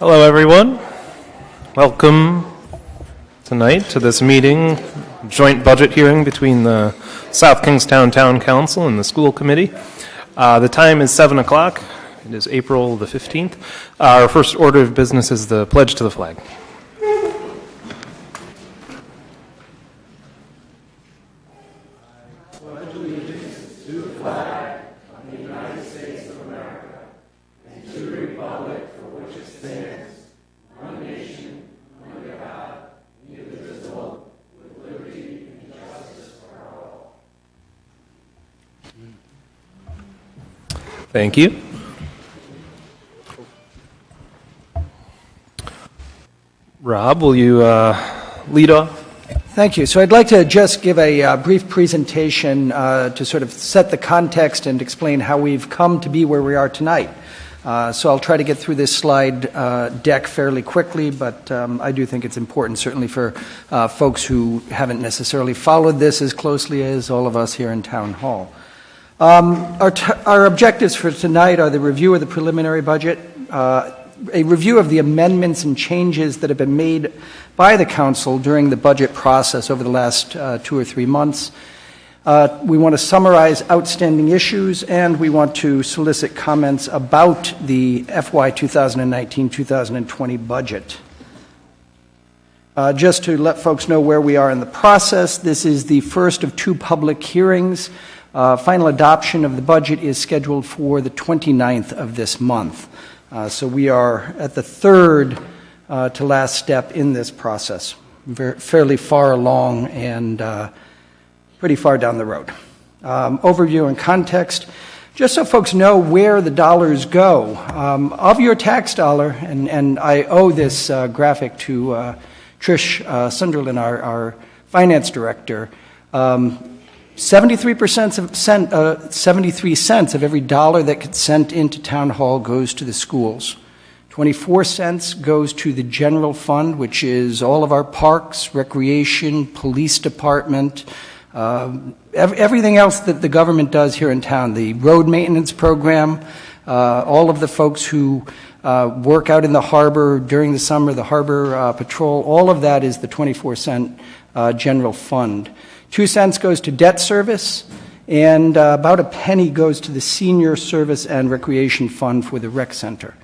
Hello, everyone. Welcome tonight to this meeting, joint budget hearing between the South Kingstown Town Council and the school committee. The time is 7 o'clock. It is April the 15th. Our first order of business is the pledge to the flag. Thank you. Rob, will you lead off? Thank you. So I'd like to just give a brief presentation to sort of set the context and explain how we've come to be where we are tonight. So I'll try to get through this slide deck fairly quickly, but I do think it's important, certainly for folks who haven't necessarily followed this as closely as all of us here in Town Hall. Our objectives for tonight are the review of the preliminary budget, a review of the amendments and changes that have been made by the council during the budget process over the last 2 or 3 months. We want to summarize outstanding issues, and we want to solicit comments about the FY 2019-2020 budget. Just to let folks know where we are in the process, this is the first of 2 public hearings. Final adoption of the budget is scheduled for the 29th of this month. So we are at the third to last step in this process, fairly far along and pretty far down the road. Overview and context, just so folks know where the dollars go. Of your tax dollar, and I owe this graphic to Trish Sunderland, our finance director, 73 cents of every dollar that gets sent into Town Hall goes to the schools. 24 cents goes to the general fund, which is all of our parks, recreation, police department, everything else that the government does here in town, the road maintenance program, all of the folks who work out in the harbor during the summer, the harbor patrol, all of that is the 24-cent general fund. 2 cents goes to debt service, and about a penny goes to the senior service and recreation fund for the rec center.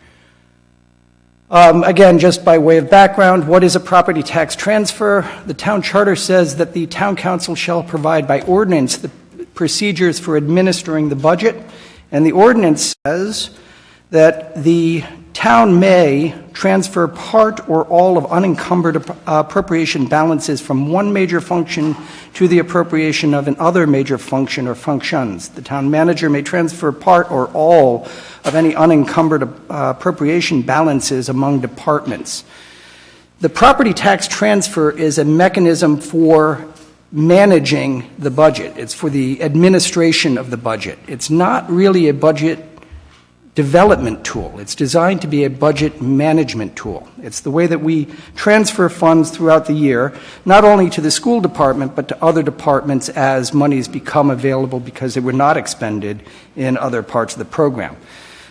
Again, just by way of background, what is a property tax transfer? The town charter says that the town council shall provide by ordinance the procedures for administering the budget, and the ordinance says that the town may transfer part or all of unencumbered appropriation balances from one major function to the appropriation of another major function or functions. The town manager may transfer part or all of any unencumbered appropriation balances among departments. The property tax transfer is a mechanism for managing the budget. It's for the administration of the budget. It's not really a budget development tool. It's designed to be a budget management tool. It's the way that we transfer funds throughout the year, not only to the school department, but to other departments as monies become available because they were not expended in other parts of the program.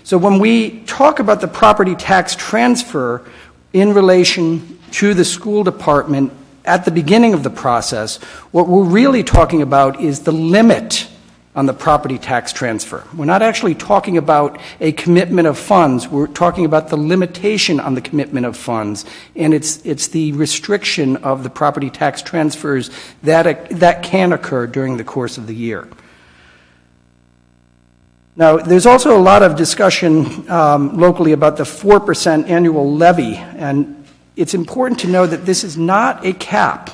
So when we talk about the property tax transfer in relation to the school department at the beginning of the process, what we're really talking about is the limit on the property tax transfer. We're not actually talking about a commitment of funds. We're talking about the limitation on the commitment of funds, and it's the restriction of the property tax transfers that can occur during the course of the year. Now, there's also a lot of discussion locally about the 4% annual levy, and it's important to know that this is not a cap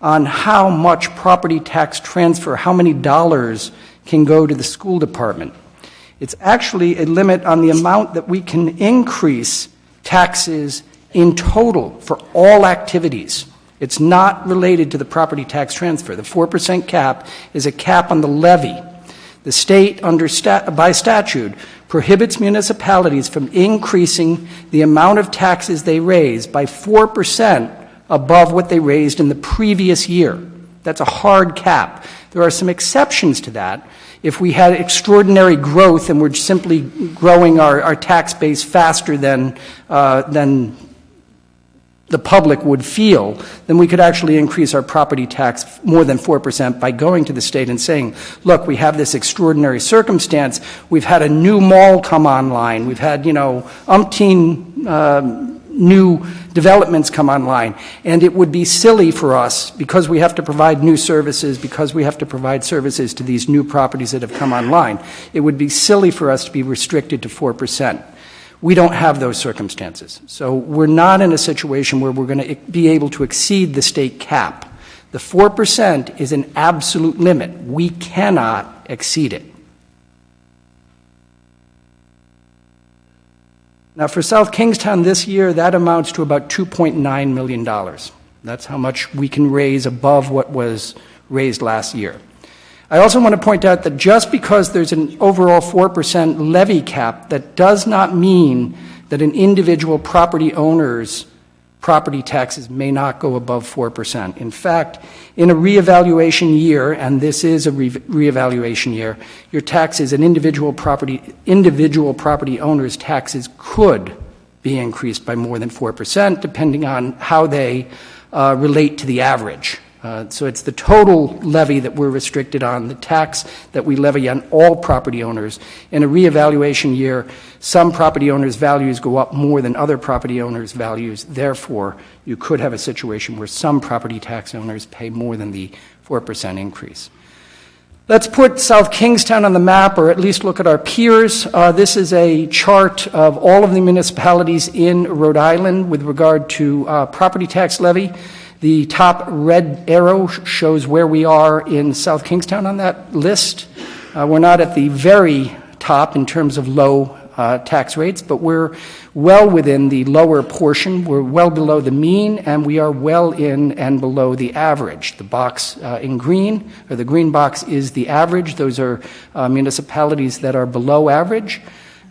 on how much property tax transfer, how many dollars can go to the school department. It's actually a limit on the amount that we can increase taxes in total for all activities. It's not related to the property tax transfer. The 4% cap is a cap on the levy. The state, by statute, prohibits municipalities from increasing the amount of taxes they raise by 4% above what they raised in the previous year. That's a hard cap. There are some exceptions to that. If we had extraordinary growth and we're simply growing our tax base faster than the public would feel, then we could actually increase our property tax more than 4% by going to the state and saying, look, we have this extraordinary circumstance. We've had a new mall come online. We've had, umpteen new developments come online. And it would be silly for us, because we have to provide new services, because we have to provide services to these new properties that have come online, it would be silly for us to be restricted to 4%. We don't have those circumstances. So we're not in a situation where we're going to be able to exceed the state cap. The 4% is an absolute limit. We cannot exceed it. Now, for South Kingstown this year, that amounts to about $2.9 million. That's how much we can raise above what was raised last year. I also want to point out that just because there's an overall 4% levy cap, that does not mean that an individual property owner's property taxes may not go above 4%. In fact, in a reevaluation year, and this is a reevaluation year, your taxes, an individual property owner's taxes could be increased by more than 4%, depending on how they relate to the average. So it's the total levy that we're restricted on, the tax that we levy on all property owners. In a reevaluation year, some property owners' values go up more than other property owners' values. Therefore, you could have a situation where some property tax owners pay more than the 4% increase. Let's put South Kingstown on the map, or at least look at our peers. This is a chart of all of the municipalities in Rhode Island with regard to property tax levy. The top red arrow shows where we are in South Kingstown on that list. We're not at the very top in terms of low tax rates, but we're well within the lower portion. We're well below the mean, and we are well in and below the average. The box in green, or the green box, is the average. Those are municipalities that are below average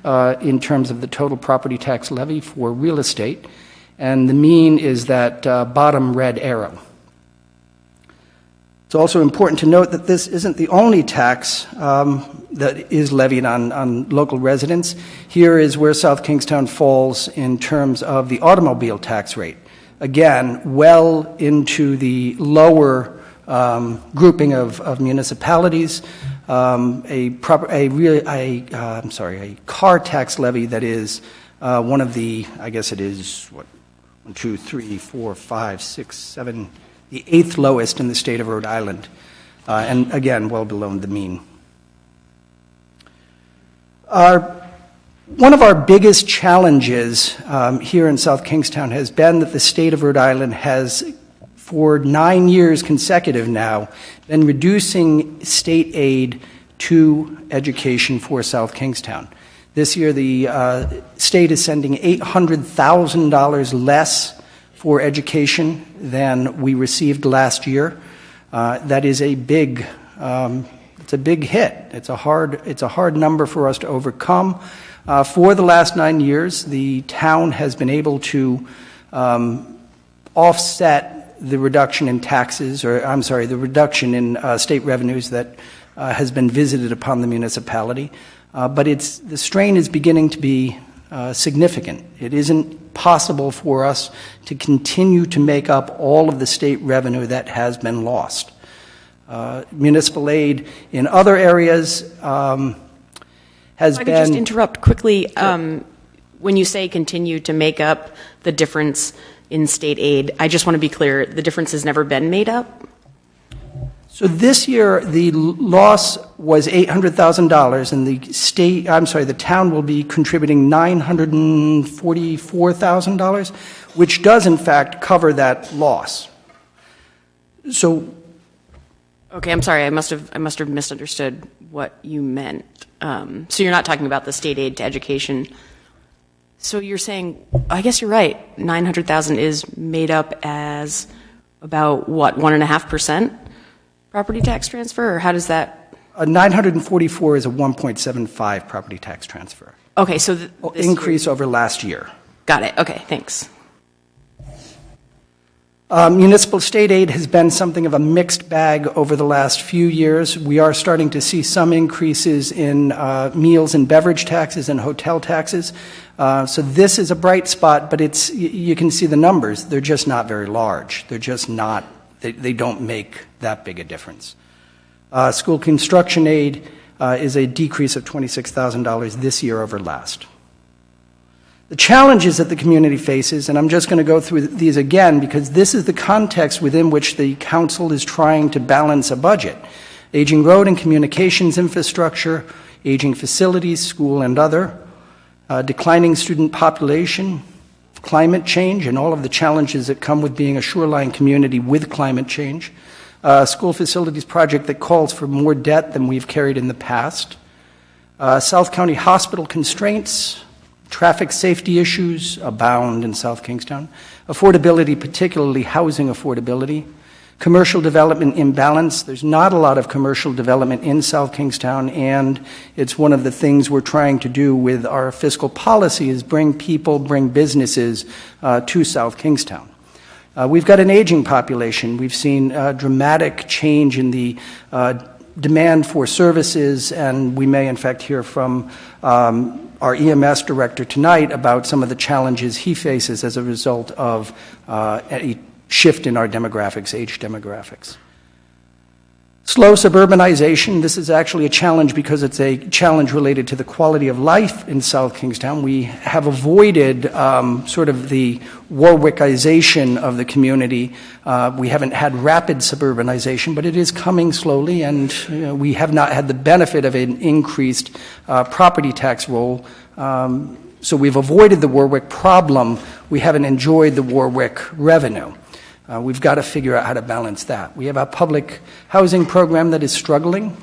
in terms of the total property tax levy for real estate. And the mean is that bottom red arrow. It's also important to note that this isn't the only tax that is levied on local residents. Here is where South Kingstown falls in terms of the automobile tax rate. Again, well into the lower grouping of municipalities. A car tax levy that is one of the, I guess it is, 1, 2, 3, 4, 5, 6, 7, the 8th lowest in the state of Rhode Island, and again, well below the mean. One of our biggest challenges here in South Kingstown has been that the state of Rhode Island has, for 9 years consecutive now, been reducing state aid to education for South Kingstown. This year, the state is sending $800,000 less for education than we received last year. That is a big, it's a big hit. It's a hard number for us to overcome. For the last 9 years, the town has been able to offset the reduction in taxes, the reduction in state revenues that has been visited upon the municipality. But the strain is beginning to be significant. It isn't possible for us to continue to make up all of the state revenue that has been lost. Municipal aid in other areas has I could just interrupt quickly. Sure. When you say continue to make up the difference in state aid, I just want to be clear, the difference has never been made up? So this year, the loss was $800,000, and the town will be contributing $944,000, which does in fact cover that loss. So, okay, I'm sorry, I must have misunderstood what you meant. So you're not talking about the state aid to education. So you're saying, I guess you're right, $900,000 is made up as about what, 1.5%? Property tax transfer, or how does that? 944 is a 1.75 property tax transfer. Okay, so increase over last year. Got it. Okay, thanks. Municipal state aid has been something of a mixed bag over the last few years. We are starting to see some increases in meals and beverage taxes and hotel taxes. So this is a bright spot, but you can see the numbers. They're just not very large. They're just not, they don't make that big a difference. School construction aid is a decrease of $26,000 this year over last. The challenges that the community faces, and I'm just going to go through these again because this is the context within which the council is trying to balance a budget. Aging road and communications infrastructure, aging facilities, school and other, declining student population, climate change and all of the challenges that come with being a shoreline community with climate change, school facilities project that calls for more debt than we've carried in the past, South County hospital constraints, traffic safety issues abound in South Kingstown, affordability, particularly housing affordability, commercial development imbalance. There's not a lot of commercial development in South Kingstown, and it's one of the things we're trying to do with our fiscal policy is bring people, bring businesses to South Kingstown. We've got an aging population. We've seen a dramatic change in the demand for services, and we may in fact hear from our EMS director tonight about some of the challenges he faces as a result of a shift in our demographics, age demographics. Slow suburbanization, this is actually a challenge because it's a challenge related to the quality of life in South Kingstown. We have avoided sort of the Warwickization of the community. We haven't had rapid suburbanization, but it is coming slowly, and we have not had the benefit of an increased property tax roll. So we've avoided the Warwick problem. We haven't enjoyed the Warwick revenue. We've got to figure out how to balance that. We have a public housing program that is struggling.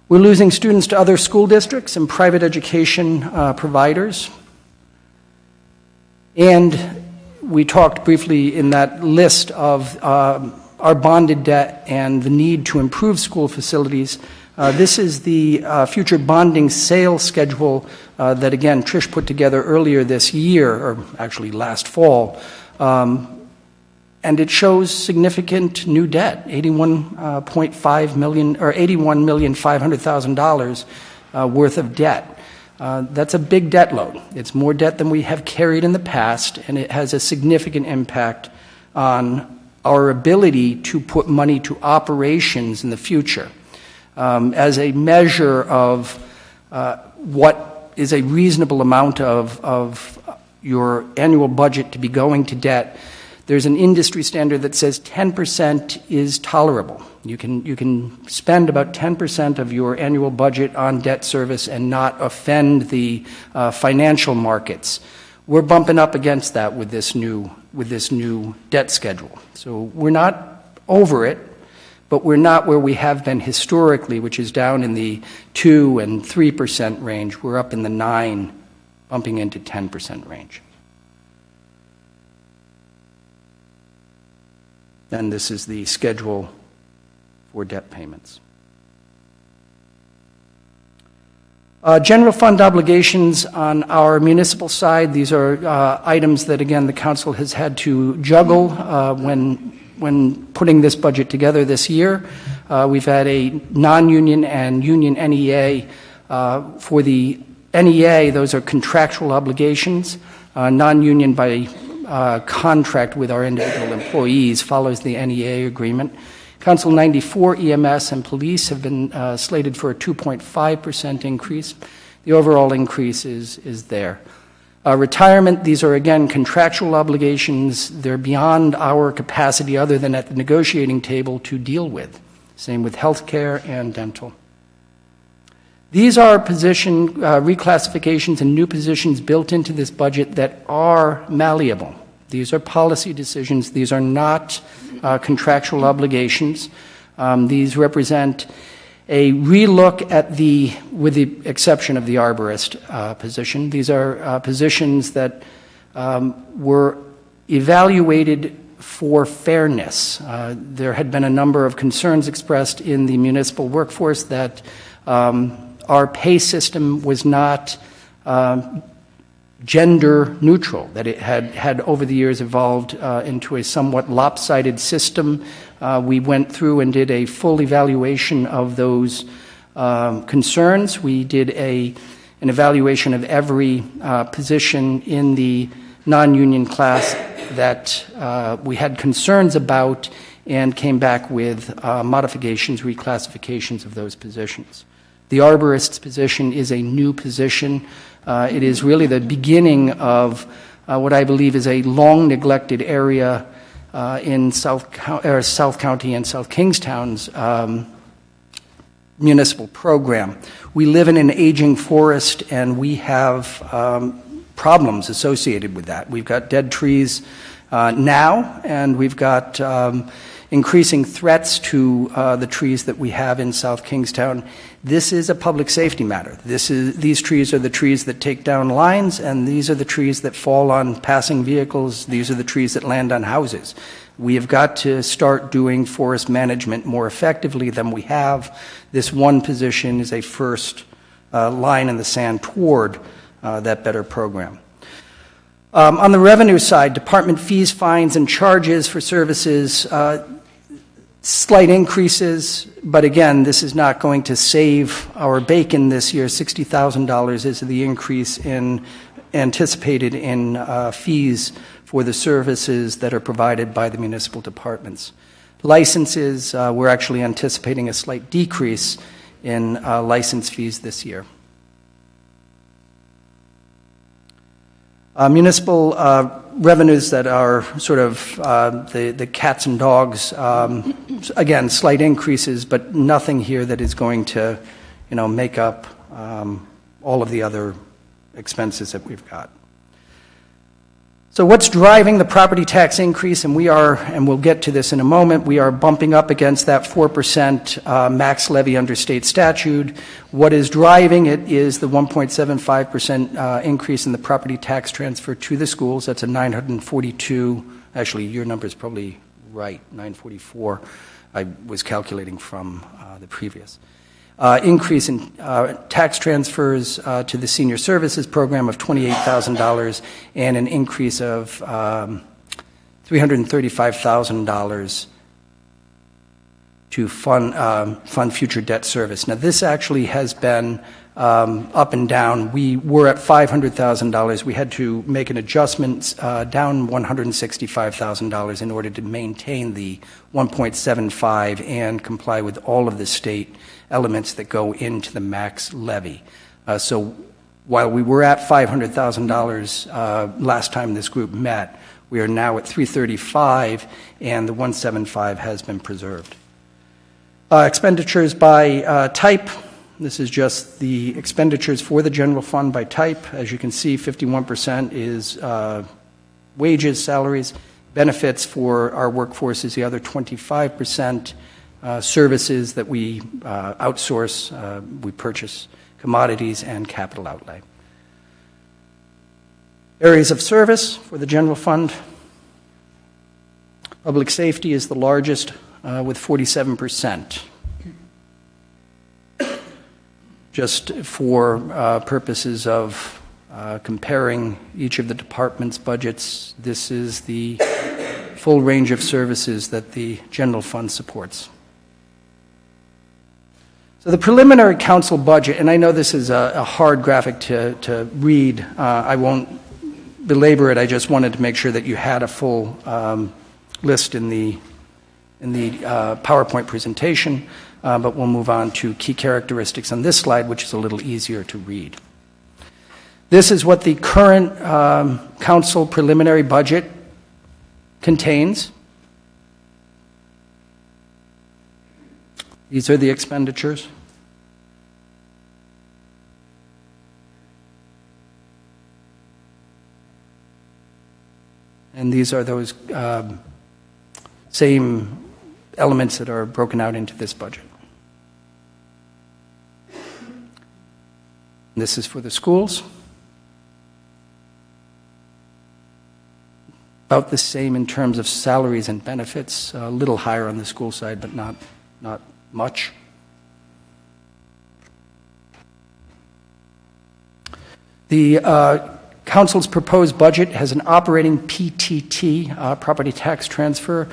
We're losing students to other school districts and private education providers. And we talked briefly in that list of our bonded debt and the need to improve school facilities. This is the future bonding sale schedule that, again, Trish put together earlier this year, or actually last fall. And it shows significant new debt, $81.5 million or $81,500,000 worth of debt. That's a big debt load. It's more debt than we have carried in the past, and it has a significant impact on our ability to put money to operations in the future. As a measure of what is a reasonable amount of your annual budget to be going to debt, there's an industry standard that says 10% is tolerable. You can spend about 10% of your annual budget on debt service and not offend the financial markets. We're bumping up against that with this new debt schedule. So we're not over it, but we're not where we have been historically, which is down in the 2 and 3% range. We're up in the 9, bumping into 10% range. And this is the schedule for debt payments. General fund obligations on our municipal side, these are items that, again, the council has had to juggle when putting this budget together this year. We've had a non-union and union NEA. For the NEA, those are contractual obligations. Non-union by contract with our individual employees follows the NEA agreement. Council 94 EMS and police have been slated for a 2.5% increase. The overall increase is there. Retirement, these are again contractual obligations. They're beyond our capacity other than at the negotiating table to deal with. Same with healthcare and dental. These are position reclassifications and new positions built into this budget that are malleable. These are policy decisions. These are not contractual obligations. These represent a relook at with the exception of the arborist position. These are positions that were evaluated for fairness. There had been a number of concerns expressed in the municipal workforce that our pay system was not gender neutral, that it had over the years evolved into a somewhat lopsided system. We went through and did a full evaluation of those concerns. We did an evaluation of every position in the non-union class that we had concerns about, and came back with modifications, reclassifications of those positions. The arborist's position is a new position. It is really the beginning of what I believe is a long neglected area in South County and South Kingstown's municipal program. We live in an aging forest, and we have problems associated with that. We've got dead trees now, and we've got increasing threats to the trees that we have in South Kingstown. This is a public safety matter. These trees are the trees that take down lines, and these are the trees that fall on passing vehicles. These are the trees that land on houses. We have got to start doing forest management more effectively than we have. This one position is a first line in the sand toward that better program. On the revenue side, department fees, fines, and charges for services, slight increases, but again, this is not going to save our bacon this year. $60,000 is the increase anticipated in fees for the services that are provided by the municipal departments. Licenses, we're actually anticipating a slight decrease in license fees this year. Municipal revenues that are sort of the cats and dogs, again, slight increases, but nothing here that is going to, make up all of the other expenses that we've got. So what's driving the property tax increase? And we'll get to this in a moment, we are bumping up against that 4% max levy under state statute. What is driving it is the 1.75% increase in the property tax transfer to the schools. That's a 942, actually your number is probably right, 944. I was calculating from the previous. Increase in tax transfers to the senior services program of $28,000, and an increase of $335,000 to fund future debt service. Now, this actually has been up and down. We were at $500,000. We had to make an adjustment down $165,000 in order to maintain the 1.75 and comply with all of the state elements that go into the max levy. So while we were at $500,000 last time this group met, we are now at $335,000, and the 175 has been preserved. Expenditures by type. This is just the expenditures for the general fund by type. As you can see, 51% is wages, salaries, benefits for our workforce is the other 25%. Services that we outsource, we purchase commodities and capital outlay. Areas of service for the general fund. Public safety is the largest with 47%. Just for purposes of comparing each of the department's budgets, this is the full range of services that the general fund supports. So the preliminary council budget, and I know this is a hard graphic to read. I won't belabor it. I just wanted to make sure that you had a full list in the PowerPoint presentation, but we'll move on to key characteristics on this slide, which is a little easier to read. This is what the current council preliminary budget contains. These are the expenditures. And these are those same elements that are broken out into this budget. This is for the schools. About the same in terms of salaries and benefits, a little higher on the school side, but not much. The Council's proposed budget has an operating PTT, property tax transfer,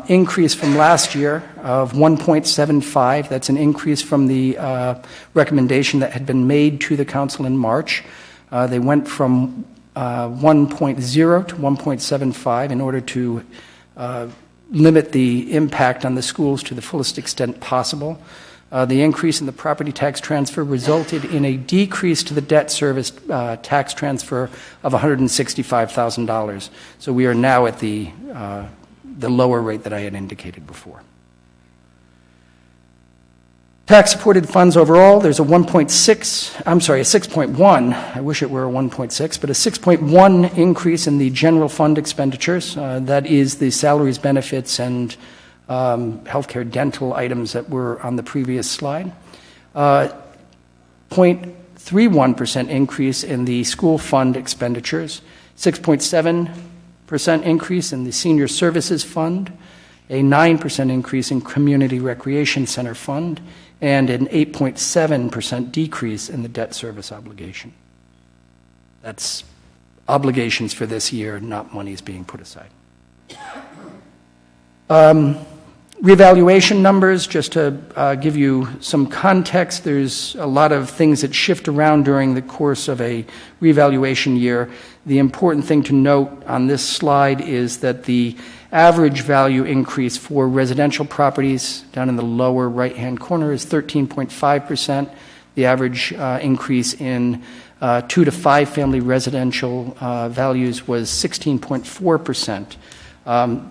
increase from last year of 1.75. That's an increase from the recommendation that had been made to the Council in March. They went from 1.0 to 1.75 in order to limit the impact on the schools to the fullest extent possible. The increase in the property tax transfer resulted in a decrease to the debt service tax transfer of $165,000. So we are now at the lower rate that I had indicated before. Tax-supported funds overall, there's a 6.1, I wish it were a 1.6, but a 6.1 increase in the general fund expenditures. That is the salaries, benefits, and healthcare dental items that were on the previous slide. 0.31% increase in the school fund expenditures, 6.7% increase in the senior services fund, a 9% increase in community recreation center fund, and an 8.7% decrease in the debt service obligation. That's obligations for this year, not monies being put aside. Revaluation numbers, just to give you some context, there's a lot of things that shift around during the course of a revaluation year. The important thing to note on this slide is that the average value increase for residential properties down in the lower right-hand corner is 13.5%. The average increase in 2 to 5 family residential values was 16.4%.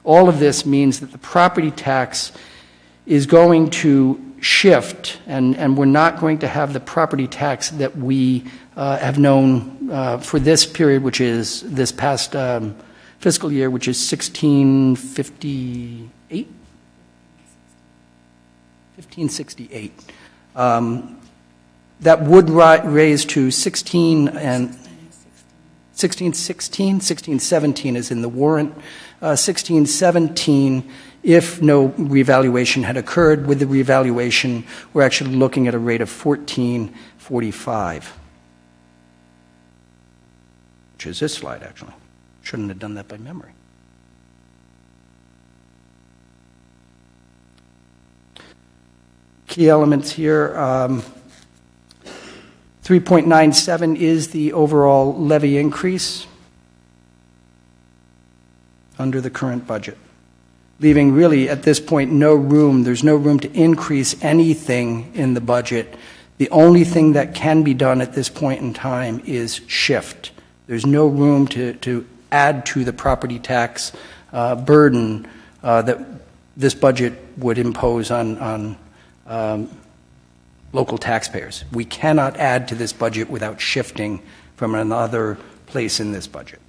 All of this means that the property tax is going to shift, and we're not going to have the property tax that we have known for this period, which is this past fiscal year, which is 1568. That would raise to 1617 is in the warrant. 1617 if no revaluation had occurred. With the revaluation, we're actually looking at a rate of 1445, which is this slide, actually. Shouldn't have done that by memory. Key elements here. 3.97 is the overall levy increase under the current budget, leaving really at this point no room. There's no room to increase anything in the budget. The only thing that can be done at this point in time is shift. There's no room to add to the property tax burden that this budget would impose on local taxpayers. We cannot add to this budget without shifting from another place in this budget.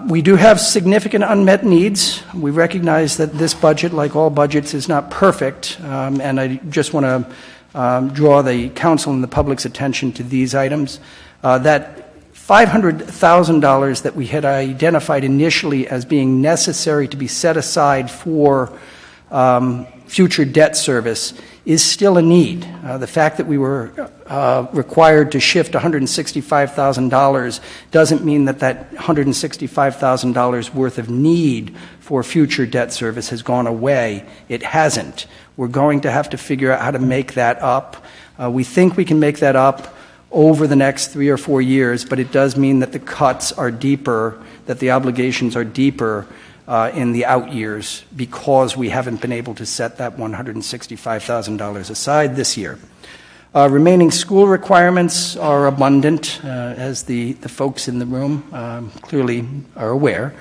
We do have significant unmet needs. We recognize that this budget, like all budgets, is not perfect, and I just want to draw the council and the public's attention to these items. That $500,000 that we had identified initially as being necessary to be set aside for future debt service is still a need. The fact that we were required to shift $165,000 doesn't mean that $165,000 worth of need for future debt service has gone away. It hasn't. We're going to have to figure out how to make that up. We think we can make that up over the next 3 or 4 years, but it does mean that the cuts are deeper, that the obligations are deeper in the out years because we haven't been able to set that $165,000 aside this year. Remaining school requirements are abundant, as the folks in the room clearly are aware.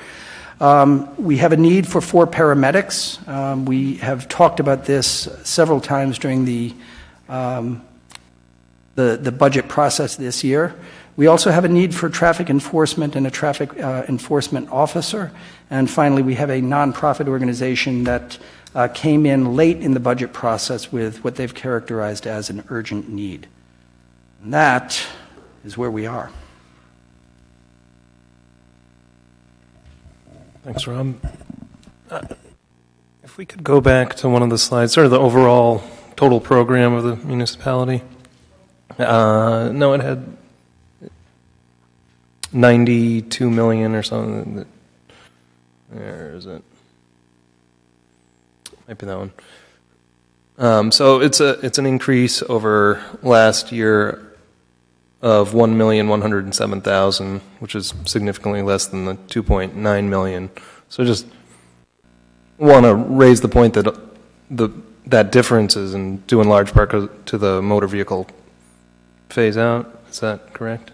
We have a need for 4 paramedics. We have talked about this several times during the budget process this year. We also have a need for traffic enforcement and a traffic enforcement officer. And finally, we have a nonprofit organization that came in late in the budget process with what they've characterized as an urgent need. And that is where we are. Thanks, Rob. If we could go back to one of the slides, sort of the overall total program of the municipality. No, it had 92 million or something. Where is it? Might be that one. So it's an increase over last year of 1,107,000, which is significantly less than the 2.9 million. So just want to raise the point that that difference is due in large part to the motor vehicle phase out. Is that correct?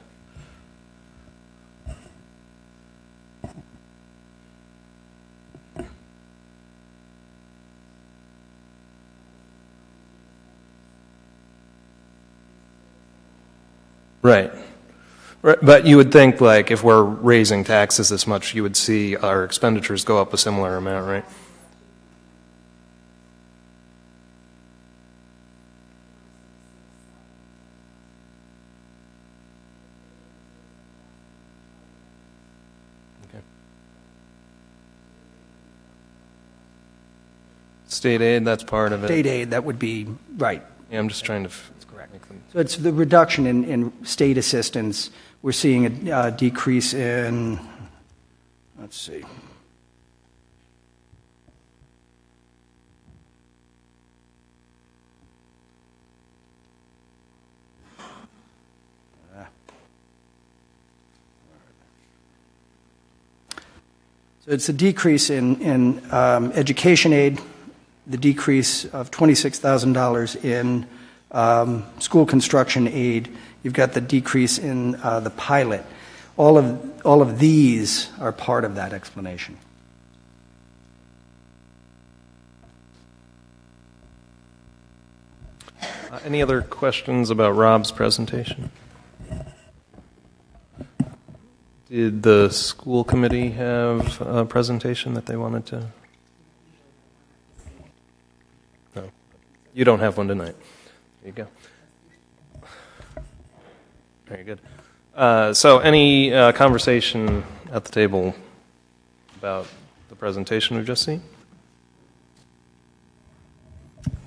Right. But you would think, like, if we're raising taxes this much, you would see our expenditures go up a similar amount, right? Okay. State aid, that's part of it. State aid, that would be, right. Yeah, I'm just trying to. Make them. So it's the reduction in state assistance. We're seeing a decrease in, let's see. So it's a decrease in education aid, the decrease of $26,000 in school construction aid. You've got the decrease in the pilot. All of these are part of that explanation. Any other questions about Rob's presentation? Did the school committee have a presentation that they wanted to? No. You don't have one tonight. There you go. Very good. So any conversation at the table about the presentation we've just seen?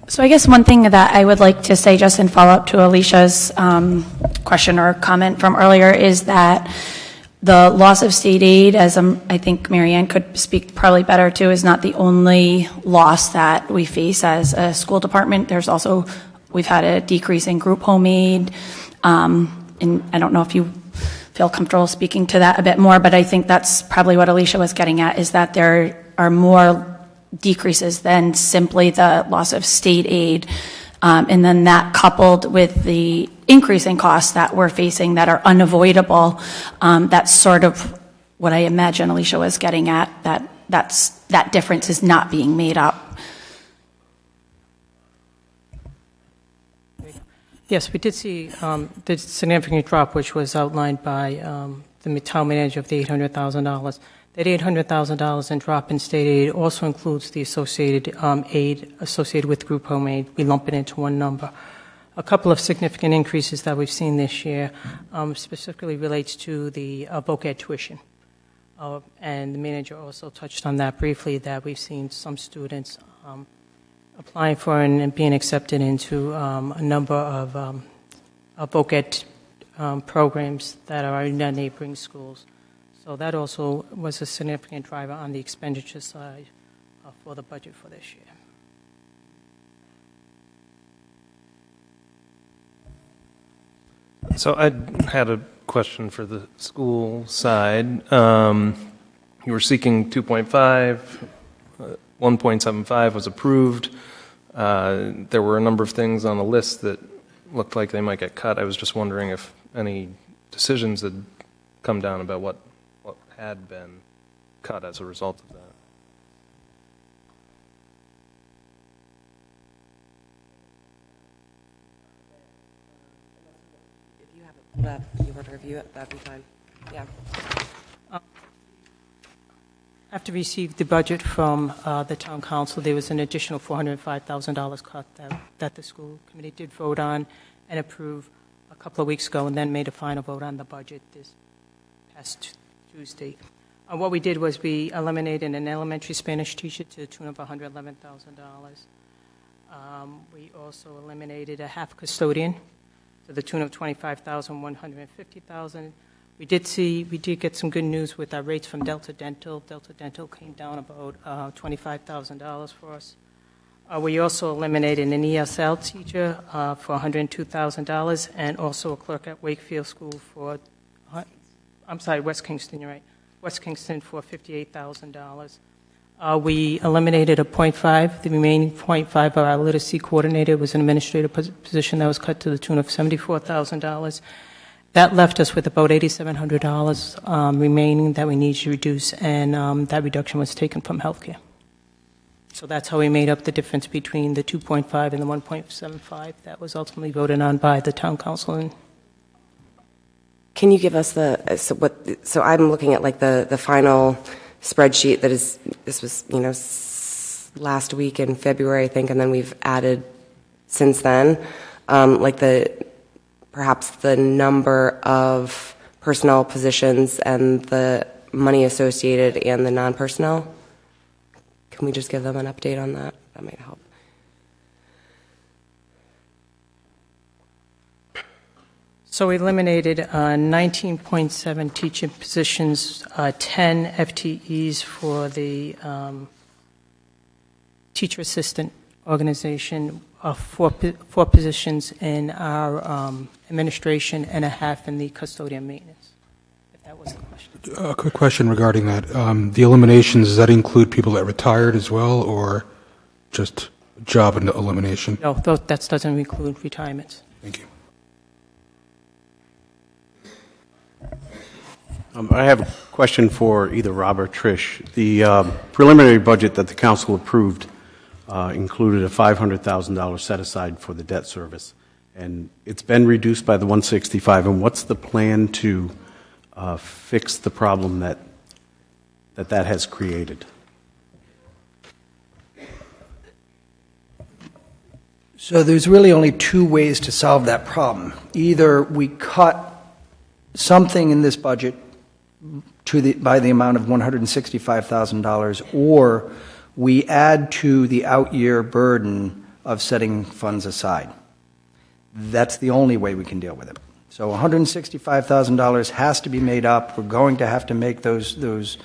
So I guess one thing that I would like to say just in follow-up to Alicia's question or comment from earlier is that the loss of state aid, as I think Marianne could speak probably better to, is not the only loss that we face as a school department. There's also, we've had a decrease in group home aid, and I don't know if you feel comfortable speaking to that a bit more, but I think that's probably what Alicia was getting at, is that there are more decreases than simply the loss of state aid. And then that coupled with the increase in costs that we're facing that are unavoidable, that's sort of what I imagine Alicia was getting at, that difference is not being made up. Yes, we did see the significant drop, which was outlined by the town manager of the $800,000. That $800,000 in drop in state aid also includes the associated aid associated with group home aid. We lump it into one number. A couple of significant increases that we've seen this year specifically relates to the voc ed tuition. And the manager also touched on that briefly, that we've seen some students applying for and being accepted into a number of voc ed programs that are in our neighboring schools. So that also was a significant driver on the expenditure side for the budget for this year. So I had a question for the school side. You were seeking 2.5, 1.75 was approved. There were a number of things on the list that looked like they might get cut. I was just wondering if any decisions had come down about what had been cut as a result of that. If you have it pulled up, you want to review it, that'd be fine. Yeah. After we received the budget from the town council, there was an additional $405,000 cut that the school committee did vote on and approve a couple of weeks ago, and then made a final vote on the budget this past Tuesday. What we did was we eliminated an elementary Spanish teacher to the tune of $111,000. We also eliminated a half custodian to the tune of $25,000, $150,000. We did get some good news with our rates from Delta Dental. Delta Dental came down about $25,000 for us. We also eliminated an ESL teacher for $102,000 and also a clerk at Wakefield School for, West Kingston, you're right, West Kingston for $58,000. We eliminated a .5. The remaining .5 of our literacy coordinator was an administrative position that was cut to the tune of $74,000. That left us with about $8,700 remaining that we need to reduce, and that reduction was taken from healthcare. So that's how we made up the difference between the 2.5 and the 1.75 that was ultimately voted on by the town council. Can you give us so I'm looking at like the final spreadsheet this was, last week in February, I think, and then we've added since then, perhaps the number of personnel positions and the money associated and the non-personnel. Can we just give them an update on that? That might help. So we eliminated 19.7 teaching positions, 10 FTEs for the teacher assistant organization, four positions in our administration, and a half in the custodian maintenance, if that was the question. A quick question regarding that. The eliminations, does that include people that retired as well, or just job elimination? No, that doesn't include retirements. Thank you. I have a question for either Rob or Trish. The preliminary budget that the council approved included a $500,000 set aside for the debt service, and it's been reduced by the 165. And what's the plan to fix the problem that has created? So there's really only two ways to solve that problem. Either we cut something in this budget by the amount of $165,000, or we add to the out-year burden of setting funds aside. That's the only way we can deal with it. So $165,000 has to be made up. We're going to have to make those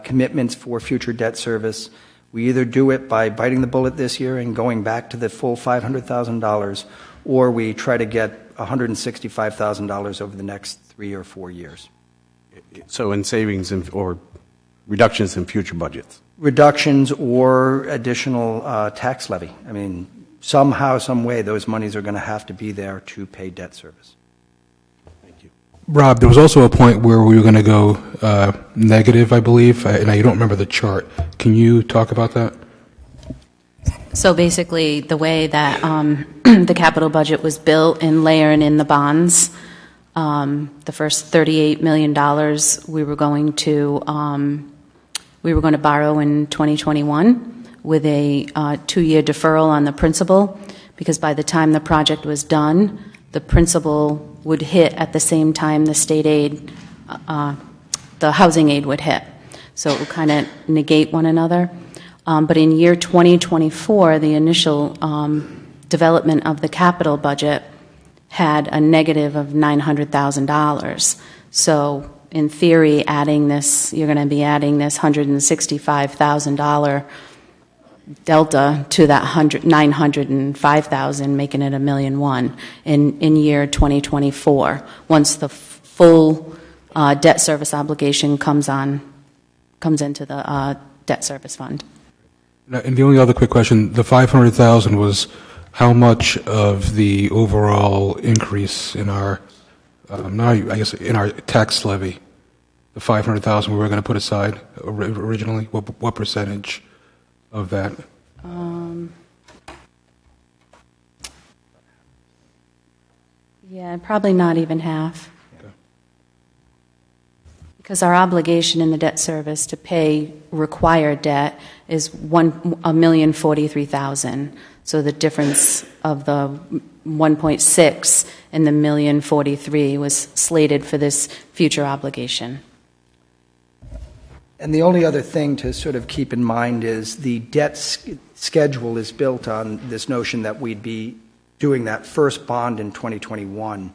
commitments for future debt service. We either do it by biting the bullet this year and going back to the full $500,000, or we try to get $165,000 over the next 3 or 4 years. So in savings or reductions in future budgets? Reductions or additional tax levy. I mean, somehow, some way, those monies are going to have to be there to pay debt service. Thank you. Rob, there was also a point where we were going to go negative, I believe, and I don't remember the chart. Can you talk about that? So basically, the way that the capital budget was built and layering in the bonds, the first $38 million we were going to borrow in 2021 with a 2-year deferral on the principal, because by the time the project was done, the principal would hit at the same time the state aid, the housing aid would hit. So it would kind of negate one another. But in year 2024, the initial development of the capital budget had a negative of $900,000. So in theory, adding this, you're going to be adding this $165,000 delta to that $905,000, making it $1.1 million in year 2024. Once the full debt service obligation comes into the debt service fund. And the only other quick question, the $500,000 was how much of the overall increase in our, in our tax levy, the $500,000 we were going to put aside originally? What percentage of that? Yeah, probably not even half. Because our obligation in the debt service to pay required debt is $1,043,000. So the difference of the 1.6 and the $1,043,000 was slated for this future obligation. And the only other thing to sort of keep in mind is the debt schedule is built on this notion that we'd be doing that first bond in 2021.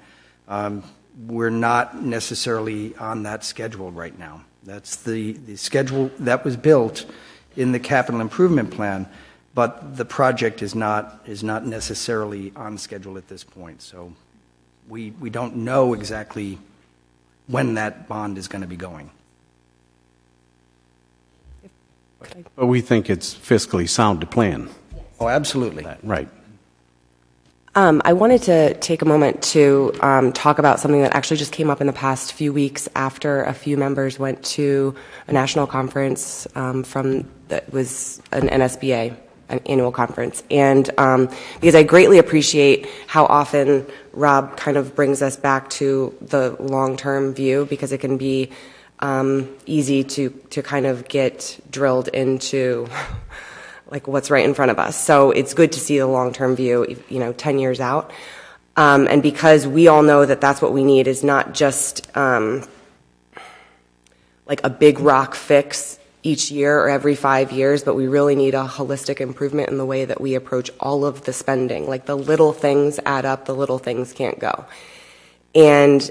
We're not necessarily on that schedule right now. That's the schedule that was built in the capital improvement plan, but the project is not necessarily on schedule at this point. So we don't know exactly when that bond is going to be going. But we think it's fiscally sound to plan. Oh, absolutely. Right. I wanted to take a moment to talk about something that actually just came up in the past few weeks after a few members went to a national conference that was an NSBA, an annual conference. And because I greatly appreciate how often Rob kind of brings us back to the long-term view, because it can be easy to kind of get drilled into like what's right in front of us. So it's good to see the long-term view, 10 years out. And because we all know that that's what we need, is not just like a big rock fix each year or every 5 years, but we really need a holistic improvement in the way that we approach all of the spending. Like the little things add up, the little things can't go. And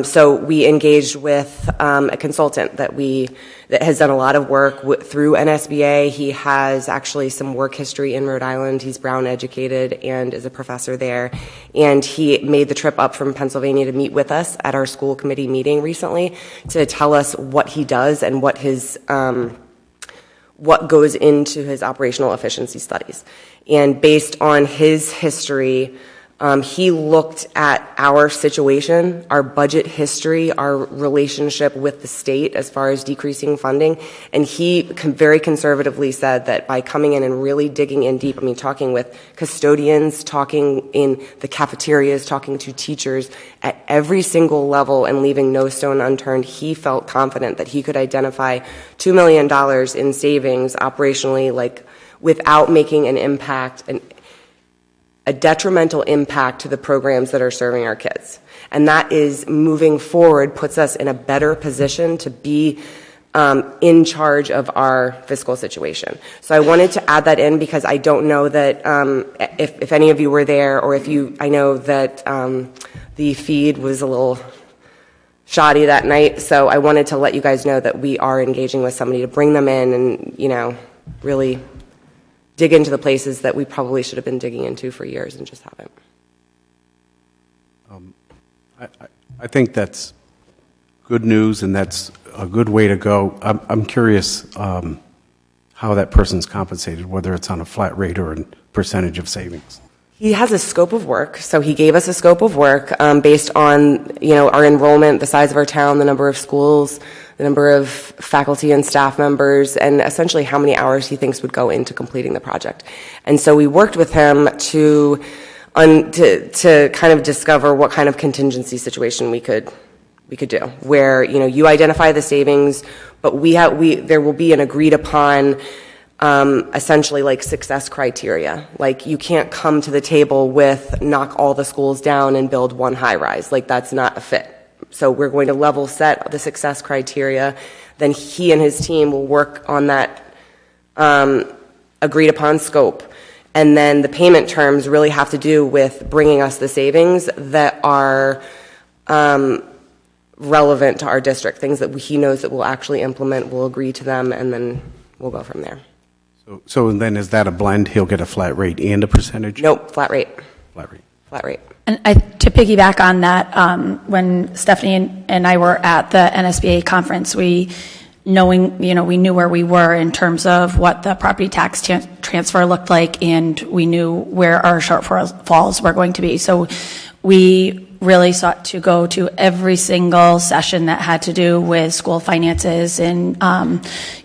so we engaged with a consultant that has done a lot of work through NSBA. He has actually some work history in Rhode Island. He's Brown educated and is a professor there. And he made the trip up from Pennsylvania to meet with us at our school committee meeting recently to tell us what he does and what his what goes into his operational efficiency studies. And based on his history, he looked at our situation, our budget history, our relationship with the state as far as decreasing funding, and he very conservatively said that by coming in and really digging in deep, talking with custodians, talking in the cafeterias, talking to teachers at every single level and leaving no stone unturned, he felt confident that he could identify $2 million in savings operationally, like without making an impact, a detrimental impact to the programs that are serving our kids. And that is, moving forward, puts us in a better position to be in charge of our fiscal situation. So I wanted to add that in because I don't know that if any of you were there, or I know that the feed was a little shoddy that night, so I wanted to let you guys know that we are engaging with somebody to bring them in and, really dig into the places that we probably should have been digging into for years and just haven't. I think that's good news, and that's a good way to go. I'm curious how that person's compensated, whether it's on a flat rate or a percentage of savings. He has a scope of work, so he gave us a scope of work based on our enrollment, the size of our town, the number of schools, the number of faculty and staff members, and essentially how many hours he thinks would go into completing the project. And so we worked with him to kind of discover what kind of contingency situation we could do, where you identify the savings, but there will be an agreed upon essentially like success criteria. Like you can't come to the table with knock all the schools down and build one high rise. Like that's not a fit. So we're going to level set the success criteria. Then he and his team will work on that agreed upon scope. And then the payment terms really have to do with bringing us the savings that are relevant to our district, things that he knows that we'll actually implement, we'll agree to them, and then we'll go from there. So then is that a blend? He'll get a flat rate and a percentage? Nope, flat rate. Flat rate. Flat rate. And to piggyback on that, when Stephanie and I were at the NSBA conference, we knew where we were in terms of what the property tax transfer looked like, and we knew where our shortfalls were going to be. So we really sought to go to every single session that had to do with school finances and,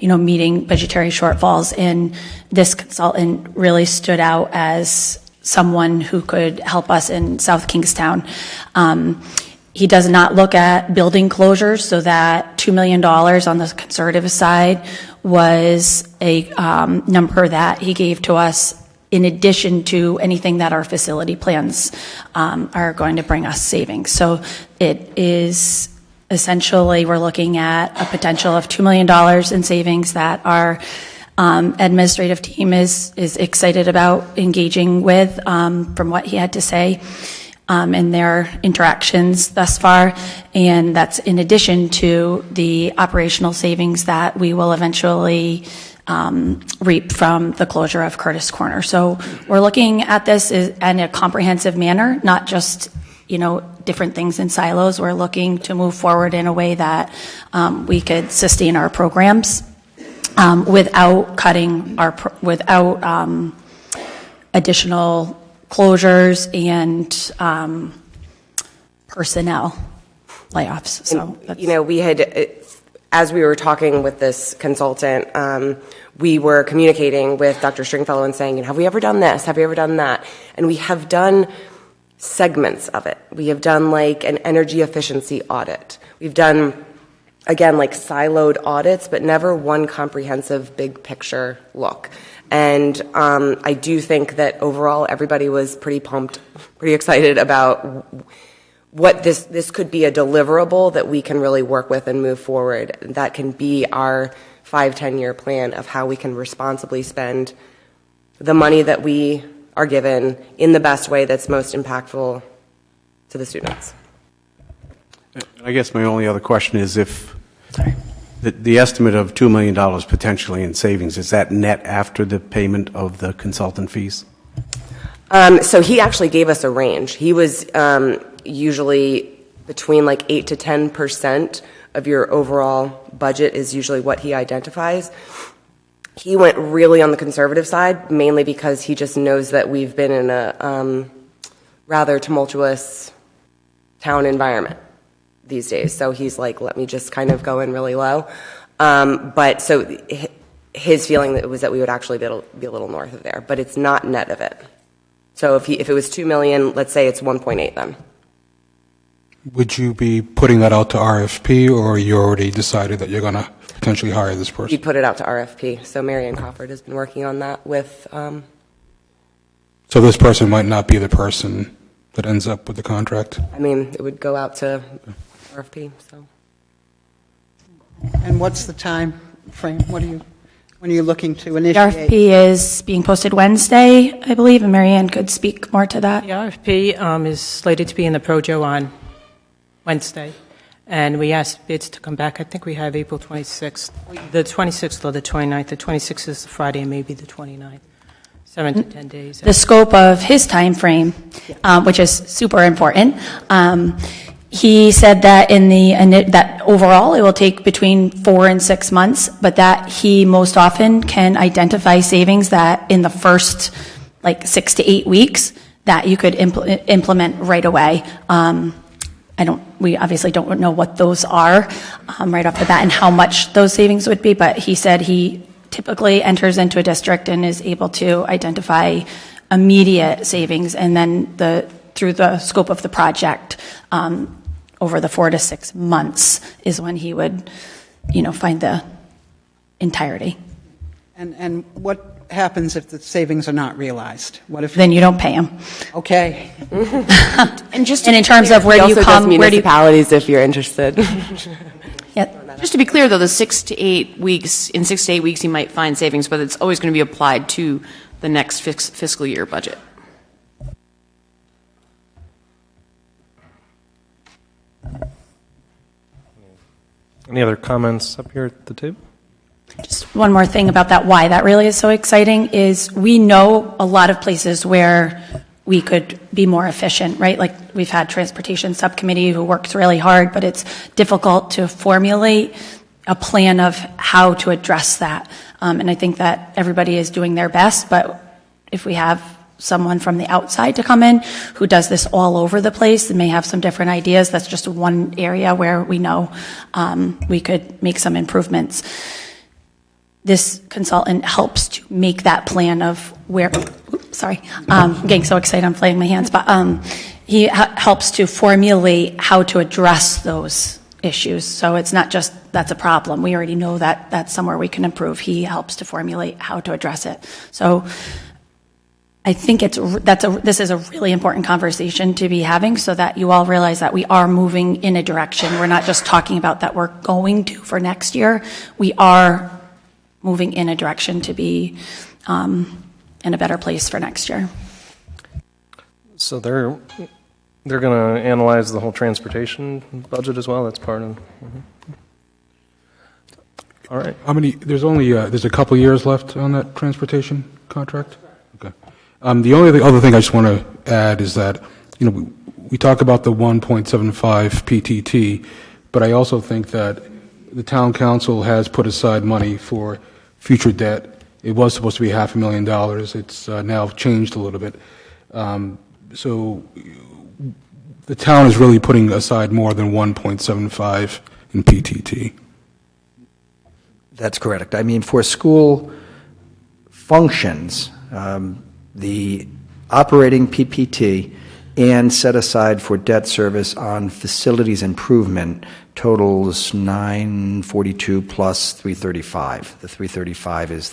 meeting budgetary shortfalls. And this consultant really stood out as someone who could help us in South Kingstown. He does not look at building closures, so that $2 million on the conservative side was a number that he gave to us in addition to anything that our facility plans are going to bring us savings. So it is essentially, we're looking at a potential of $2 million in savings that are administrative team is excited about engaging with, from what he had to say in their interactions thus far. And that's in addition to the operational savings that we will eventually reap from the closure of Curtis Corner. So we're looking at this in a comprehensive manner, not just different things in silos. We're looking to move forward in a way that we could sustain our programs without cutting without additional closures and personnel layoffs. So we had, as we were talking with this consultant, we were communicating with Dr. Stringfellow and saying, have we ever done this? Have we ever done that? And we have done segments of it. We have done like an energy efficiency audit. We've done, again, like siloed audits, but never one comprehensive big picture look. And I do think that overall everybody was pretty pumped, pretty excited about what this could be a deliverable that we can really work with and move forward. That can be our 5-10-year plan of how we can responsibly spend the money that we are given in the best way that's most impactful to the students. I guess my only other question is if the estimate of $2 million potentially in savings, is that net after the payment of the consultant fees? So he actually gave us a range. He was usually between like 8 to 10% of your overall budget is usually what he identifies. He went really on the conservative side, mainly because he just knows that we've been in a rather tumultuous town environment these days. So he's like, let me just kind of go in really low. But so his feeling was that we would actually be a little north of there, but it's not net of it. So if it was $2 million, let's say it's 1.8 then. Would you be putting that out to RFP, or you already decided that you're going to potentially hire this person? We put it out to RFP. So Marianne Crawford has been working on that with. So this person might not be the person that ends up with the contract? I mean, it would go out to RFP. So. And what's the time frame? When are you looking to the initiate? RFP is being posted Wednesday, I believe, and Marianne could speak more to that. The RFP is slated to be in the Projo on Wednesday, and we asked bids to come back. I think we have April 26th, the 26th or the 29th. The 26th is the Friday, and maybe the 29th. 7 to 10 days. The scope of his time frame, which is super important. He said that that overall it will take between 4 and 6 months, but that he most often can identify savings that in the first 6 to 8 weeks that you could implement right away. We obviously don't know what those are right off the bat and how much those savings would be, but he said he typically enters into a district and is able to identify immediate savings, and then through the scope of the project, over the 4 to 6 months is when he would, find the entirety. And what happens if the savings are not realized? What if Then you don't pay him. Okay. And just And in terms of where do you also come, does where do you? municipalities if you're interested. Yeah. Just to be clear, though, in 6 to 8 weeks, you might find savings, but it's always going to be applied to the next fiscal year budget. Any other comments up here at the table? Just one more thing about that, why that really is so exciting, is we know a lot of places where we could be more efficient, right? Like we've had transportation subcommittee who works really hard, but it's difficult to formulate a plan of how to address that. And I think that everybody is doing their best, but if we have someone from the outside to come in who does this all over the place and may have some different ideas, that's just one area where we know we could make some improvements. This consultant helps to make that plan of where, I'm getting so excited I'm playing my hands, but he helps to formulate how to address those issues. So it's not just that's a problem. We already know that that's somewhere we can improve. He helps to formulate how to address it. So I think this is a really important conversation to be having so that you all realize that we are moving in a direction. We're not just talking about that we're going to for next year. We are moving in a direction to be in a better place for next year. So they're going to analyze the whole transportation budget as well. That's part of. All right. How many, there's a couple years left on that transportation contract? Okay. The only other thing I just want to add is that, we talk about the 1.75 PTT, but I also think that the town council has put aside money for future debt. It was supposed to be $500,000. It's now changed a little bit. So the town is really putting aside more than 1.75 in PTT. That's correct. I mean, for school functions, the operating PPT and set aside for debt service on facilities improvement totals 942 plus 335. The 335 is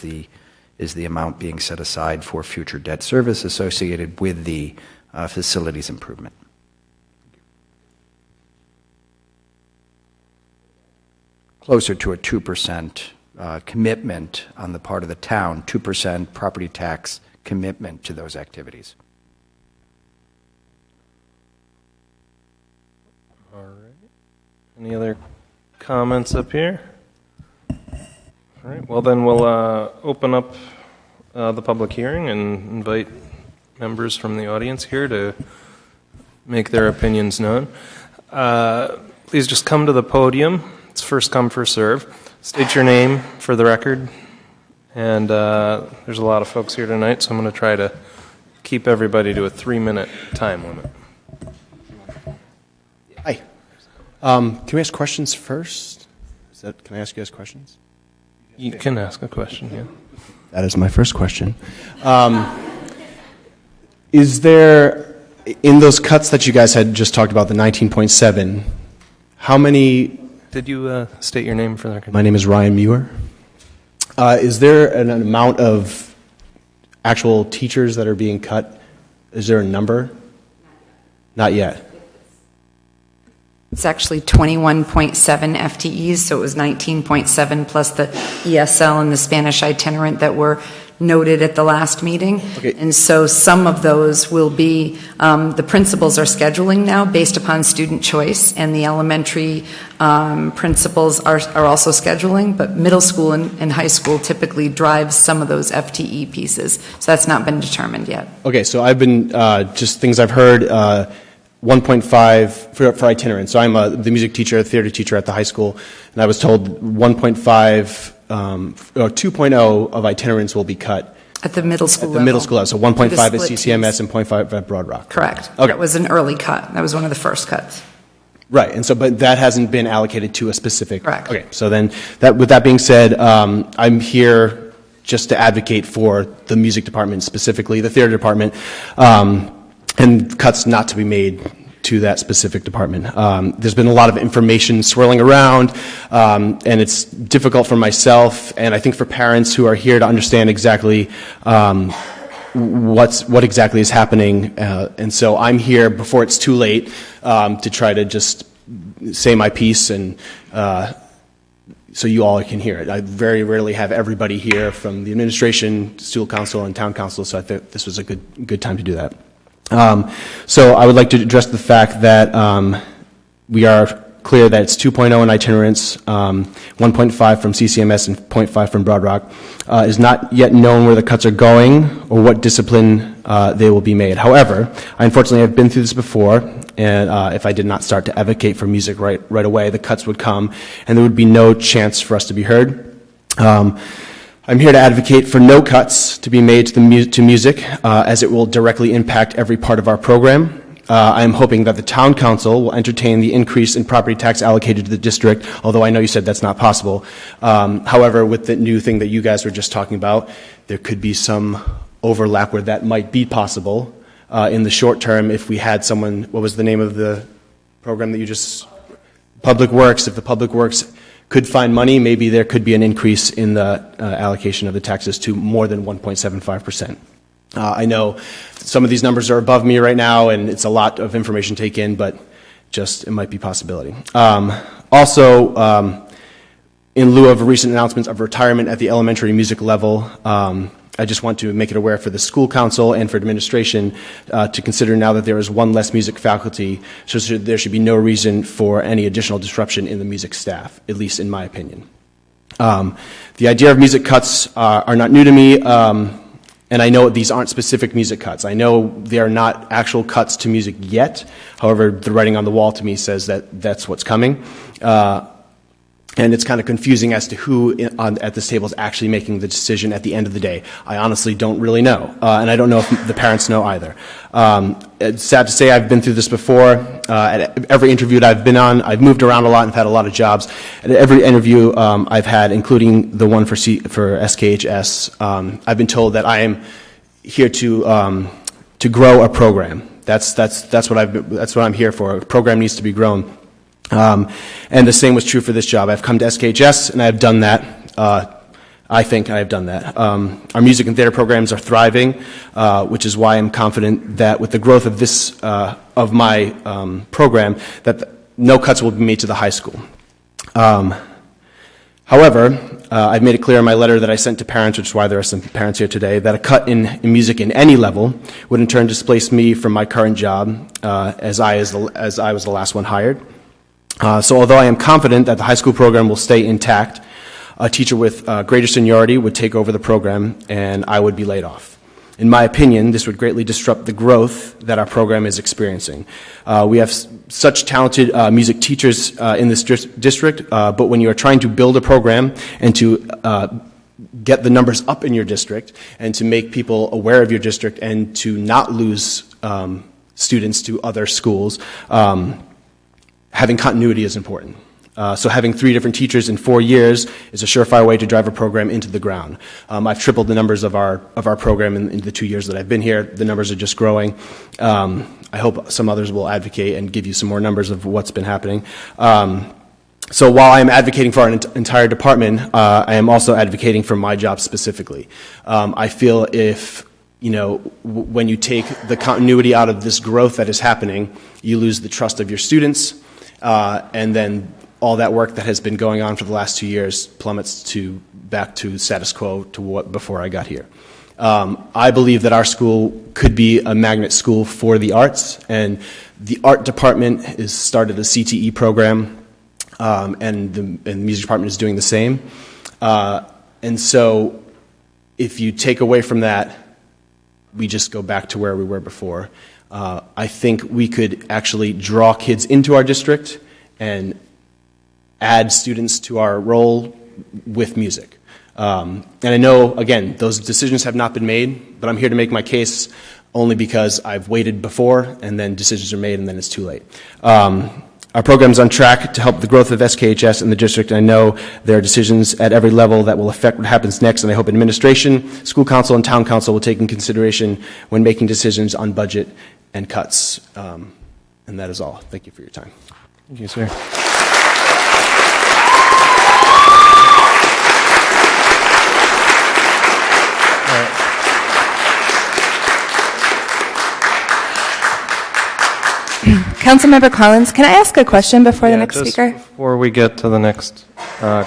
the amount being set aside for future debt service associated with the facilities improvement. Closer to a 2% commitment on the part of the town, 2% property tax commitment to those activities. All right. Any other comments up here? All right. Well, then we'll open up the public hearing and invite members from the audience here to make their opinions known. Please just come to the podium. It's first come, first serve. State your name for the record. And there's a lot of folks here tonight, so I'm going to try to keep everybody to a 3-minute time limit. Hi. Can we ask questions first? Can I ask you guys questions? You can ask a question, yeah. That is my first question. Is there, in those cuts that you guys had just talked about, the 19.7, how many... Did you state your name for the record? My name is Ryan Muir. Is there an amount of actual teachers that are being cut? Is there a number? Not yet. It's actually 21.7 FTEs, so it was 19.7 plus the ESL and the Spanish itinerant that were noted at the last meeting. Okay. And so some of those will be, the principals are scheduling now based upon student choice, and the elementary principals are also scheduling, but middle school and high school typically drives some of those FTE pieces. So that's not been determined yet. Okay, so I've been, just things I've heard, 1.5 for itinerant. So I'm the music teacher, theater teacher at the high school, and I was told 1.5 or 2.0 of itinerants will be cut. At the middle school At the level. middle school level. So 1.5 at split CCMS teams. and 0.5 at Broad Rock. Correct. Okay. That was an early cut. That was one of the first cuts. Right, and so, but that hasn't been allocated to a specific. Correct. Okay, so then, with that being said, I'm here just to advocate for the music department, specifically the theater department, and cuts not to be made to that specific department. There's been a lot of information swirling around, and it's difficult for myself, and I think for parents who are here to understand exactly what exactly is happening, and so I'm here before it's too late to try to just say my piece, and so you all can hear it. I very rarely have everybody here from the administration, school council, and town council, so I think this was a good time to do that. So I would like to address the fact that we are clear that it's 2.0 in itinerants, 1.5 from CCMS and 0.5 from Broad Rock. Is not yet known where the cuts are going or what discipline they will be made. However, I unfortunately have been through this before, and if I did not start to advocate for music right away, the cuts would come, and there would be no chance for us to be heard. I'm here to advocate for no cuts to be made to music, as it will directly impact every part of our program. I'm hoping that the town council will entertain the increase in property tax allocated to the district, although I know you said that's not possible. However, with the new thing that you guys were just talking about, there could be some overlap where that might be possible in the short term if we had someone, what was the name of the program that you just, Public Works, if the Public Works could find money, maybe there could be an increase in the allocation of the taxes to more than 1.75%. I know some of these numbers are above me right now, and it's a lot of information to take in, but just it might be a possibility. Also, in lieu of recent announcements of retirement at the elementary music level, I just want to make it aware for the school council and for administration to consider now that there is one less music faculty, so there should be no reason for any additional disruption in the music staff, at least in my opinion. The idea of music cuts are not new to me, and I know these aren't specific music cuts. I know they are not actual cuts to music yet. However, the writing on the wall to me says that that's what's coming. And it's kind of confusing as to who at this table is actually making the decision at the end of the day. I honestly don't really know, and I don't know if the parents know either. It's sad to say I've been through this before. At every interview that I've been on, I've moved around a lot and had a lot of jobs. At every interview I've had, including the one for SKHS, I've been told that I am here to grow a program. That's what I'm here for. A program needs to be grown. And the same was true for this job. I've come to SKHS and I have done that. I think I have done that. Our music and theater programs are thriving, which is why I'm confident that with the growth of this, of my program, that no cuts will be made to the high school. However, I've made it clear in my letter that I sent to parents, which is why there are some parents here today, that a cut in music in any level would in turn displace me from my current job, as I was the last one hired. So although I am confident that the high school program will stay intact, a teacher with greater seniority would take over the program and I would be laid off. In my opinion, this would greatly disrupt the growth that our program is experiencing. We have such talented music teachers in this district, but when you are trying to build a program and to get the numbers up in your district and to make people aware of your district and to not lose students to other schools, having continuity is important. So having 3 different teachers in 4 years is a surefire way to drive a program into the ground. I've tripled the numbers of our program in the 2 years that I've been here. The numbers are just growing. I hope some others will advocate and give you some more numbers of what's been happening. So while I'm advocating for our entire department, I am also advocating for my job specifically. I feel if when you take the continuity out of this growth that is happening, you lose the trust of your students, and then all that work that has been going on for the last 2 years plummets back to status quo to what before I got here. I believe that our school could be a magnet school for the arts, and the art department has started a CTE program, and the music department is doing the same. And so if you take away from that, we just go back to where we were before. I think we could actually draw kids into our district and add students to our role with music. And I know, again, those decisions have not been made, but I'm here to make my case only because I've waited before and then decisions are made and then it's too late. Our program's on track to help the growth of SKHS in the district. I know there are decisions at every level that will affect what happens next, and I hope administration, school council, and town council will take in consideration when making decisions on budget and cuts. And that is all. Thank you for your time. Thank you, sir. Councilmember Collins, can I ask a question before the next just speaker? Before we get to the next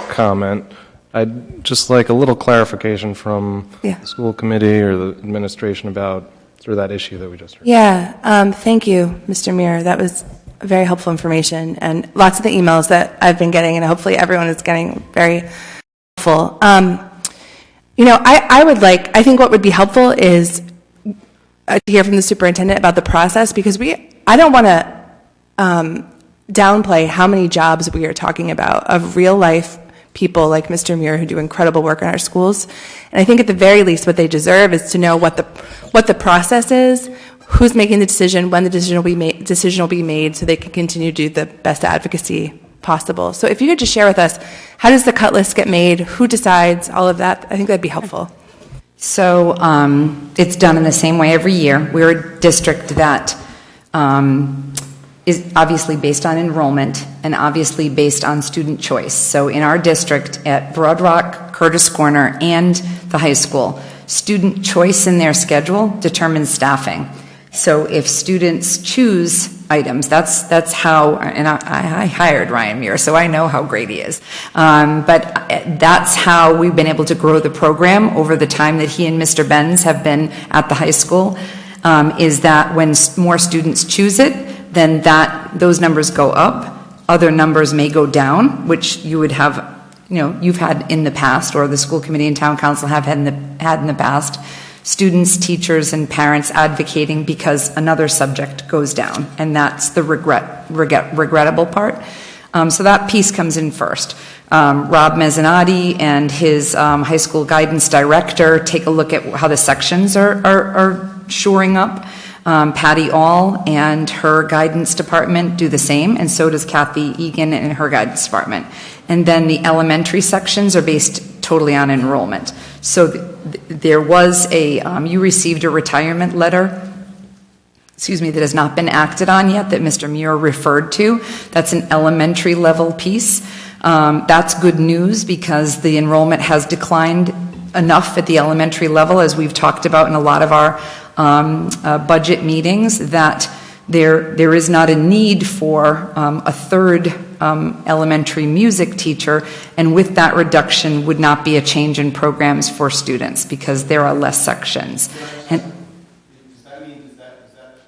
comment, I'd just like a little clarification from the school committee or the administration about through that issue that we just heard. Yeah, thank you, Mr. Muir. That was very helpful information, and lots of the emails that I've been getting, and hopefully everyone is getting very helpful. I think what would be helpful is to hear from the superintendent about the process, because I don't want to downplay how many jobs we are talking about of real life people like Mr. Muir who do incredible work in our schools. And I think at the very least what they deserve is to know what the process is, who's making the decision, when the decision will be made so they can continue to do the best advocacy possible. So if you could just share with us, how does the cut list get made, who decides, all of that, I think that'd be helpful. So it's done in the same way every year. We're a district that is obviously based on enrollment and obviously based on student choice. So in our district at Broad Rock, Curtis Corner, and the high school, student choice in their schedule determines staffing. So if students choose items. That's how, and I hired Ryan Muir, so I know how great he is. But that's how we've been able to grow the program over the time that he and Mr. Benz have been at the high school, is that when more students choose it, then those numbers go up. Other numbers may go down, which you would have, you've had in the past, or the school committee and town council have had in the past. Students, teachers, and parents advocating because another subject goes down, and that's the regrettable part. So that piece comes in first. Rob Mezzanotte and his high school guidance director take a look at how the sections are shoring up. Patty All and her guidance department do the same, and so does Kathy Egan and her guidance department. And then the elementary sections are based totally on enrollment. So there was you received a retirement letter, that has not been acted on yet, that Mr. Muir referred to. That's an elementary level piece. That's good news because the enrollment has declined enough at the elementary level, as we've talked about in a lot of our budget meetings, that there is not a need for a third elementary music teacher, and with that reduction would not be a change in programs for students because there are less sections. And does that mean is that retirement?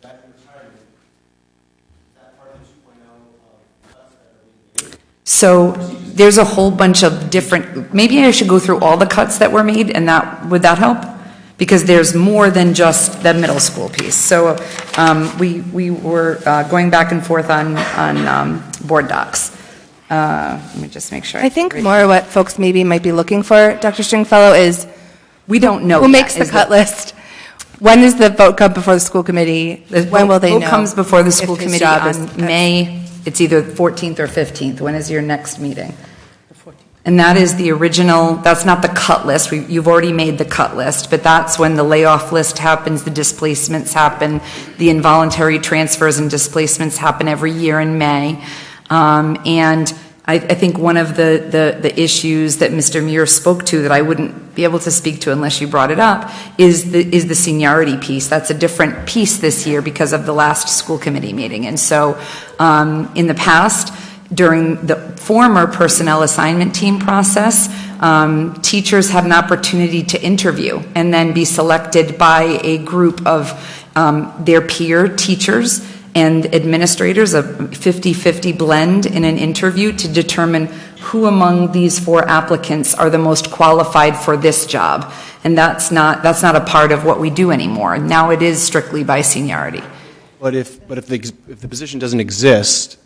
Is that part of the 2.0 cuts that are being made? so there's a whole bunch of different, maybe I should go through all the cuts that were made, and would that help? Because there's more than just the middle school piece. So we were going back and forth on board docs. Let me just make sure. I think more what folks maybe might be looking for, Dr. Stringfellow, is we don't know who makes the cut list. When does the vote come before the school committee? When will they know? Vote comes before the school if his committee job on is- May. It's either 14th or 15th. When is your next meeting? And that is the original, that's not the cut list. You've already made the cut list, but that's when the layoff list happens, the displacements happen, the involuntary transfers and displacements happen every year in May. And I think one of the issues that Mr. Muir spoke to that I wouldn't be able to speak to unless you brought it up is the seniority piece. That's a different piece this year because of the last school committee meeting. And so in the past, during the former personnel assignment team process, teachers had an opportunity to interview and then be selected by a group of their peer teachers and administrators, a 50-50 blend in an interview to determine who among these 4 applicants are the most qualified for this job. And that's not a part of what we do anymore. Now it is strictly by seniority. But if the position doesn't exist,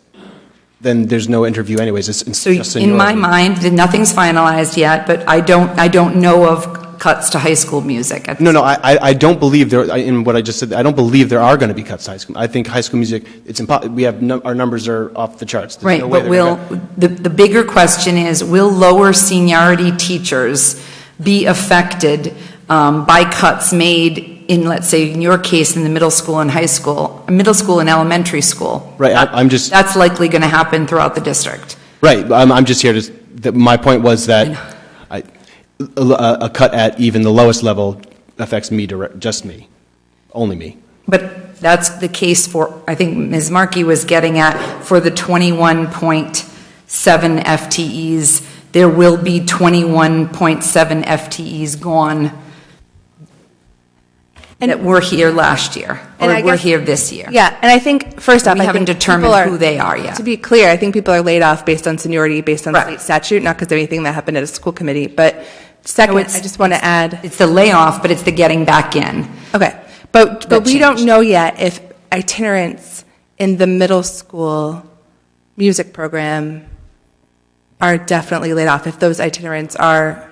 then there's no interview anyways. It's So just in my seniority. mind, nothing's finalized yet, but I don't know of cuts to high school music. No, I don't believe there. In what I just said, I don't believe there are going to be cuts to high school. I think high school music. It's impossible. We have our numbers are off the charts. There's Right, no way but the bigger question is, will lower seniority teachers be affected by cuts made in, let's say, in your case, in the middle school and elementary school? Right, I'm just. That's likely going to happen throughout the district. Right, I'm just here to. My point was that a cut at even the lowest level affects me, just me, only me. But that's the case for, I think Ms. Markey was getting at, for the 21.7 FTEs, there will be 21.7 FTEs gone that were here last year, or were here this year. Yeah, and I think, first off, We haven't determined who they are yet. To be clear, I think people are laid off based on seniority, based on Right. state statute, not because of anything that happened at a school committee. But second, I just want to add... It's the layoff, but it's the getting back in. Okay, but That we don't changed. know yet if itinerants in the middle school music program are definitely laid off, if those itinerants are...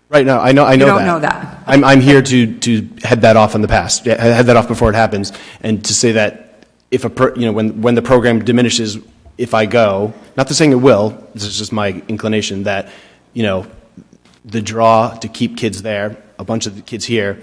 Right now, I know You that. don't know that. I'm here to head that off in the past, head that off before it happens, and to say that if when the program diminishes, if I go, not to saying it will, this is just my inclination that, the draw to keep kids there, a bunch of the kids here,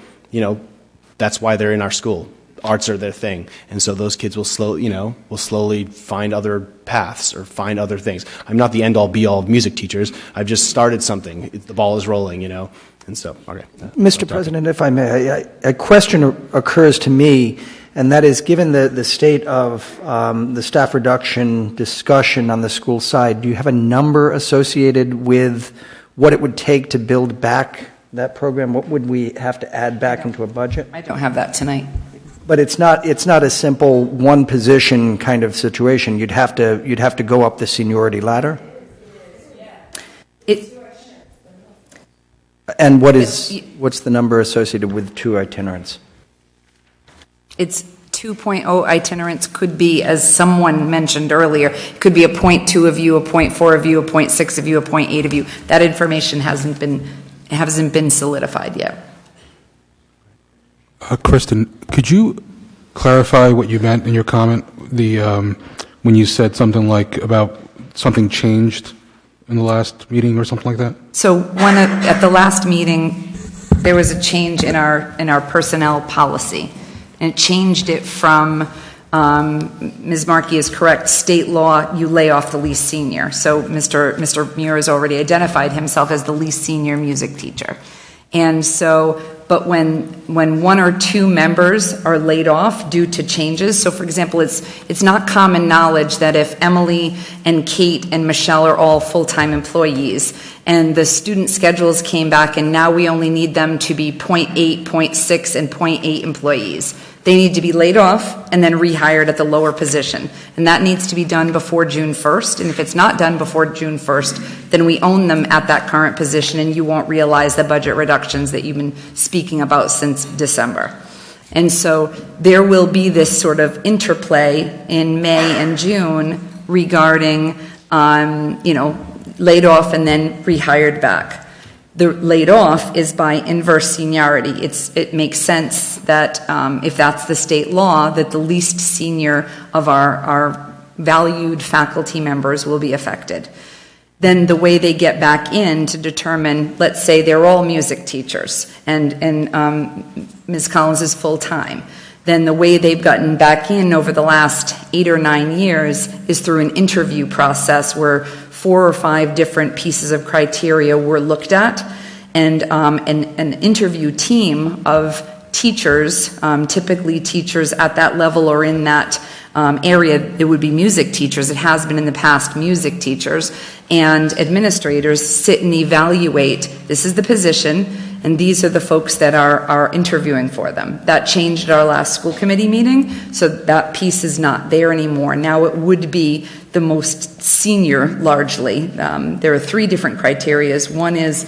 that's why they're in our school. Arts are their thing, and so those kids will slowly find other paths or find other things. I'm not the end-all, be-all of music teachers. I've just started something. The ball is rolling, and so okay. Mr. President, if I may, a question occurs to me and that is, given the state of the staff reduction discussion on the school side, do you have a number associated with what it would take to build back that program? What would we have to add back into a budget? I don't have that tonight. But it's not a simple one position kind of situation. You'd have to go up the seniority ladder. And what's the number associated with 2 itinerants? It's 2.0 itinerants could be, as someone mentioned earlier, it could be a 0.2 of you, a 0.4 of you, a 0.6 of you, a 0.8 of you. That information hasn't been solidified yet. Kristen, could you clarify what you meant in your comment? When you said something like about something changed in the last meeting or something like that? So at the last meeting, there was a change in our personnel policy, and it changed it from, Ms. Markey is correct, state law, you lay off the least senior. So Mr. Muir has already identified himself as the least senior music teacher. And so, but when 1 or 2 members are laid off due to changes, so for example, it's not common knowledge that if Emily and Kate and Michelle are all full-time employees and the student schedules came back and now we only need them to be 0.8, 0.6, and 0.8 employees, they need to be laid off and then rehired at the lower position. And that needs to be done before June 1st. And if it's not done before June 1st, then we own them at that current position and you won't realize the budget reductions that you've been speaking about since December. And so there will be this sort of interplay in May and June regarding, laid off and then rehired back. The laid off is by inverse seniority. It makes sense that if that's the state law, that the least senior of our valued faculty members will be affected. Then the way they get back in to determine, let's say they're all music teachers and Ms. Collins is full-time, then the way they've gotten back in over the last 8 or 9 years is through an interview process where 4 or 5 different pieces of criteria were looked at, and an interview team of teachers, typically teachers at that level or in that area, it would be music teachers. It has been in the past music teachers, and administrators sit and evaluate, this is the position, and these are the folks that are interviewing for them. That changed at our last school committee meeting, so that piece is not there anymore. Now it would be the most senior, largely. There are 3 different criteria. One is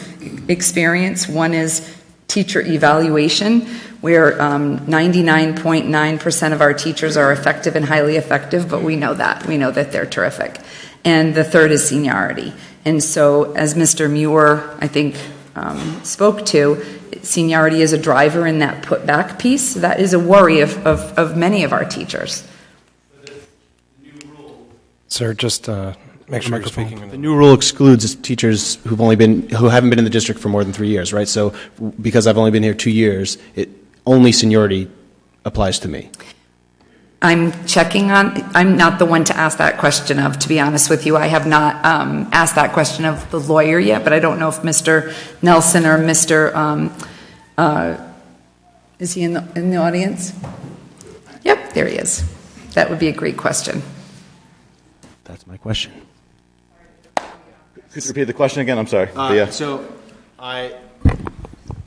experience, one is teacher evaluation, where 99.9% of our teachers are effective and highly effective, but we know that. We know that they're terrific. And the third is seniority. And so, as Mr. Muir, I think, spoke to, seniority is a driver in that put-back piece. That is a worry of many of our teachers. Sir, just make sure you're speaking. The new rule excludes teachers who haven't been in the district for more than 3 years, right? So because I've only been here 2 years, only seniority applies to me. I'm not the one to ask that question of, to be honest with you. I have not asked that question of the lawyer yet, but I don't know if Mr. Nelson or Mr. Is he in the audience? Yep, there he is. That would be a great question. That's my question. Could you repeat the question again? I'm sorry.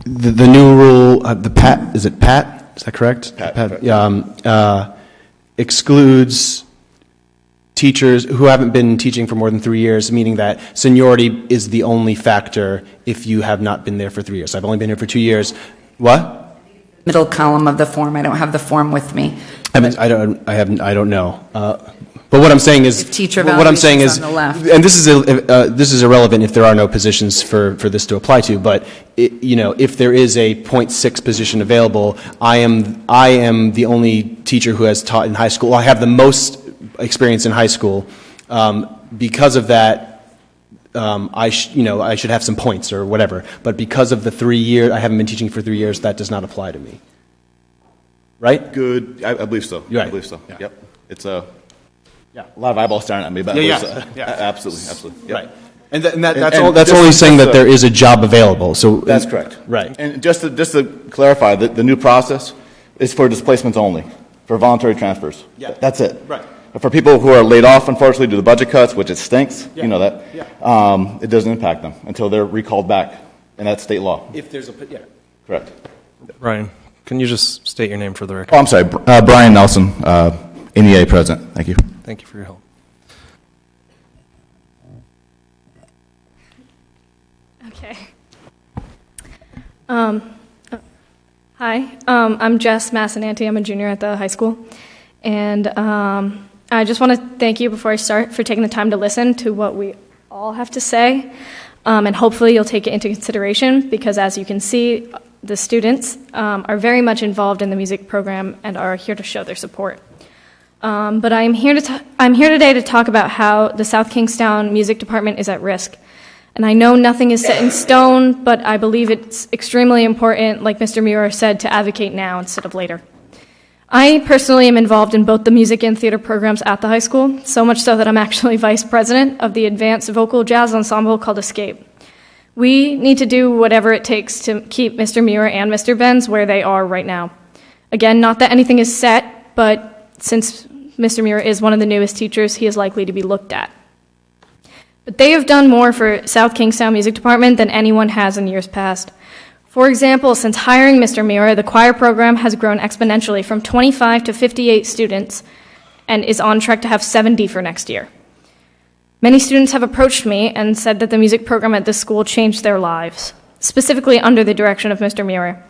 The new rule, is it Pat? Is that correct? Pat. Excludes teachers who haven't been teaching for more than 3 years, meaning that seniority is the only factor if you have not been there for 3 years. I've only been here for 2 years. What? Middle column of the form. I don't have the form with me. I don't know. But what I'm saying is, on the left. and this is irrelevant if there are no positions for this to apply to. But if there is a 0.6 position available, I am the only teacher who has taught in high school. I have the most experience in high school. Because of that, I should have some points or whatever. But because of the 3 years, I haven't been teaching for 3 years. That does not apply to me. Right? Good. I believe so. You're right. I believe so. Yeah. Yep. It's a lot of eyeballs staring at me. But absolutely. Yep. Right. And that's only saying that there is a job available. So that's correct. Right. And just to clarify, the new process is for displacements only. For voluntary transfers. Yeah. That's it. Right. For people who are laid off, unfortunately, due to budget cuts, which it stinks, Yeah. you know that, Yeah. it doesn't impact them until they're recalled back. And that's state law. If there's yeah. Correct. Ryan, can you just state your name for the record? Oh, I'm sorry. Brian Nelson, NEA president. Thank you. Thank you for your help. Okay. Hi, I'm Jess Massinanti. I'm a junior at the high school. And I just want to thank you before I start for taking the time to listen to what we all have to say. And hopefully you'll take it into consideration because as you can see, the students are very much involved in the music program and are here to show their support. But I'm here today to talk about how the South Kingstown Music Department is at risk. And I know nothing is set in stone, but I believe it's extremely important, like Mr. Muir said, to advocate now instead of later. I personally am involved in both the music and theater programs at the high school, so much so that I'm actually vice president of the advanced vocal jazz ensemble called Escape. We need to do whatever it takes to keep Mr. Muir and Mr. Benz where they are right now. Again, not that anything is set, but since Mr. Muir is one of the newest teachers, he is likely to be looked at. But they have done more for South Kingstown Music Department than anyone has in years past. For example, since hiring Mr. Muir, the choir program has grown exponentially from 25 to 58 students and is on track to have 70 for next year. Many students have approached me and said that the music program at this school changed their lives, specifically under the direction of Mr. Muir.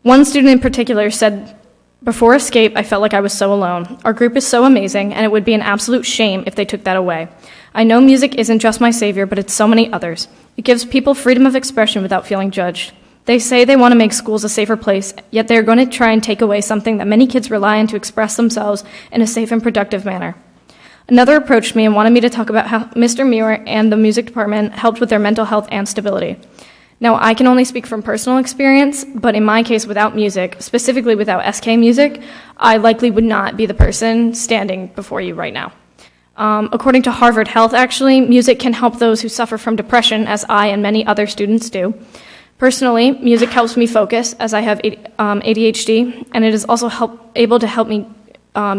One student in particular said, "Before Escape, I felt like I was so alone. Our group is so amazing, and it would be an absolute shame if they took that away. I know music isn't just my savior, but it's so many others. It gives people freedom of expression without feeling judged. They say they want to make schools a safer place, yet they're going to try and take away something that many kids rely on to express themselves in a safe and productive manner." Another approached me and wanted me to talk about how Mr. Muir and the music department helped with their mental health and stability. Now, I can only speak from personal experience, but in my case, without music, specifically without SK music, I likely would not be the person standing before you right now. According to Harvard Health, actually, music can help those who suffer from depression, as I and many other students do. Personally, music helps me focus, as I have ADHD, and it is also able to help me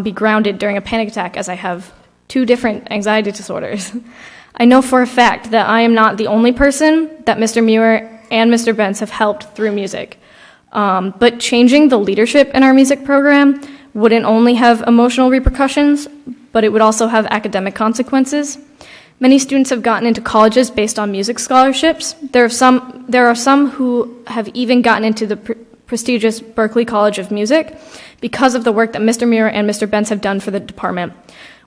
be grounded during a panic attack, as I have 2 different anxiety disorders. I know for a fact that I am not the only person that Mr. Muir and Mr. Benz have helped through music. But changing the leadership in our music program wouldn't only have emotional repercussions, but it would also have academic consequences. Many students have gotten into colleges based on music scholarships. There are some who have even gotten into the prestigious Berklee College of Music because of the work that Mr. Muir and Mr. Benz have done for the department.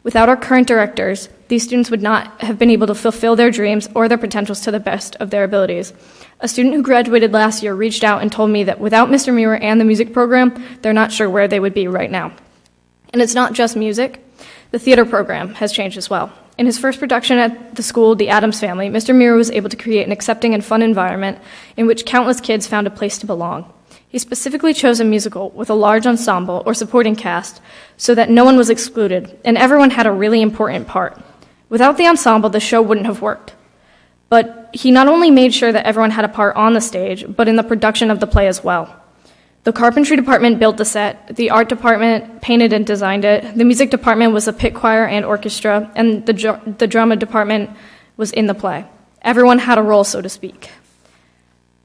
Without our current directors, these students would not have been able to fulfill their dreams or their potentials to the best of their abilities. A student who graduated last year reached out and told me that without Mr. Muir and the music program, they're not sure where they would be right now. And it's not just music. The theater program has changed as well. In his first production at the school, The Addams Family, Mr. Muir was able to create an accepting and fun environment in which countless kids found a place to belong. He specifically chose a musical with a large ensemble or supporting cast so that no one was excluded and everyone had a really important part. Without the ensemble, the show wouldn't have worked. But he not only made sure that everyone had a part on the stage, but in the production of the play as well. The carpentry department built the set, the art department painted and designed it, the music department was a pit choir and orchestra, and the drama department was in the play. Everyone had a role, so to speak.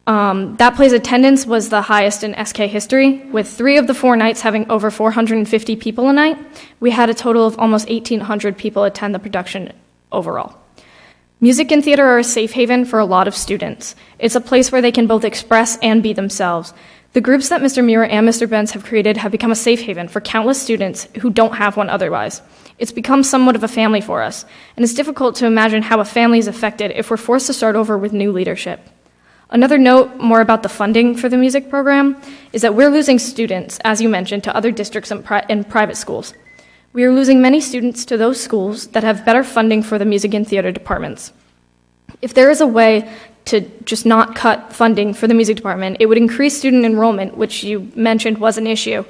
That play's attendance was the highest in SK history, with 3 of the 4 nights having over 450 people a night. We had a total of almost 1,800 people attend the production overall. Music and theater are a safe haven for a lot of students. It's a place where they can both express and be themselves. The groups that Mr. Muir and Mr. Benz have created have become a safe haven for countless students who don't have one otherwise. It's become somewhat of a family for us, and it's difficult to imagine how a family is affected if we're forced to start over with new leadership. Another note more about the funding for the music program is that we're losing students, as you mentioned, to other districts and private schools. We are losing many students to those schools that have better funding for the music and theater departments. If there is a way to just not cut funding for the music department, it would increase student enrollment, which you mentioned was an issue.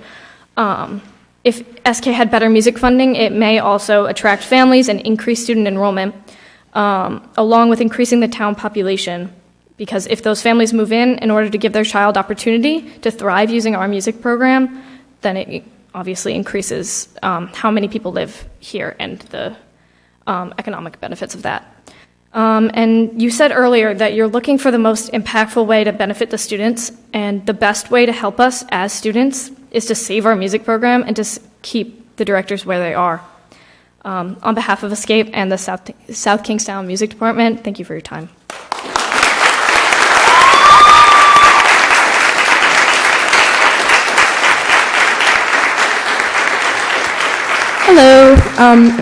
If SK had better music funding, it may also attract families and increase student enrollment, along with increasing the town population. Because if those families move in order to give their child opportunity to thrive using our music program, then it obviously increases how many people live here and the economic benefits of that. And you said earlier that you're looking for the most impactful way to benefit the students, and the best way to help us as students is to save our music program and to keep the directors where they are. On behalf of Escape and the South Kingstown Music Department, thank you for your time. Hello,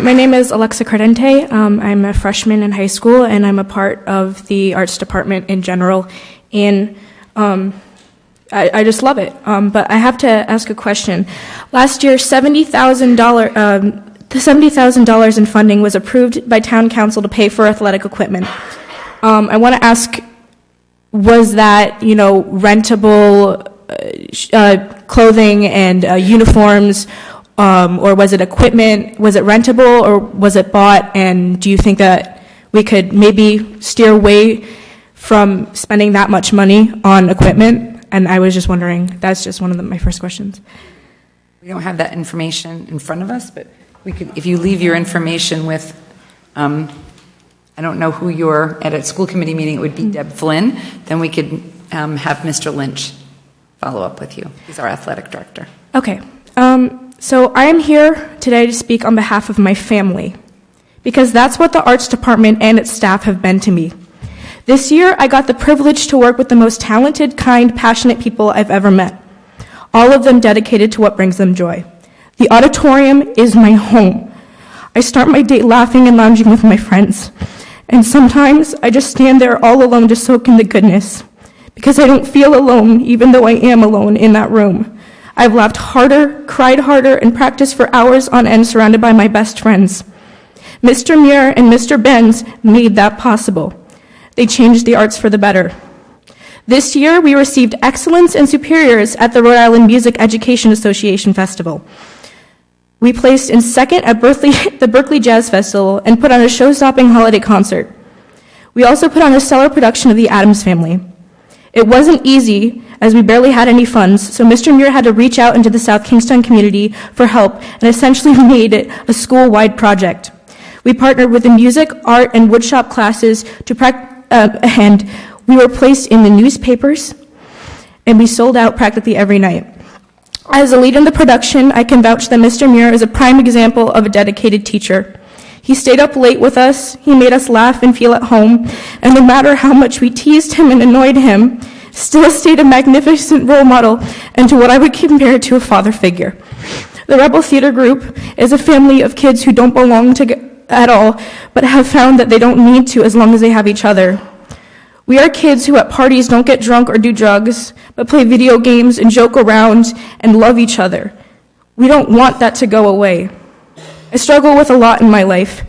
my name is Alexa Credente. I'm a freshman in high school, and I'm a part of the arts department in general. And I just love it. But I have to ask a question. Last year, the $70,000 in funding was approved by town council to pay for athletic equipment. I want to ask, was that, rentable clothing and uniforms? Or was it equipment? Was it rentable or was it bought? And do you think that we could maybe steer away from spending that much money on equipment? And I was just wondering, that's just one of my first questions. We don't have that information in front of us, but we could, if you leave your information with, I don't know who at a school committee meeting, it would be Deb Flynn, then we could have Mr. Lynch follow up with you. He's our athletic director. Okay. So I am here today to speak on behalf of my family, because that's what the arts department and its staff have been to me. This year, I got the privilege to work with the most talented, kind, passionate people I've ever met, all of them dedicated to what brings them joy. The auditorium is my home. I start my day laughing and lounging with my friends, and sometimes I just stand there all alone to soak in the goodness, because I don't feel alone, even though I am alone in that room. I've laughed harder, cried harder, and practiced for hours on end surrounded by my best friends. Mr. Muir and Mr. Benz made that possible. They changed the arts for the better. This year, we received Excellence and Superiors at the Rhode Island Music Education Association Festival. We placed in second at the Berkeley Jazz Festival and put on a show-stopping holiday concert. We also put on a stellar production of The Addams Family. It wasn't easy, as we barely had any funds, so Mr. Muir had to reach out into the South Kingstown community for help and essentially made it a school-wide project. We partnered with the music, art, and woodshop classes and we were placed in the newspapers, and we sold out practically every night. As a lead in the production, I can vouch that Mr. Muir is a prime example of a dedicated teacher. He stayed up late with us, he made us laugh and feel at home, and no matter how much we teased him and annoyed him, still stayed a magnificent role model and to what I would compare to a father figure. The Rebel Theater Group is a family of kids who don't belong at all, but have found that they don't need to as long as they have each other. We are kids who at parties don't get drunk or do drugs, but play video games and joke around and love each other. We don't want that to go away. I struggle with a lot in my life.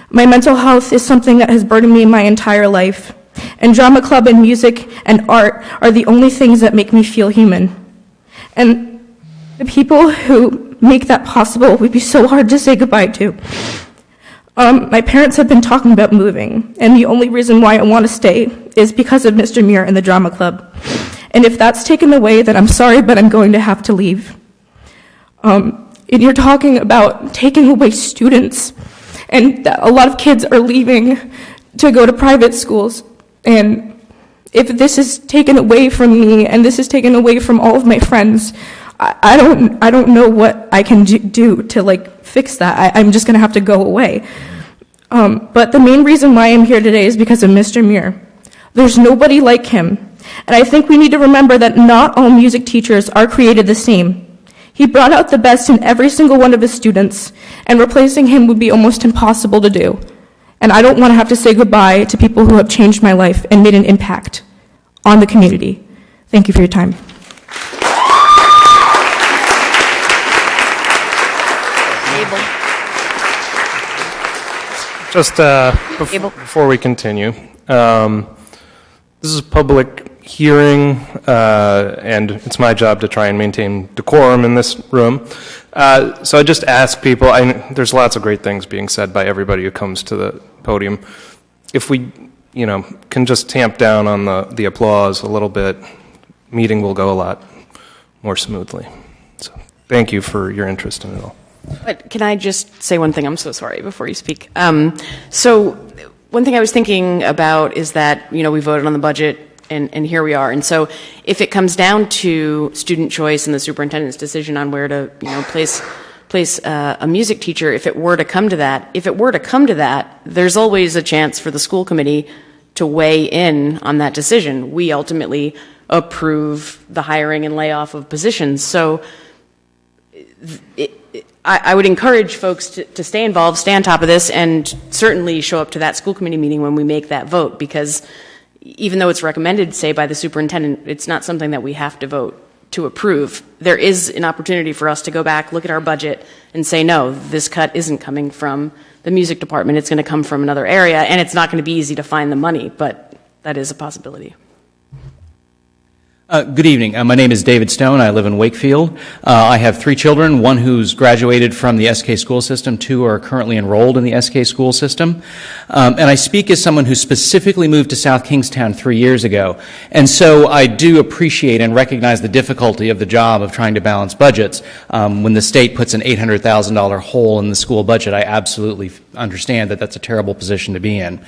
My mental health is something that has burdened me my entire life. And drama club and music and art are the only things that make me feel human. And the people who make that possible would be so hard to say goodbye to. My parents have been talking about moving, and the only reason why I want to stay is because of Mr. Muir and the drama club. And if that's taken away, then I'm sorry, but I'm going to have to leave. And you're talking about taking away students, and a lot of kids are leaving to go to private schools. And if this is taken away from me, and this is taken away from all of my friends, I don't know what I can do to fix that. I'm just going to have to go away. But the main reason why I'm here today is because of Mr. Muir. There's nobody like him, and I think we need to remember that not all music teachers are created the same. He brought out the best in every single one of his students, and replacing him would be almost impossible to do. And I don't want to have to say goodbye to people who have changed my life and made an impact on the community. Thank you for your time. Just before we continue, this is a public hearing, and it's my job to try and maintain decorum in this room. So I just ask people, there's lots of great things being said by everybody who comes to the podium. If we, can just tamp down on the applause a little bit, meeting will go a lot more smoothly. So thank you for your interest in it all. But can I just say one thing? I'm so sorry before you speak. So one thing I was thinking about is that, we voted on the budget and here we are. And so if it comes down to student choice and the superintendent's decision on where to, place a music teacher, if it were to come to that, there's always a chance for the school committee to weigh in on that decision. We ultimately approve the hiring and layoff of positions. So I would encourage folks to stay involved, stay on top of this, and certainly show up to that school committee meeting when we make that vote, because even though it's recommended, say, by the superintendent, it's not something that we have to vote to approve. There is an opportunity for us to go back, look at our budget, and say, no, this cut isn't coming from the music department, it's going to come from another area, and it's not going to be easy to find the money, but that is a possibility. Good evening. My name is David Stone. I live in Wakefield. I have 3 children, one who's graduated from the SK school system, 2 are currently enrolled in the SK school system. And I speak as someone who specifically moved to South Kingstown 3 years ago. And so I do appreciate and recognize the difficulty of the job of trying to balance budgets. When the state puts an $800,000 hole in the school budget, I absolutely understand that that's a terrible position to be in.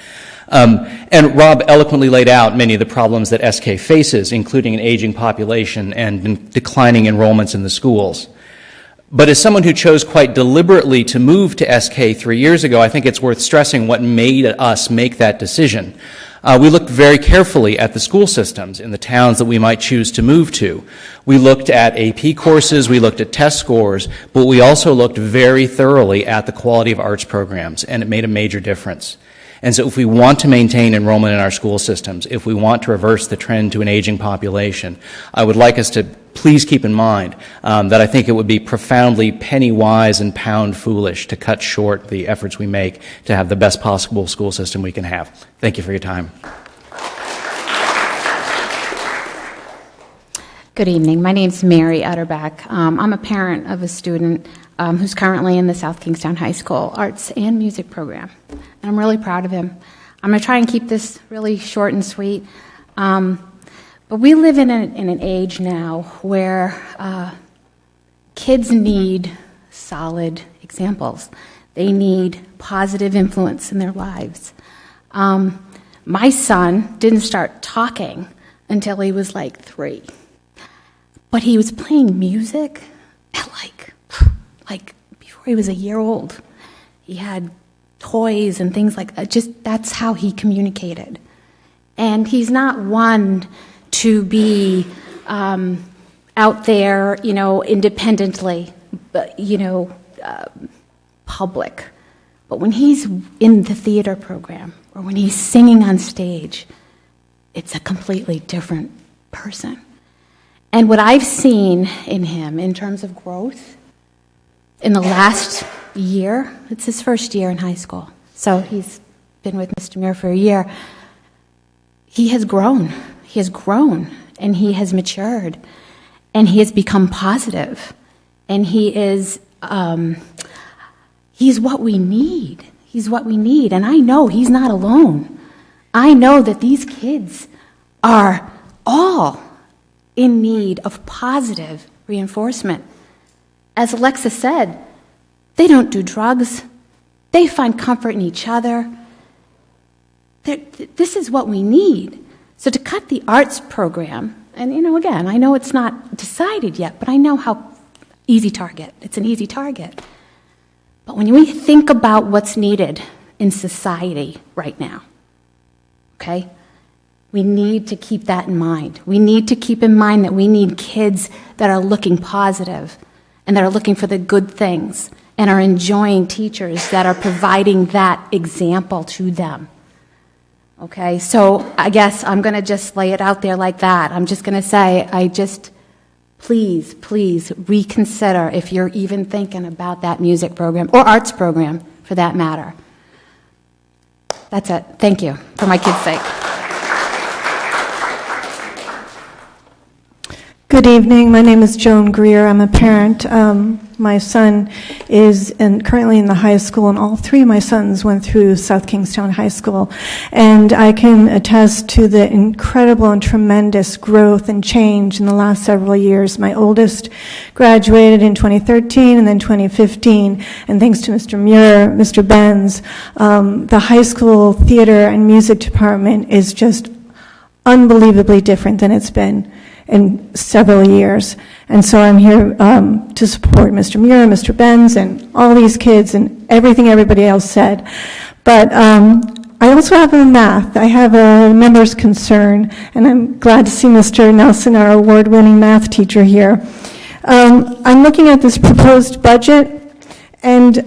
And Rob eloquently laid out many of the problems that SK faces, including an aging population and declining enrollments in the schools. But as someone who chose quite deliberately to move to SK 3 years ago, I think it's worth stressing what made us make that decision. We looked very carefully at the school systems in the towns that we might choose to move to. We looked at AP courses, we looked at test scores, but we also looked very thoroughly at the quality of arts programs, and it made a major difference. And so if we want to maintain enrollment in our school systems, if we want to reverse the trend to an aging population, I would like us to please keep in mind that I think it would be profoundly penny wise and pound foolish to cut short the efforts we make to have the best possible school system we can have. Thank you for your time. Good evening. My name's Mary Utterback. I'm a parent of a student who's currently in the South Kingstown High School Arts and Music program. And I'm really proud of him. I'm going to try and keep this really short and sweet. But we live in an age now where kids need solid examples. They need positive influence in their lives. My son didn't start talking until he was like 3. But he was playing music at like before he was a year old. He had toys and things like that. Just that's how he communicated. And he's not one to be out there, independently, but, public. But when he's in the theater program or when he's singing on stage, it's a completely different person. And what I've seen in him in terms of growth in the last year, it's his first year in high school, so he's been with Mr. Muir for a year, he has grown. He has grown, and he has matured, and he has become positive, and he is, he's what we need. He's what we need, and I know he's not alone. I know that these kids are all in need of positive reinforcement. As Alexa said, they don't do drugs. They find comfort in each other. This is what we need. So to cut the arts program, and again, I know it's not decided yet, but I know how easy target. It's an easy target. But when we think about what's needed in society right now, okay, we need to keep that in mind. We need to keep in mind that we need kids that are looking positive and that are looking for the good things and are enjoying teachers that are providing that example to them. Okay, so I guess I'm going to just lay it out there like that. I'm just going to say, please reconsider if you're even thinking about that music program or arts program for that matter. That's it. Thank you for my kids' sake. Good evening. My name is Joan Greer. I'm a parent. My son is currently in the high school, and all three of my sons went through South Kingstown High School. And I can attest to the incredible and tremendous growth and change in the last several years. My oldest graduated in 2013 and then 2015, and thanks to Mr. Muir, Mr. Benz, the high school theater and music department is just unbelievably different than it's been in several years. And so I'm here to support Mr. Muir, Mr. Benz, and all these kids and everything everybody else said. But I also have a math. I have a member's concern, and I'm glad to see Mr. Nelson, our award-winning math teacher, here. I'm looking at this proposed budget, and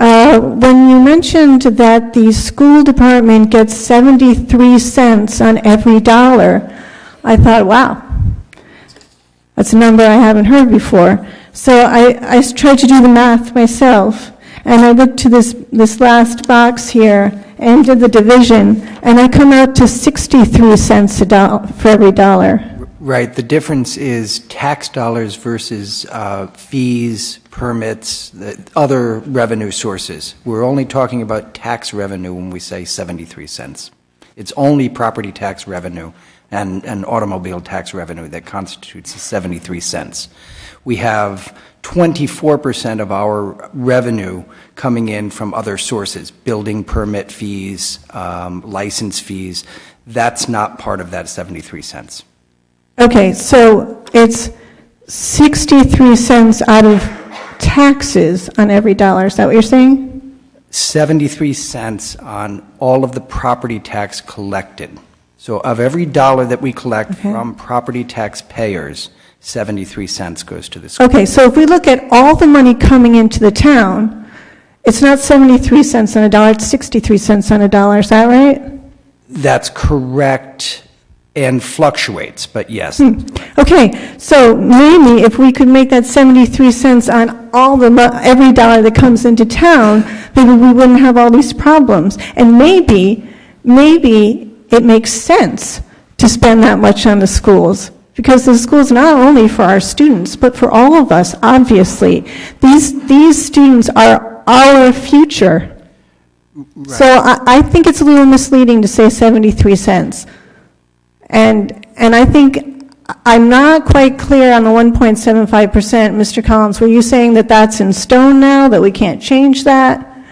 when you mentioned that the school department gets 73 cents on every dollar, I thought, wow, that's a number I haven't heard before. So I tried to do the math myself, and I looked to this last box here and did the division, and I come out to 63 cents for every dollar. Right. The difference is tax dollars versus fees, permits, other revenue sources. We're only talking about tax revenue when we say 73 cents. It's only property tax revenue and automobile tax revenue that constitutes 73 cents. We have 24% of our revenue coming in from other sources, building permit fees, license fees. That's not part of that 73 cents. Okay, so it's 63 cents out of taxes on every dollar. Is that what you're saying? 73 cents on all of the property tax collected. So of every dollar that we collect from property tax payers, 73 cents goes to the school. Okay, so if we look at all the money coming into the town, it's not 73 cents on a dollar, it's 63 cents on a dollar. Is that right? That's correct. And fluctuates, but yes. Okay, so maybe if we could make that 73 cents on every dollar that comes into town, maybe we wouldn't have all these problems. And maybe it makes sense to spend that much on the schools, because the schools not only for our students, but for all of us, obviously. These students are our future. Right. So I think it's a little misleading to say 73 cents. And I think I'm not quite clear on the 1.75%. Mr. Collins, were you saying that that's in stone now, that we can't change that?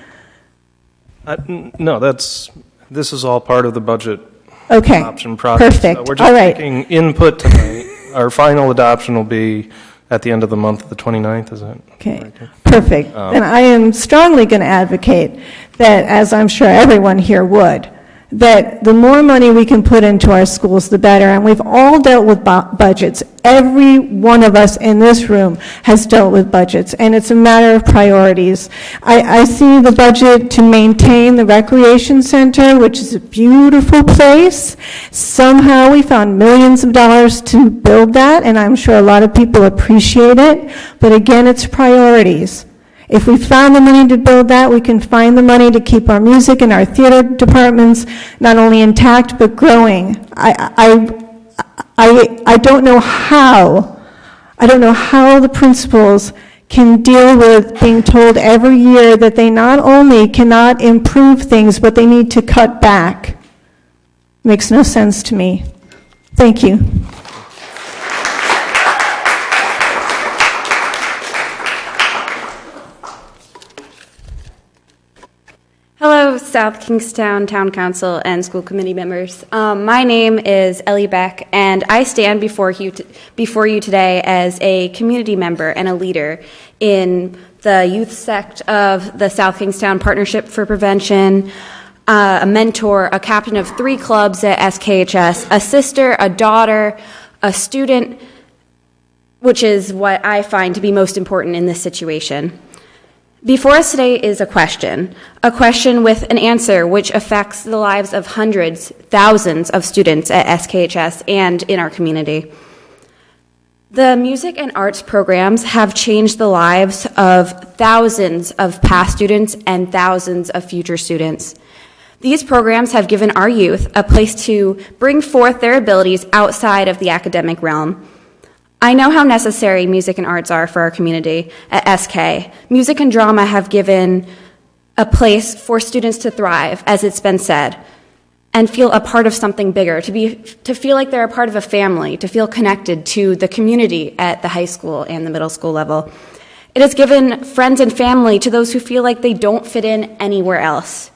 No, this is all part of the budget option process. Perfect. We're just all right. taking input tonight. Our final adoption will be at the end of the month, the 29th, is it? Okay, right, perfect. And I am strongly going to advocate that, as I'm sure everyone here would, that the more money we can put into our schools, the better. And we've all dealt with budgets. Every one of us in this room has dealt with budgets, and it's a matter of priorities. I see the budget to maintain the recreation center, which is a beautiful place. Somehow we found millions of dollars to build that, and I'm sure a lot of people appreciate it. But again, it's priorities. If we found the money to build that, we can find the money to keep our music and our theater departments not only intact but growing. I don't know how. I don't know how the principals can deal with being told every year that they not only cannot improve things, but they need to cut back. Makes no sense to me. Thank you. Hello, South Kingstown Town Council and school committee members. My name is Ellie Beck, and I stand before you today as a community member and a leader in the youth sect of the South Kingstown Partnership for Prevention, a mentor, a captain of 3 clubs at SKHS, a sister, a daughter, a student, which is what I find to be most important in this situation. Before us today is a question with an answer which affects the lives of hundreds, thousands of students at SKHS and in our community. The music and arts programs have changed the lives of thousands of past students and thousands of future students. These programs have given our youth a place to bring forth their abilities outside of the academic realm. I know how necessary music and arts are for our community at SK. Music and drama have given a place for students to thrive, as it's been said, and feel a part of something bigger, to feel like they're a part of a family, to feel connected to the community at the high school and the middle school level. It has given friends and family to those who feel like they don't fit in anywhere else.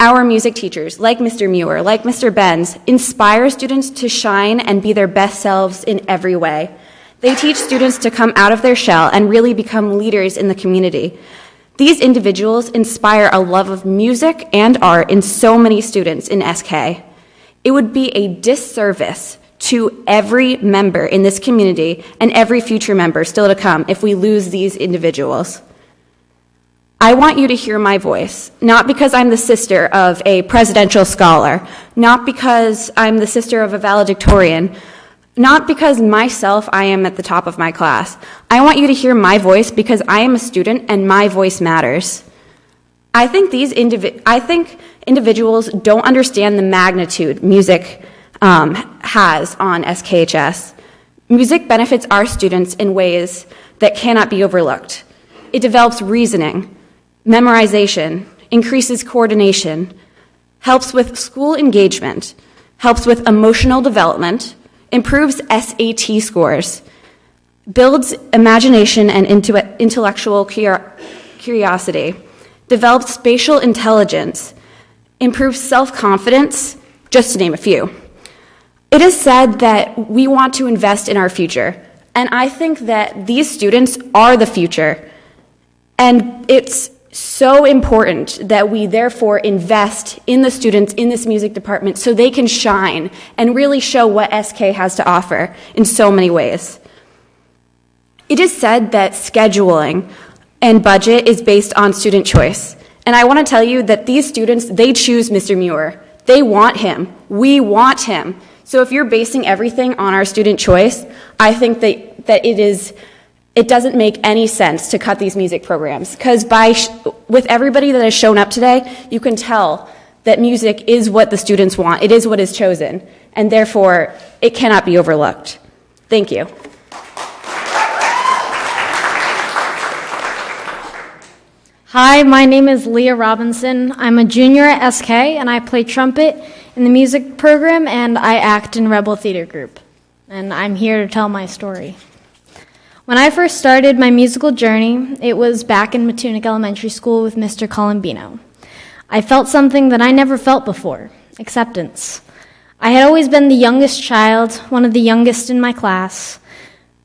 Our music teachers, like Mr. Muir, like Mr. Benz, inspire students to shine and be their best selves in every way. They teach students to come out of their shell and really become leaders in the community. These individuals inspire a love of music and art in so many students in SK. It would be a disservice to every member in this community and every future member still to come if we lose these individuals. I want you to hear my voice, not because I'm the sister of a presidential scholar, not because I'm the sister of a valedictorian, not because myself I am at the top of my class. I want you to hear my voice because I am a student and my voice matters. I think individuals don't understand the magnitude music has on SKHS. Music benefits our students in ways that cannot be overlooked. It develops reasoning, memorization, increases coordination, helps with school engagement, helps with emotional development, improves SAT scores, builds imagination and intellectual curiosity, develops spatial intelligence, improves self-confidence, just to name a few. It is said that we want to invest in our future, and I think that these students are the future, and it's so important that we therefore invest in the students in this music department so they can shine and really show what SK has to offer in so many ways. It is said that scheduling and budget is based on student choice. And I want to tell you that these students, they choose Mr. Muir. They want him. We want him. So if you're basing everything on our student choice, I think that it doesn't make any sense to cut these music programs, because with everybody that has shown up today, you can tell that music is what the students want. It is what is chosen, and therefore it cannot be overlooked. Thank you. Hi, my name is Leah Robinson. I'm a junior at SK, and I play trumpet in the music program, and I act in Rebel Theater Group. And I'm here to tell my story. When I first started my musical journey, it was back in Matunic Elementary School with Mr. Colombino. I felt something that I never felt before, acceptance. I had always been the youngest child, one of the youngest in my class.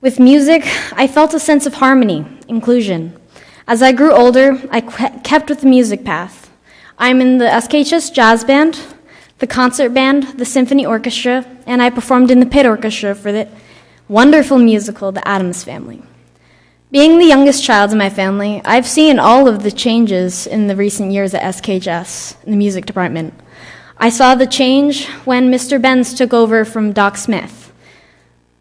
With music, I felt a sense of harmony, inclusion. As I grew older, I kept with the music path. I'm in the SKHS Jazz Band, the concert band, the symphony orchestra, and I performed in the pit orchestra for the wonderful musical, The Addams Family. Being the youngest child in my family, I've seen all of the changes in the recent years at SKHS in the music department. I saw the change when Mr. Benz took over from Doc Smith.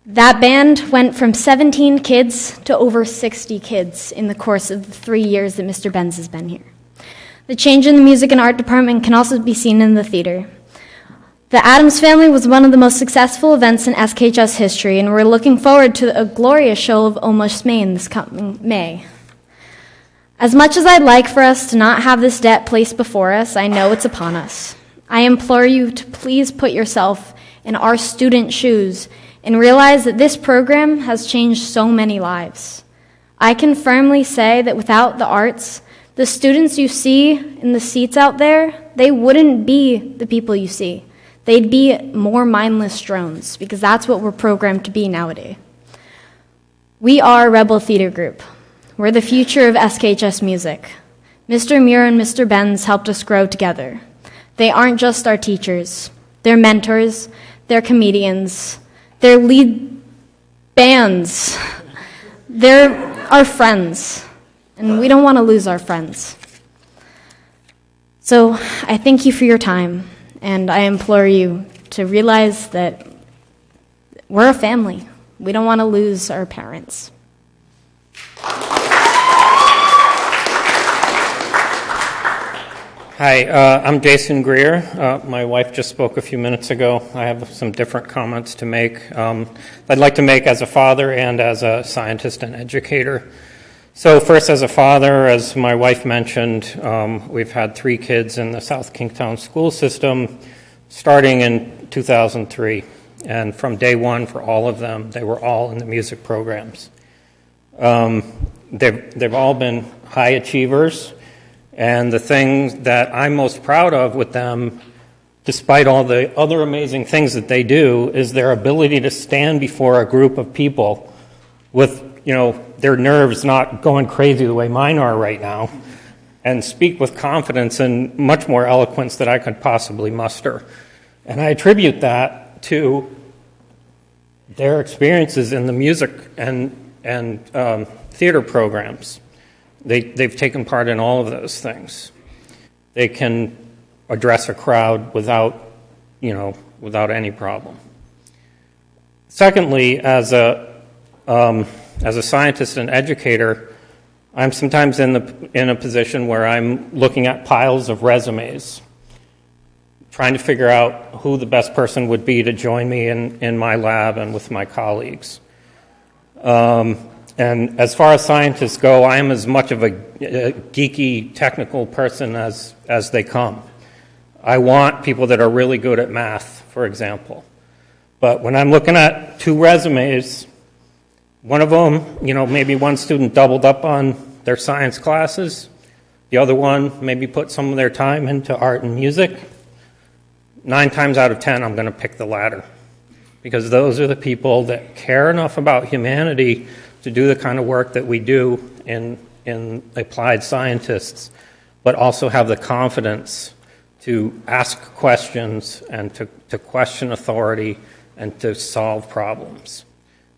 That band went from 17 kids to over 60 kids in the course of the 3 years that Mr. Benz has been here. The change in the music and art department can also be seen in the theater. The Addams Family was one of the most successful events in SKHS history, and we're looking forward to a glorious show of Almost Maine this coming May. As much as I'd like for us to not have this debt placed before us, I know it's upon us. I implore you to please put yourself in our student shoes and realize that this program has changed so many lives. I can firmly say that without the arts, the students you see in the seats out there, they wouldn't be the people you see. They'd be more mindless drones, because that's what we're programmed to be nowadays. We are Rebel Theater Group. We're the future of SKHS music. Mr. Muir and Mr. Benz helped us grow together. They aren't just our teachers. They're mentors. They're comedians. They're lead bands. They're our friends. And we don't want to lose our friends. So I thank you for your time. And I implore you to realize that we're a family. We don't want to lose our parents. Hi, I'm Jason Greer. My wife just spoke a few minutes ago. I have some different comments to make. I'd like to make as a father and as a scientist and educator. So first, as a father, as my wife mentioned, we've had 3 kids in the South Kingstown school system starting in 2003. And from day one for all of them, they were all in the music programs. They've all been high achievers. And the thing that I'm most proud of with them, despite all the other amazing things that they do, is their ability to stand before a group of people with, their nerves not going crazy the way mine are right now, and speak with confidence and much more eloquence than I could possibly muster. And I attribute that to their experiences in the music and theater programs. They've taken part in all of those things. They can address a crowd without any problem. Secondly, as a scientist and educator, I'm sometimes in a position where I'm looking at piles of resumes, trying to figure out who the best person would be to join me in my lab and with my colleagues. And as far as scientists go, I am as much of a geeky, technical person as they come. I want people that are really good at math, for example. But when I'm looking at 2 resumes, one of them, maybe one student doubled up on their science classes. The other one maybe put some of their time into art and music. 9 times out of 10, I'm going to pick the latter. Because those are the people that care enough about humanity to do the kind of work that we do in applied scientists, but also have the confidence to ask questions and to question authority and to solve problems.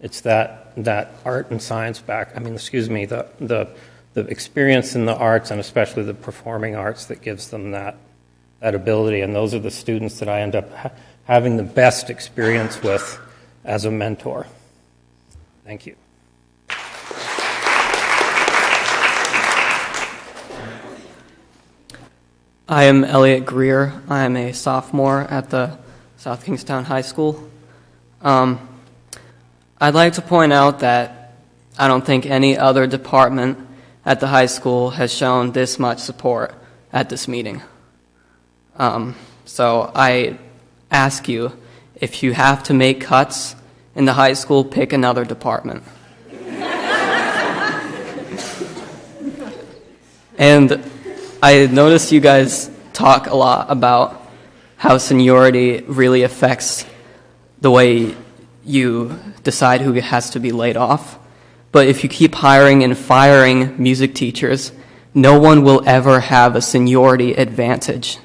It's that art and science the experience in the arts and especially the performing arts that gives them that ability. And those are the students that I end up having the best experience with as a mentor. Thank you. I am Elliot Greer. I am a sophomore at the South Kingstown High School. I'd like to point out that I don't think any other department at the high school has shown this much support at this meeting. So I ask you, if you have to make cuts in the high school, pick another department. And I noticed you guys talk a lot about how seniority really affects the way you decide who has to be laid off. But if you keep hiring and firing music teachers, no one will ever have a seniority advantage.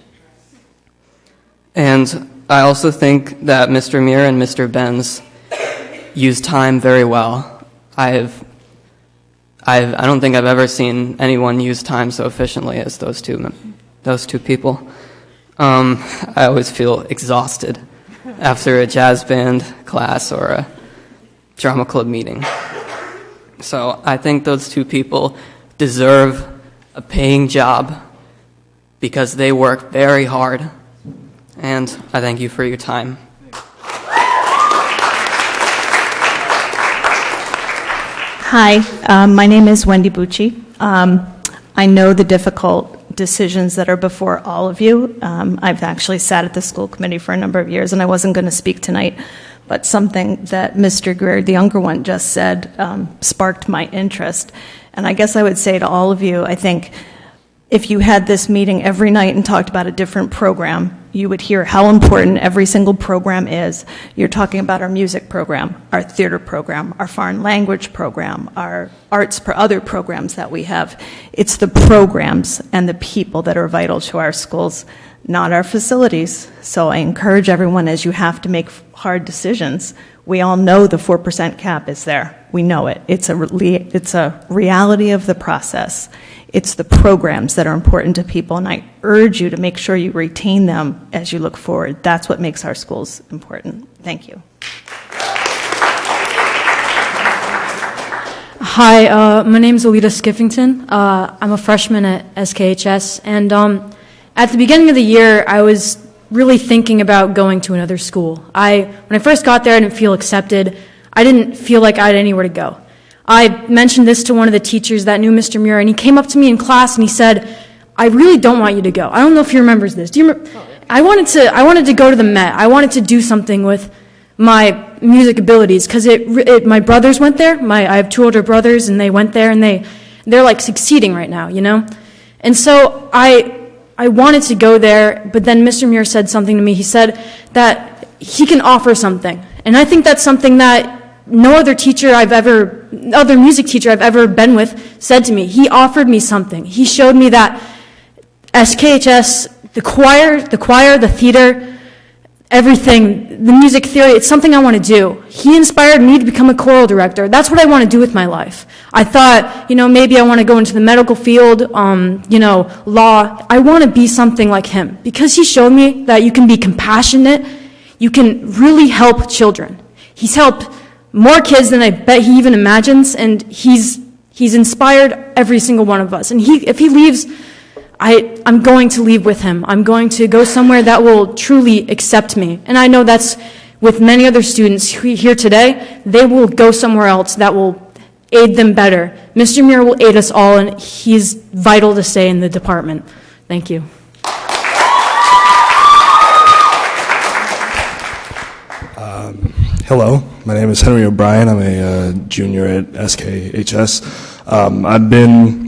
And I also think that Mr. Muir and Mr. Benz use time very well. I don't think I've ever seen anyone use time so efficiently as those two people. I always feel exhausted after a jazz band class or a drama club meeting. So I think those 2 people deserve a paying job because they work very hard. And I thank you for your time. Hi, my name is Wendy Bucci. I know the difficult decisions that are before all of you. I've actually sat at the school committee for a number of years, and I wasn't going to speak tonight, but something that Mr. Greer, the younger one, just said sparked my interest. And I guess I would say to all of you, I think if you had this meeting every night and talked about a different program, you would hear how important every single program is. You're talking about our music program, our theater program, our foreign language program, our arts other programs that we have. It's the programs and the people that are vital to our schools, not our facilities. So I encourage everyone, as you have to make hard decisions, we all know the 4% cap is there. We know it. It's a reality of the process. It's the programs that are important to people, and I urge you to make sure you retain them as you look forward. That's what makes our schools important. Thank you. Hi, my name is Alita Skiffington. I'm a freshman at SKHS, and at the beginning of the year, I was really thinking about going to another school. When I first got there, I didn't feel accepted. I didn't feel like I had anywhere to go. I mentioned this to one of the teachers that knew Mr. Muir, and he came up to me in class and he said, I really don't want you to go. I don't know if he remembers this. Do you remember? I wanted to go to the Met. I wanted to do something with my music abilities because my brothers went there. I have 2 older brothers, and they went there, and they're like succeeding right now, you know? And so I wanted to go there, but then Mr. Muir said something to me. He said that he can offer something. And I think that's something that no other other music teacher I've ever been with said to me. He offered me something. He showed me that SKHS, the choir, the theater, everything, the music theory, it's something I want to do. He inspired me to become a choral director. That's what I want to do with my life. I thought, maybe I want to go into the medical field, law. I want to be something like him because he showed me that you can be compassionate. You can really help children. He's helped more kids than I bet he even imagines, and he's inspired every single one of us. And if he leaves, I'm going to leave with him. I'm going to go somewhere that will truly accept me. And I know that's with many other students here today. They will go somewhere else that will aid them better. Mr. Muir will aid us all, and he's vital to stay in the department. Thank you. Hello, my name is Henry O'Brien. I'm a junior at SKHS. I've been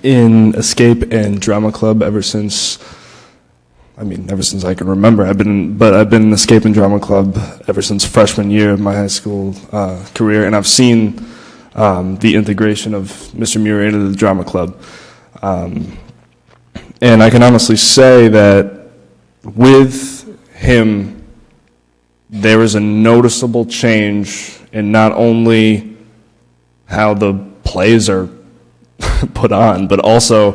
in Escape and Drama Club ever since I can remember. I've been in Escape and Drama Club ever since freshman year of my high school career, and I've seen the integration of Mr. Muir into the Drama Club. And I can honestly say that with him, there is a noticeable change in not only how the plays are put on, but also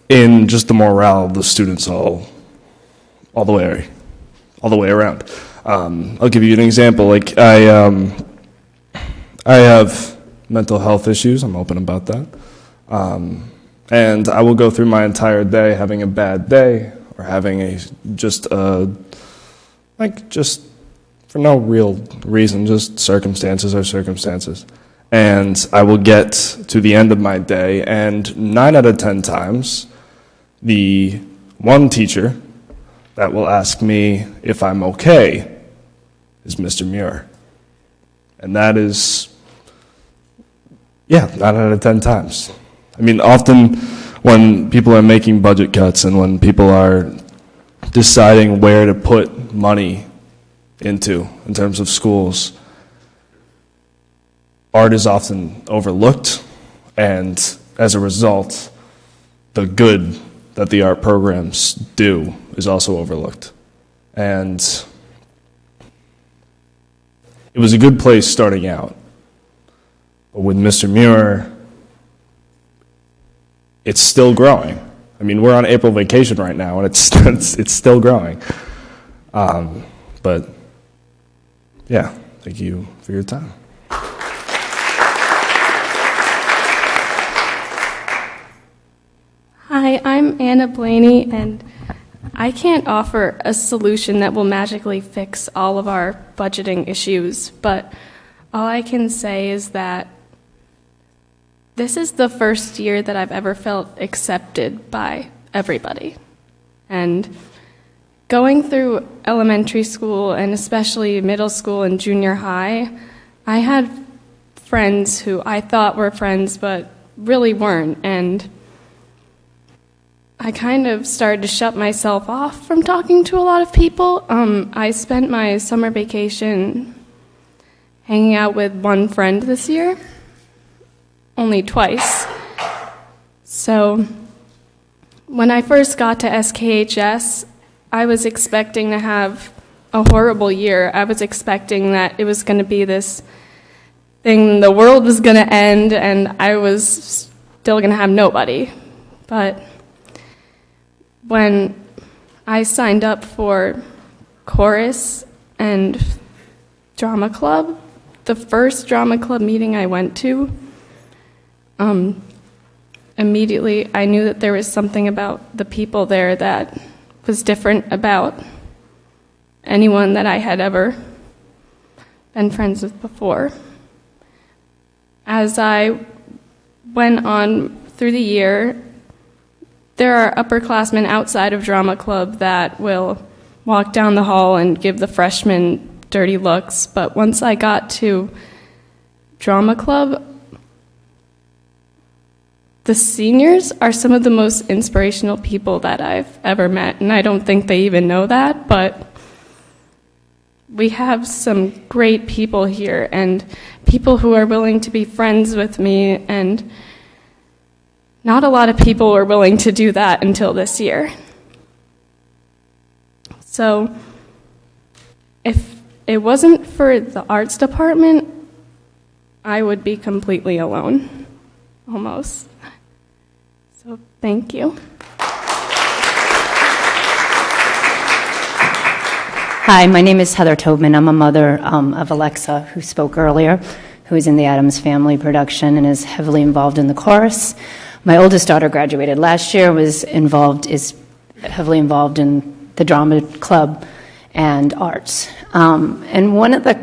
in just the morale of the students all the way around. I'll give you an example. Like I have mental health issues. I'm open about that, and I will go through my entire day having a bad day or having just for no real reason, just circumstances are circumstances. And I will get to the end of my day, and 9 out of 10 times, the one teacher that will ask me if I'm okay is Mr. Muir. And that is, 9 out of 10 times. I mean, often when people are making budget cuts and when people are deciding where to put money in terms of schools, art is often overlooked, and as a result, the good that the art programs do is also overlooked. And it was a good place starting out. But with Mr. Muir, it's still growing. I mean, we're on April vacation right now, and it's still growing. But yeah, thank you for your time. Hi, I'm Anna Blaney, and I can't offer a solution that will magically fix all of our budgeting issues, but all I can say is that this is the first year that I've ever felt accepted by everybody. And going through elementary school, and especially middle school and junior high, I had friends who I thought were friends but really weren't, and I kind of started to shut myself off from talking to a lot of people. I spent my summer vacation hanging out with one friend this year, only twice. So when I first got to SKHS, I was expecting to have a horrible year. I was expecting that it was going to be this thing, the world was going to end, and I was still going to have nobody. But when I signed up for chorus and drama club, the first drama club meeting I went to, immediately I knew that there was something about the people there that was different about anyone that I had ever been friends with before. As I went on through the year, there are upperclassmen outside of drama club that will walk down the hall and give the freshmen dirty looks, but once I got to drama club, the seniors are some of the most inspirational people that I've ever met, and I don't think they even know that, but we have some great people here and people who are willing to be friends with me, and not a lot of people were willing to do that until this year. So if it wasn't for the arts department, I would be completely alone, almost. So thank you. Hi, my name is Heather Tobin. I'm a mother of Alexa, who spoke earlier, who is in the Addams Family production and is heavily involved in the chorus. My oldest daughter graduated last year, is heavily involved in the drama club and arts. And one of the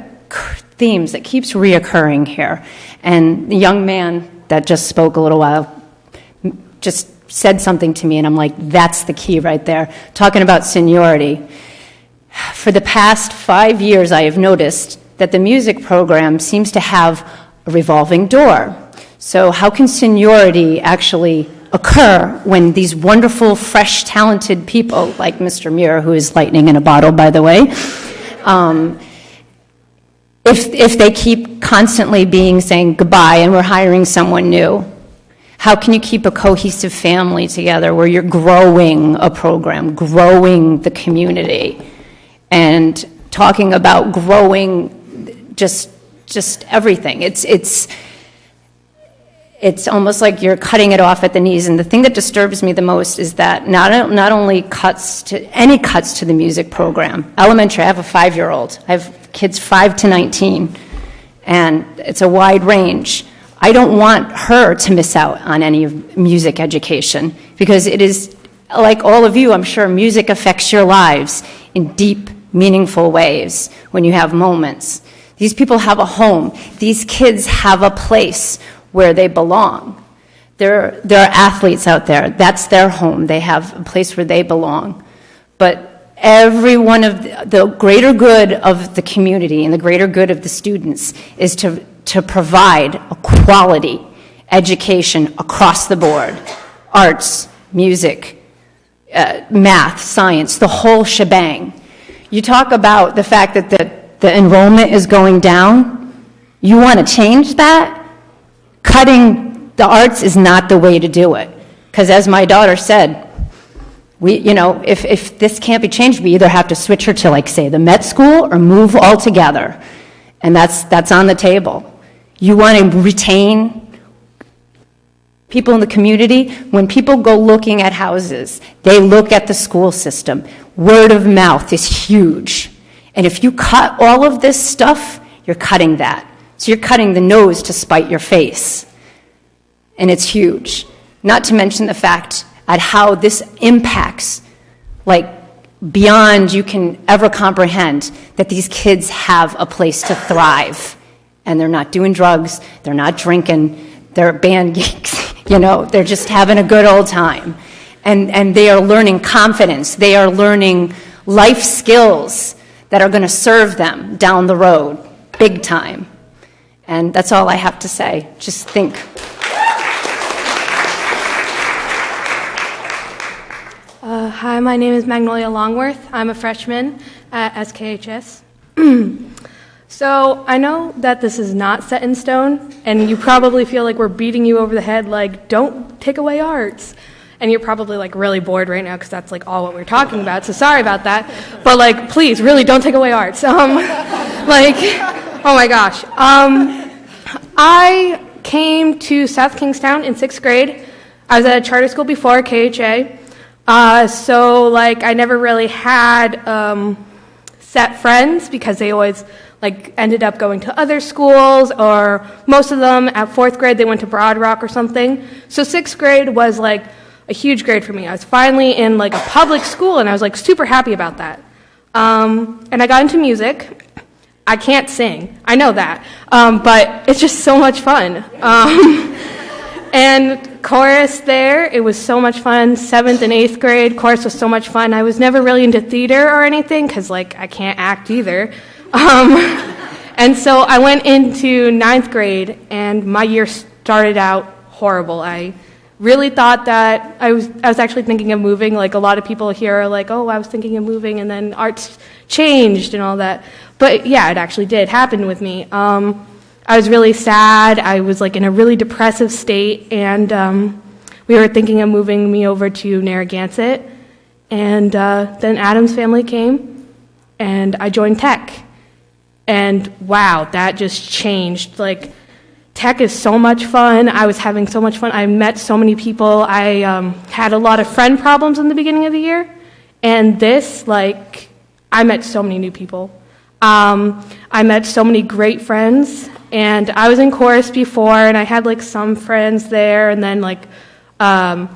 themes that keeps reoccurring here, and the young man that just spoke a little while just said something to me, and I'm like, that's the key right there, talking about seniority. For the past 5 years, I have noticed that the music program seems to have a revolving door. So how can seniority actually occur when these wonderful, fresh, talented people, like Mr. Muir, who is lightning in a bottle, by the way, if they keep constantly saying goodbye and we're hiring someone new? How can you keep a cohesive family together where you're growing a program, growing the community, and talking about growing just everything? It's almost like you're cutting it off at the knees. And the thing that disturbs me the most is that not only cuts to the music program. Elementary, I have a 5-year-old. I have kids 5 to 19, and it's a wide range. I don't want her to miss out on any of music education, because it is, like all of you, I'm sure music affects your lives in deep, meaningful ways when you have moments. These people have a home. These kids have a place where they belong. There are athletes out there. That's their home. They have a place where they belong. But every one of the greater good of the community and the greater good of the students is to provide a quality education across the board. Arts, music, math, science, the whole shebang. You talk about the fact that the enrollment is going down. You want to change that? Cutting the arts is not the way to do it. Because as my daughter said, if this can't be changed, we either have to switch her to, like, say, the Met School or move altogether. And that's on the table. You want to retain people in the community. When people go looking at houses, they look at the school system. Word of mouth is huge. And if you cut all of this stuff, you're cutting that. So you're cutting the nose to spite your face. And it's huge. Not to mention the fact at how this impacts, like, beyond you can ever comprehend, that these kids have a place to thrive. And they're not doing drugs, they're not drinking, they're band geeks, they're just having a good old time. And they are learning confidence, they are learning life skills that are going to serve them down the road, big time. And that's all I have to say. Just think. Hi, my name is Magnolia Longworth. I'm a freshman at SKHS. So I know that this is not set in stone, and you probably feel like we're beating you over the head, like, don't take away arts. And you're probably, like, really bored right now because that's, like, all what we're talking about, so sorry about that. But, like, please, really don't take away arts. Oh my gosh. I came to South Kingstown in 6th grade. I was at a charter school before, KHA. So, like, I never really had set friends because they always like ended up going to other schools, or most of them at 4th grade, they went to Broad Rock or something. So 6th grade was like a huge grade for me. I was finally in like a public school, and I was like super happy about that. And I got into music. I can't sing, I know that, but it's just so much fun. And chorus there, it was so much fun. 7th and 8th grade, chorus was so much fun. I was never really into theater or anything, because like I can't act either. And so I went into 9th grade, and my year started out horrible. I really thought that I was actually thinking of moving. Like a lot of people here are like, oh, I was thinking of moving, and then arts changed and all that. But yeah, it actually did happen with me. I was really sad. I was like in a really depressive state, and we were thinking of moving me over to Narragansett. And then Adam's family came, and I joined tech. And wow, that just changed. Like, tech is so much fun. I was having so much fun. I met so many people. I had a lot of friend problems in the beginning of the year. And this, like, I met so many new people. I met so many great friends. And I was in chorus before, and I had, like, some friends there. And then, like, and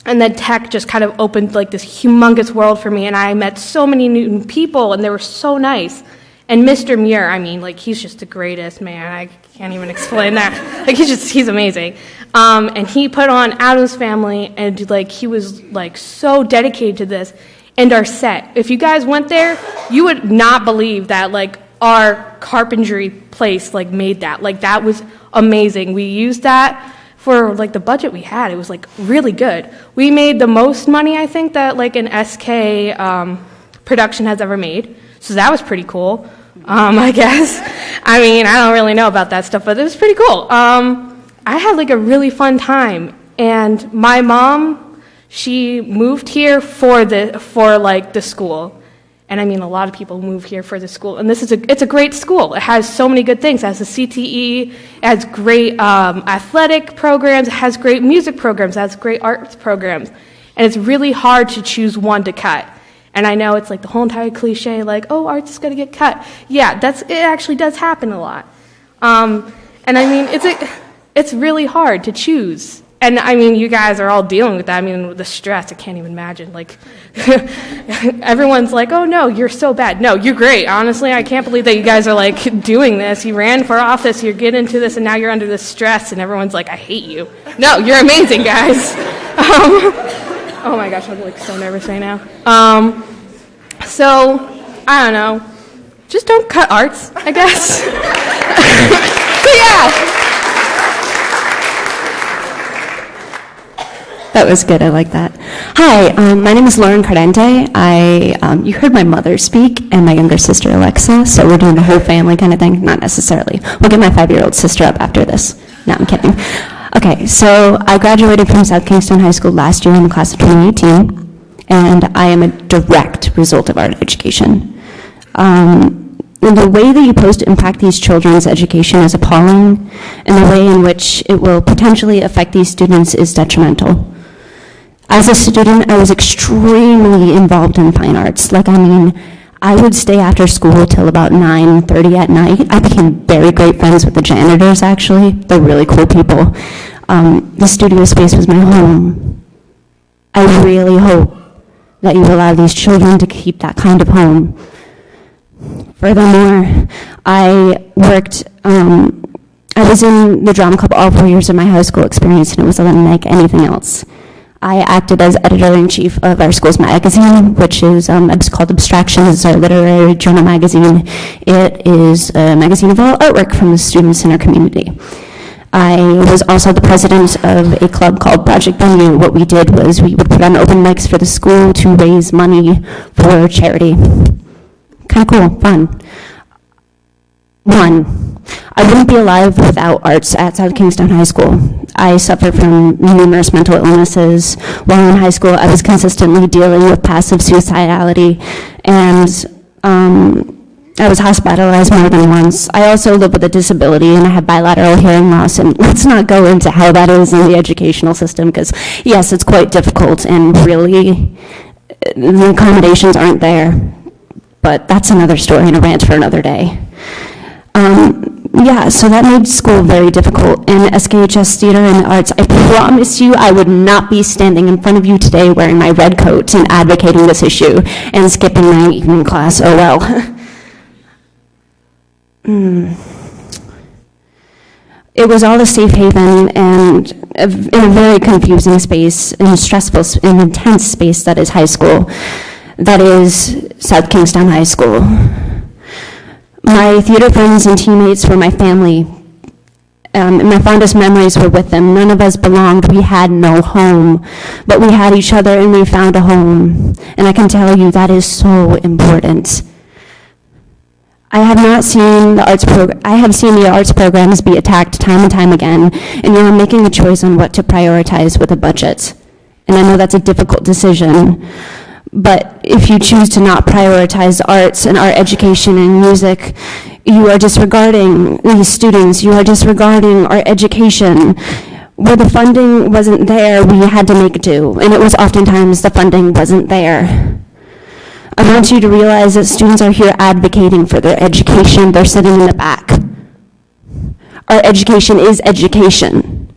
then tech just kind of opened, like, this humongous world for me. And I met so many new people, and they were so nice. And Mr. Muir, I mean, like, he's just the greatest, man. I can't even explain that. Like, he's amazing. And he put on Adam's Family, and, like, he was, like, so dedicated to this. And our set, if you guys went there, you would not believe that, like, our carpentry place, like, made that. Like, that was amazing. We used that for, like, the budget we had. It was, like, really good. We made the most money, I think, that, like, an SK production has ever made. So that was pretty cool. I guess. I mean, I don't really know about that stuff, but it was pretty cool. I had like a really fun time, and my mom, she moved here for like the school, and I mean a lot of people move here for the school, and it's a great school. It has so many good things. It has a CTE, it has great athletic programs, it has great music programs, it has great arts programs, and it's really hard to choose one to cut. And I know it's like the whole entire cliche, like, oh, arts is going to get cut. Yeah, it actually does happen a lot. And I mean, it's really hard to choose. And I mean, you guys are all dealing with that. I mean, with the stress, I can't even imagine. Like, everyone's like, oh no, you're so bad. No, you're great. Honestly, I can't believe that you guys are like doing this. You ran for office, you're getting into this, and now you're under this stress, and everyone's like, I hate you. No, you're amazing, guys. Oh my gosh, I'm like so nervous right now. So, I don't know. Just don't cut arts, I guess. But yeah. That was good, I like that. Hi, my name is Lauren Cardente. You heard my mother speak and my younger sister Alexa, so we're doing the whole family kind of thing. Not necessarily. We'll get my 5-year-old sister up after this. No, I'm kidding. Okay, so I graduated from South Kingstown High School last year in the class of 2018, and I am a direct result of art education. And the way that you pose to impact these children's education is appalling, and the way in which it will potentially affect these students is detrimental. As a student, I was extremely involved in fine arts. Like, I mean, I would stay after school till about 9:30 at night. I became very great friends with the janitors, actually. They're really cool people. The studio space was my home. I really hope that you allow these children to keep that kind of home. Furthermore, I was in the drama club all 4 years of my high school experience, and it was unlike anything else. I acted as editor-in-chief of our school's magazine, which is it's called Abstractions. It's our literary journal magazine. It is a magazine of all artwork from the students in our community. I was also the president of a club called Project Venue. What we did was we would put on open mics for the school to raise money for charity. Kind of cool, fun. I wouldn't be alive without arts at South Kingstown High School. I suffered from numerous mental illnesses. While in high school, I was consistently dealing with passive suicidality, and I was hospitalized more than once. I also live with a disability, and I have bilateral hearing loss, and let's not go into how that is in the educational system, because yes, it's quite difficult, and really, the accommodations aren't there. but that's another story and a rant for another day. Yeah, so that made school very difficult. In SKHS Theater and the Arts, I promise you I would not be standing in front of you today wearing my red coat and advocating this issue and skipping my evening class. Oh well. It was all a safe haven and in a very confusing space, in a stressful, in intense space that is high school. That is South Kingstown High School. My theater friends and teammates were my family, and my fondest memories were with them. None of us belonged. We had no home, but we had each other and we found a home. And I can tell you that is so important. I have not seen the arts I have seen the arts programs be attacked time and time again, and you're making a choice on what to prioritize with a budget. And I know that's a difficult decision. But if you choose to not prioritize arts and art education and music, you are disregarding these students, you are disregarding our education. Where the funding wasn't there, we had to make do, and it was oftentimes the funding wasn't there. I want you to realize that students are here advocating for their education. They're sitting in the back. Our education is education.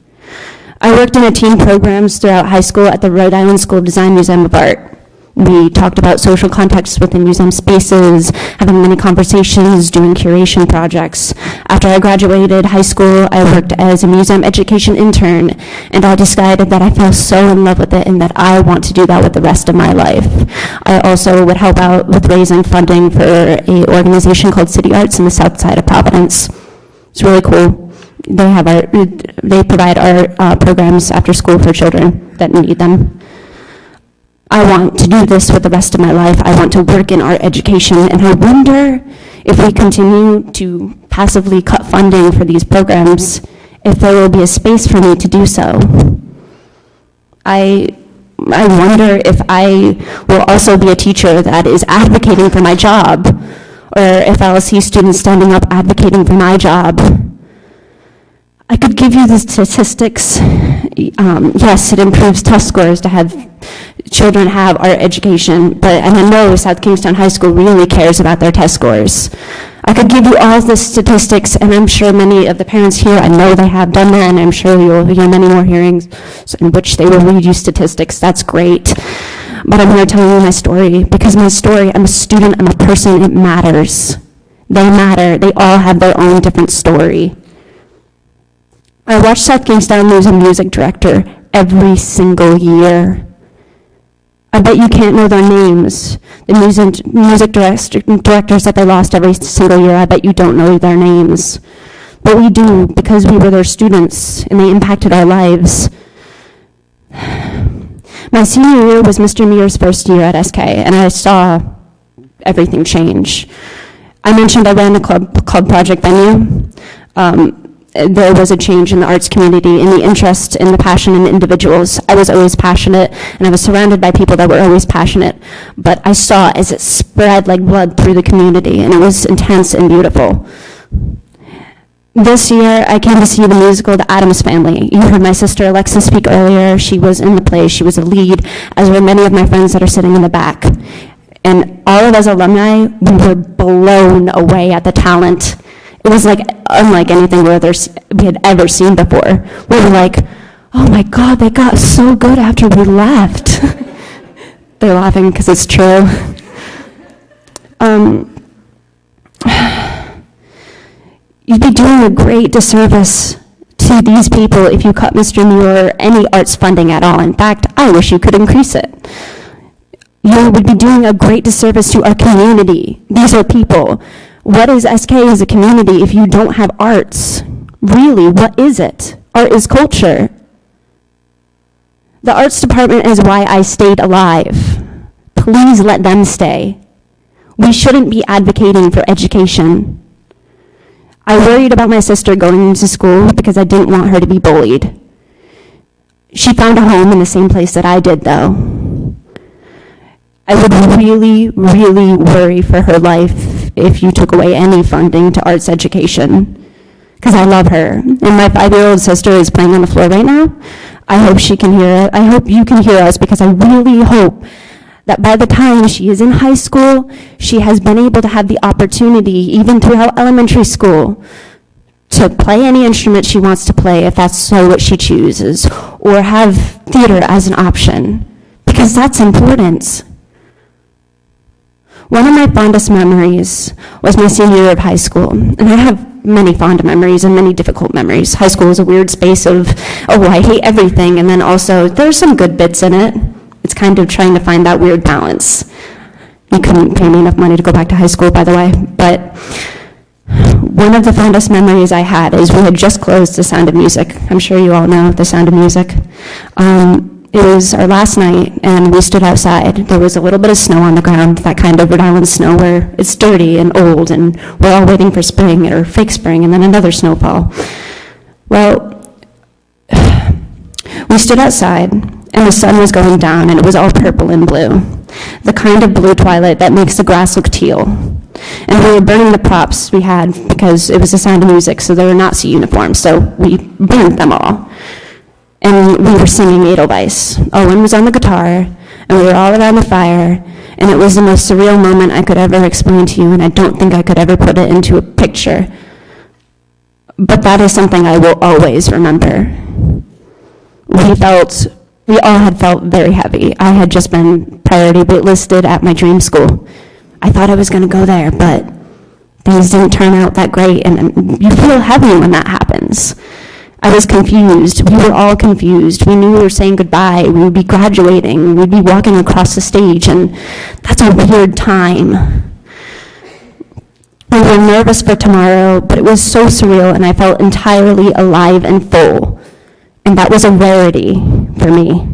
I worked in teen programs throughout high school at the Rhode Island School of Design Museum of Art. We talked about social contexts within museum spaces, having many conversations, doing curation projects. After I graduated high school, I worked as a museum education intern, and I decided that I fell so in love with it and that I want to do that with the rest of my life. I also would help out with raising funding for an organization called City Arts in the south side of Providence. It's really cool. They provide art programs after school for children that need them. I want to do this with the rest of my life. I want to work in art education, and I wonder if we continue to passively cut funding for these programs, if there will be a space for me to do so. I wonder if I will also be a teacher that is advocating for my job, or if I'll see students standing up advocating for my job. I could give you the statistics. Yes, it improves test scores to have children have art education, and I know South Kingstown High School really cares about their test scores. I could give you all the statistics, and I'm sure many of the parents here, I know they have done that, and I'm sure you'll hear many more hearings in which they will read you statistics. That's great. But I'm here telling you my story, because my story, I'm a student, I'm a person, it matters. They matter. They all have their own different story. I watch South Kingstown lose a music director every single year. I bet you can't know their names. The music directors that they lost every single year, I bet you don't know their names. But we do, because we were their students, and they impacted our lives. My senior year was Mr. Muir's first year at SK, and I saw everything change. I mentioned I ran a club called Project Venue. There was a change in the arts community, in the interest, in the passion in individuals. I was always passionate, and I was surrounded by people that were always passionate. But I saw as it spread like blood through the community, and it was intense and beautiful. This year, I came to see the musical The Addams Family. You heard my sister Alexa speak earlier. She was in the play. She was a lead, as were many of my friends that are sitting in the back. And all of us alumni, we were blown away at the talent. It was like unlike anything we had ever seen before. We were like, oh my God, they got so good after we left. They're laughing because it's true. You'd be doing a great disservice to these people if you cut Mr. Muir or any arts funding at all. In fact, I wish you could increase it. You would be doing a great disservice to our community. These are people. What is SK as a community if you don't have arts? Really, what is it? Art is culture. The arts department is why I stayed alive. Please let them stay. We shouldn't be advocating for education. I worried about my sister going into school because I didn't want her to be bullied. She found a home in the same place that I did, though. I would really, really worry for her life if you took away any funding to arts education, because I love her. And my 5-year-old sister is playing on the floor right now. I hope she can hear it. I hope you can hear us, because I really hope that by the time she is in high school, she has been able to have the opportunity, even throughout elementary school, to play any instrument she wants to play if that's so what she chooses, or have theater as an option, because that's important. One of my fondest memories was my senior year of high school, and I have many fond memories and many difficult memories. High school is a weird space of, oh, I hate everything, and then also there's some good bits in it. It's kind of trying to find that weird balance. You couldn't pay me enough money to go back to high school, by the way, but one of the fondest memories I had is we had just closed The Sound of Music. I'm sure you all know The Sound of Music. It was our last night, and we stood outside. There was a little bit of snow on the ground, that kind of Rhode Island snow where it's dirty and old, and we're all waiting for spring or fake spring, and then another snowfall. Well, we stood outside, and the sun was going down, and it was all purple and blue, the kind of blue twilight that makes the grass look teal. And we were burning the props we had because it was The Sound of Music, so they were Nazi uniforms, so we burned them all. And we were singing Edelweiss. Owen was on the guitar, and we were all around the fire, and it was the most surreal moment I could ever explain to you, and I don't think I could ever put it into a picture. But that is something I will always remember. We all had felt very heavy. I had just been priority waitlisted at my dream school. I thought I was going to go there, but things didn't turn out that great, and you feel heavy when that happens. I was confused. We were all confused. We knew we were saying goodbye. We would be graduating. We'd be walking across the stage, and that's a weird time. We were nervous for tomorrow, but it was so surreal, and I felt entirely alive and full. And that was a rarity for me.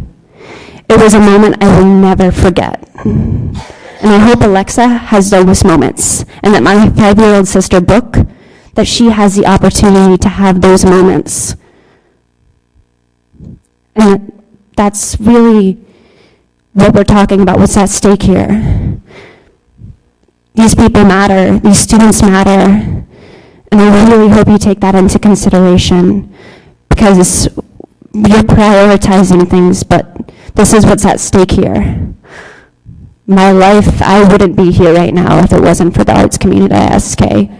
It was a moment I will never forget. And I hope Alexa has those moments, and that my 5-year-old sister, Brooke, that she has the opportunity to have those moments. And that's really what we're talking about, what's at stake here. These people matter, these students matter, and I really hope you take that into consideration, because you're prioritizing things, but this is what's at stake here. My life, I wouldn't be here right now if it wasn't for the arts community at SK.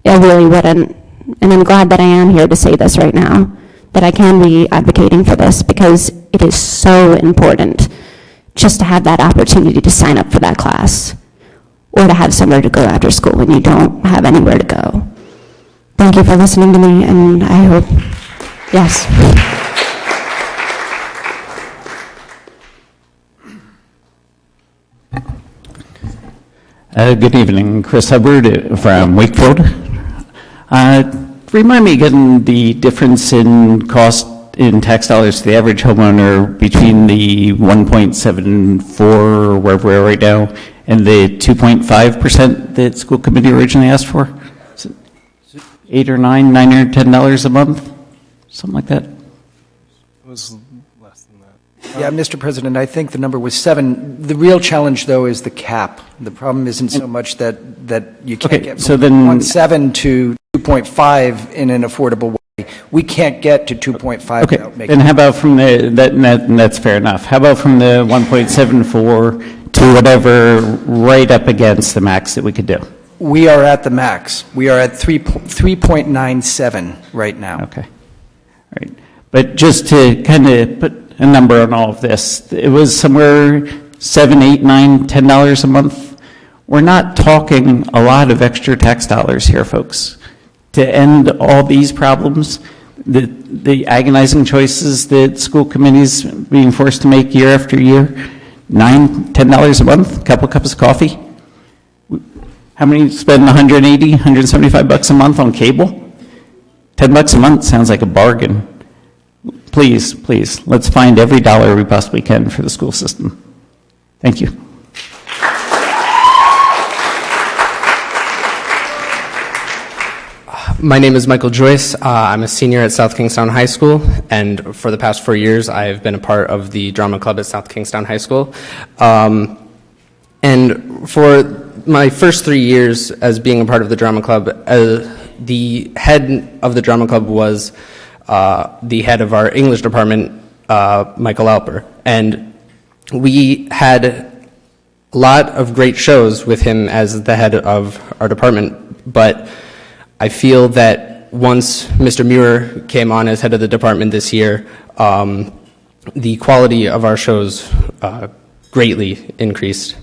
I really wouldn't. And I'm glad that I am here to say this right now, that I can be advocating for this, because it is so important just to have that opportunity to sign up for that class, or to have somewhere to go after school when you don't have anywhere to go. Thank you for listening to me, and I hope, yes. Good evening, Chris Hubbard from Wakefield. Remind me again the difference in cost in tax dollars to the average homeowner between the 1.74 or wherever we are right now and the 2.5% that school committee originally asked for? Is it $8 or $9 or $10 a month? Something like that? It was less than that. Yeah, Mr. President, I think the number was 7. The real challenge, though, is the cap. The problem isn't so much that you can't get from 1.7 to 2.5 in an affordable way. We can't get to 2.5 without making. And how about from that's fair enough. How about from the 1.74 to whatever right up against the max that we could do? We are at the max. We are at 3.97 right now. Okay. All right. But just to kind of put a number on all of this, it was somewhere $7, $8, $9, $10 a month. We're not talking a lot of extra tax dollars here, folks. To end all these problems, the agonizing choices that school committees being forced to make year after year, $9, $10 a month, a couple cups of coffee. How many spend 180, 175 bucks a month on cable? $10 a month sounds like a bargain. Please, please, let's find every dollar we possibly can for the school system. Thank you. My name is Michael Joyce. I'm a senior at South Kingstown High School, and for the past 4 years, I've been a part of the drama club at South Kingstown High School. And for my first 3 years as being a part of the drama club, the head of the drama club was the head of our English department, Michael Alper. And we had a lot of great shows with him as the head of our department, but I feel that once Mr. Muir came on as head of the department this year, the quality of our shows greatly increased.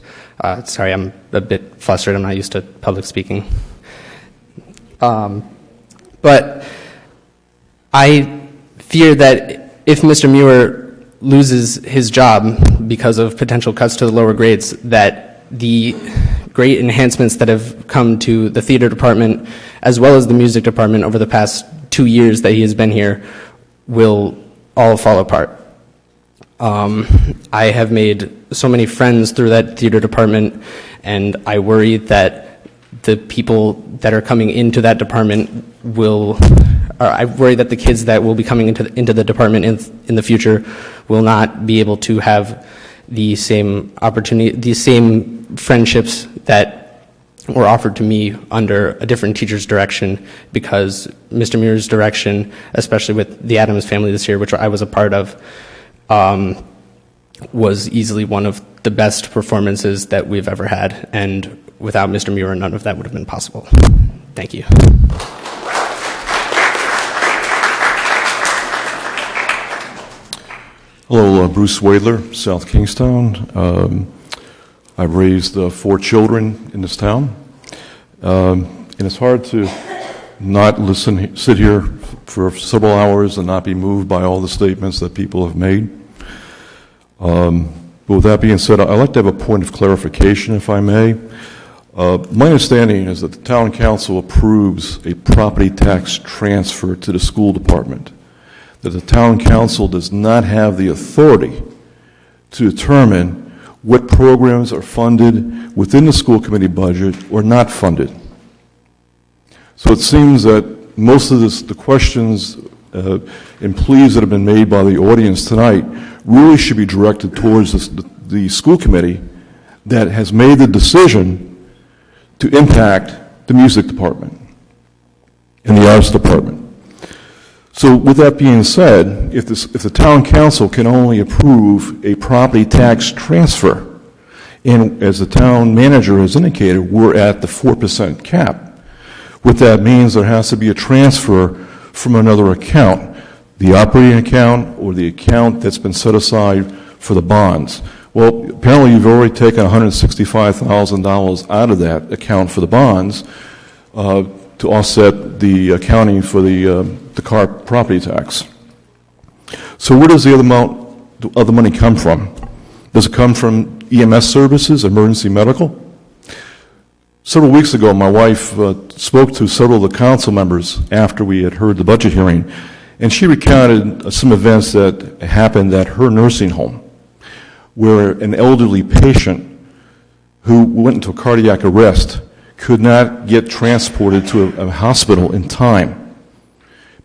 Sorry, I'm a bit flustered. I'm not used to public speaking. But I fear that if Mr. Muir loses his job because of potential cuts to the lower grades, that the great enhancements that have come to the theater department as well as the music department over the past 2 years that he has been here will all fall apart. I have made so many friends through that theater department, and I worry that the people that are coming into that department I worry that the kids that will be coming into the department in the future will not be able to have the same opportunity, the same friendships that were offered to me under a different teacher's direction, because Mr. Muir's direction, especially with the Adams family this year, which I was a part of, was easily one of the best performances that we've ever had, and without Mr. Muir, none of that would have been possible. Thank you. Hello, Bruce Wadler, South Kingstown. I've raised 4 children in this town, and it's hard to not sit here for several hours and not be moved by all the statements that people have made. But with that being said, I'd like to have a point of clarification, if I may. My understanding is that the town council approves a property tax transfer to the school department, that the town council does not have the authority to determine what programs are funded within the school committee budget or not funded. So it seems that most of the questions and pleas that have been made by the audience tonight really should be directed towards the school committee that has made the decision to impact the music department and the arts department. So with that being said, if the town council can only approve a property tax transfer, and as the town manager has indicated, we're at the 4% cap, what that means there has to be a transfer from another account, the operating account or the account that's been set aside for the bonds. Well, apparently you've already taken $165,000 out of that account for the bonds to offset the accounting for the car property tax. So where does the other money come from? Does it come from EMS services, emergency medical? Several weeks ago, my wife spoke to several of the council members after we had heard the budget hearing, and she recounted some events that happened at her nursing home, where an elderly patient who went into a cardiac arrest could not get transported to a hospital in time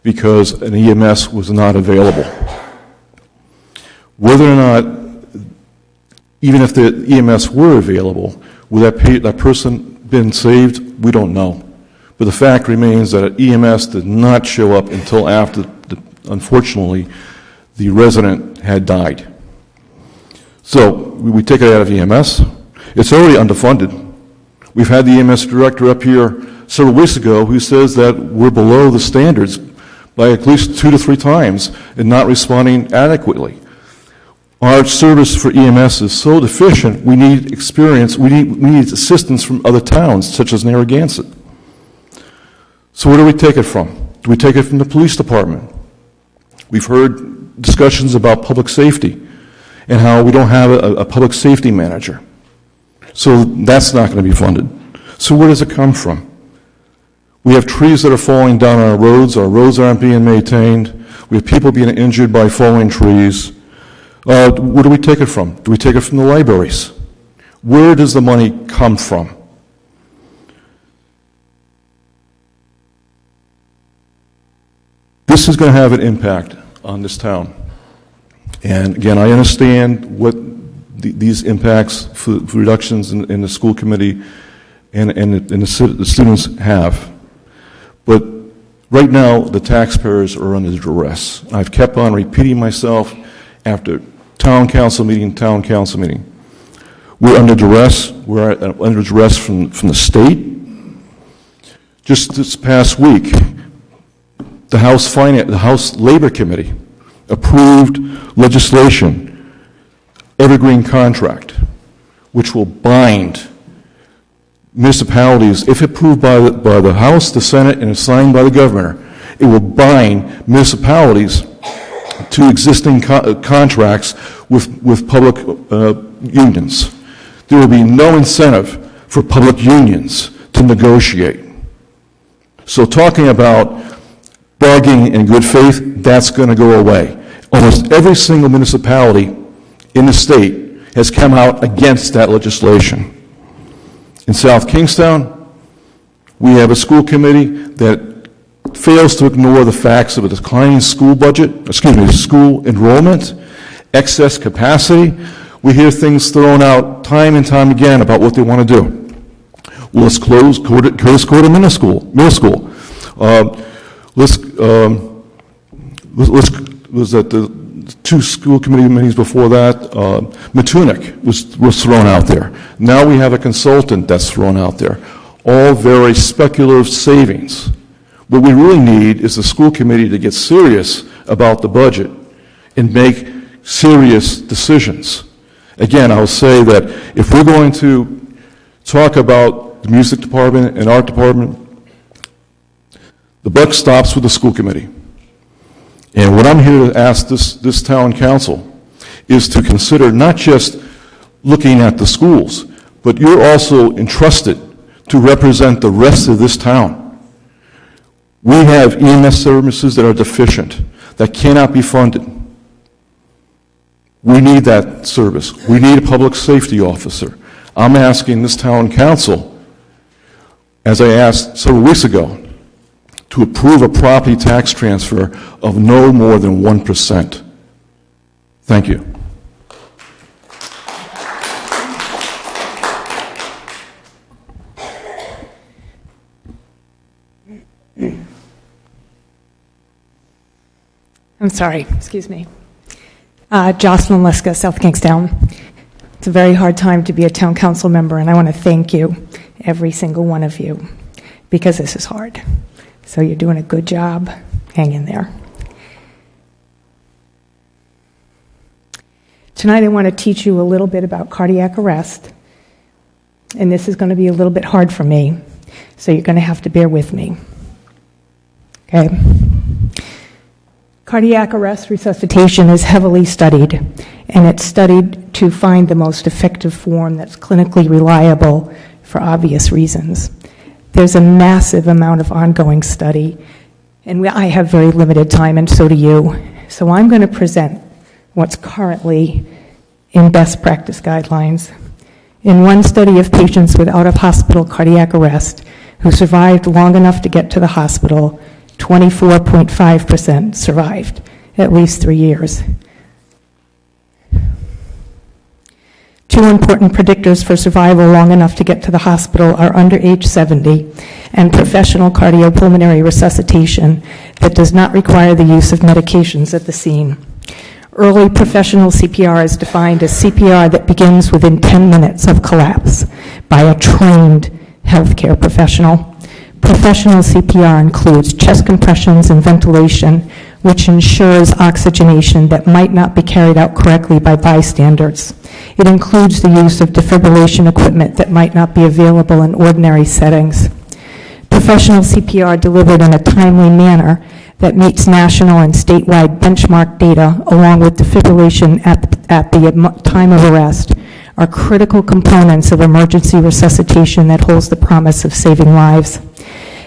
because an EMS was not available. Whether or not, even if the EMS were available, would that person been saved? We don't know. But the fact remains that EMS did not show up until after, unfortunately, the resident had died. So we take it out of EMS. It's already underfunded. We've had the EMS director up here several weeks ago who says that we're below the standards by at least 2 to 3 times and not responding adequately. Our service for EMS is so deficient, we need experience, we need assistance from other towns, such as Narragansett. So where do we take it from? Do we take it from the police department? We've heard discussions about public safety and how we don't have a public safety manager. So that's not going to be funded. So where does it come from? We have trees that are falling down our roads aren't being maintained, we have people being injured by falling trees. Where do we take it from? Do we take it from the libraries? Where does the money come from? This is going to have an impact on this town. And again, I understand what these impacts for reductions in the school committee and the students have. But right now, the taxpayers are under duress. I've kept on repeating myself after town council meeting. We're under duress. We're under duress from the state. Just this past week, the House Labor Committee approved legislation, Evergreen Contract, which will bind municipalities, if approved by the House, the Senate, and signed by the governor, it will bind municipalities to existing contracts with public unions. There will be no incentive for public unions to negotiate. So talking about bargaining in good faith, that's going to go away. Almost every single municipality in the state has come out against that legislation. In South Kingstown, we have a school committee that fails to ignore the facts of a declining school school enrollment, excess capacity. We hear things thrown out time and time again about what they want to do. Well, let's close Curtis Corder Middle School. Was at the two school committee meetings before that, Matunic was thrown out there. Now we have a consultant that's thrown out there. All very speculative savings. What we really need is the school committee to get serious about the budget and make serious decisions. Again, I'll say that if we're going to talk about the music department and art department, the buck stops with the school committee. And what I'm here to ask this town council is to consider not just looking at the schools, but you're also entrusted to represent the rest of this town. We have EMS services that are deficient, that cannot be funded. We need that service. We need a public safety officer. I'm asking this town council, as I asked several weeks ago, to approve a property tax transfer of no more than 1%. Thank you. I'm sorry, excuse me. Jocelyn Liska, South Kingstown. It's a very hard time to be a town council member, and I want to thank you, every single one of you, because this is hard. So you're doing a good job. Hang in there. Tonight I want to teach you a little bit about cardiac arrest, and this is going to be a little bit hard for me, so you're going to have to bear with me. Okay? Cardiac arrest resuscitation is heavily studied, and it's studied to find the most effective form that's clinically reliable for obvious reasons. There's a massive amount of ongoing study, and I have very limited time, and so do you. So I'm going to present what's currently in best practice guidelines. In one study of patients with out-of-hospital cardiac arrest who survived long enough to get to the hospital, 24.5% survived at least 3 years. Two important predictors for survival long enough to get to the hospital are under age 70 and professional cardiopulmonary resuscitation that does not require the use of medications at the scene. Early professional CPR is defined as CPR that begins within 10 minutes of collapse by a trained healthcare professional. Professional CPR includes chest compressions and ventilation, which ensures oxygenation that might not be carried out correctly by bystanders. It includes the use of defibrillation equipment that might not be available in ordinary settings. Professional CPR delivered in a timely manner that meets national and statewide benchmark data, along with defibrillation at the time of arrest, are critical components of emergency resuscitation that holds the promise of saving lives.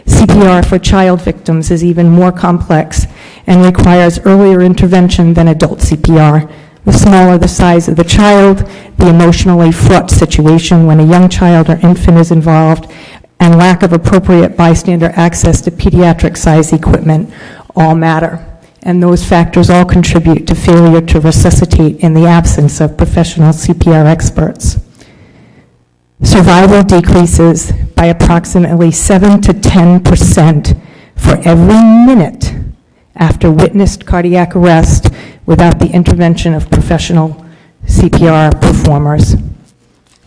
CPR for child victims is even more complex and requires earlier intervention than adult CPR. The smaller the size of the child, the emotionally fraught situation when a young child or infant is involved, and lack of appropriate bystander access to pediatric-sized equipment all matter. And those factors all contribute to failure to resuscitate in the absence of professional CPR experts. Survival decreases by approximately 7 to 10% for every minute after witnessed cardiac arrest without the intervention of professional CPR performers.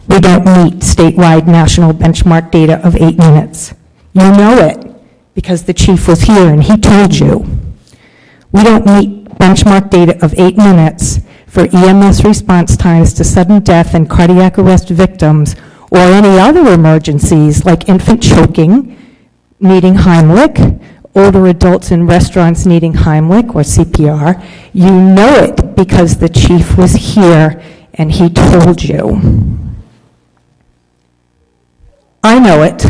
We don't meet statewide national benchmark data of 8 minutes. You know it because the chief was here and he told you. We don't meet benchmark data of 8 minutes for EMS response times to sudden death and cardiac arrest victims or any other emergencies like infant choking, needing Heimlich, older adults in restaurants needing Heimlich or CPR. You know it because the chief was here and he told you. I know it,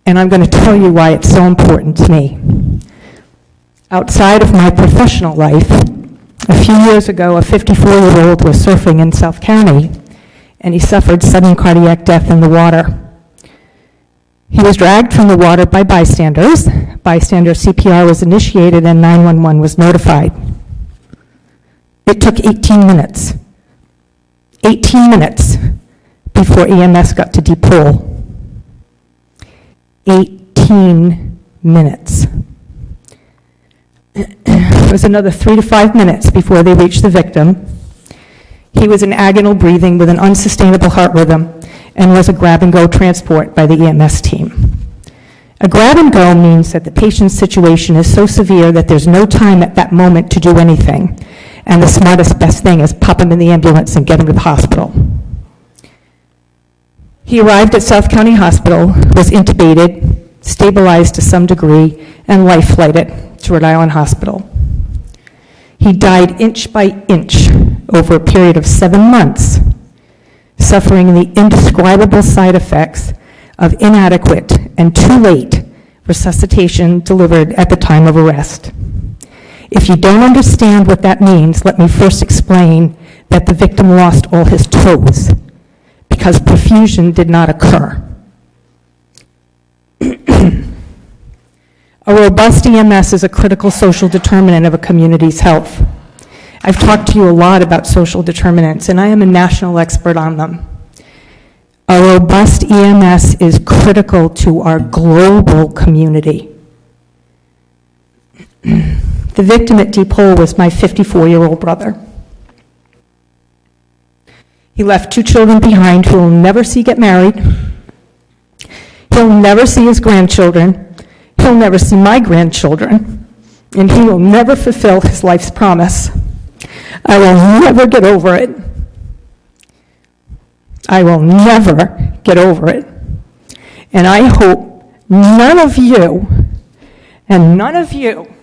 and I'm going to tell you why it's so important to me. Outside of my professional life, a few years ago, a 54-year-old was surfing in South County, and he suffered sudden cardiac death in the water. He was dragged from the water by bystanders. Bystander CPR was initiated, and 911 was notified. It took 18 minutes. 18 minutes before EMS got to DePaul. 18 minutes. It was another 3 to 5 minutes before they reached the victim. He was in agonal breathing with an unsustainable heart rhythm and was a grab-and-go transport by the EMS team. A grab-and-go means that the patient's situation is so severe that there's no time at that moment to do anything, and the smartest, best thing is pop him in the ambulance and get him to the hospital. He arrived at South County Hospital, was intubated, stabilized to some degree, and life-flighted to Rhode Island Hospital. He died inch by inch over a period of 7 months, suffering the indescribable side effects of inadequate and too late resuscitation delivered at the time of arrest. If you don't understand what that means, let me first explain that the victim lost all his toes because perfusion did not occur. A robust EMS is a critical social determinant of a community's health. I've talked to you a lot about social determinants, and I am a national expert on them. A robust EMS is critical to our global community. The victim at DePaul was my 54-year-old brother. He left 2 children behind who will never see get married. He'll never see his grandchildren. He'll never see my grandchildren. And he will never fulfill his life's promise. I will never get over it. I will never get over it. And I hope none of you, and none of you,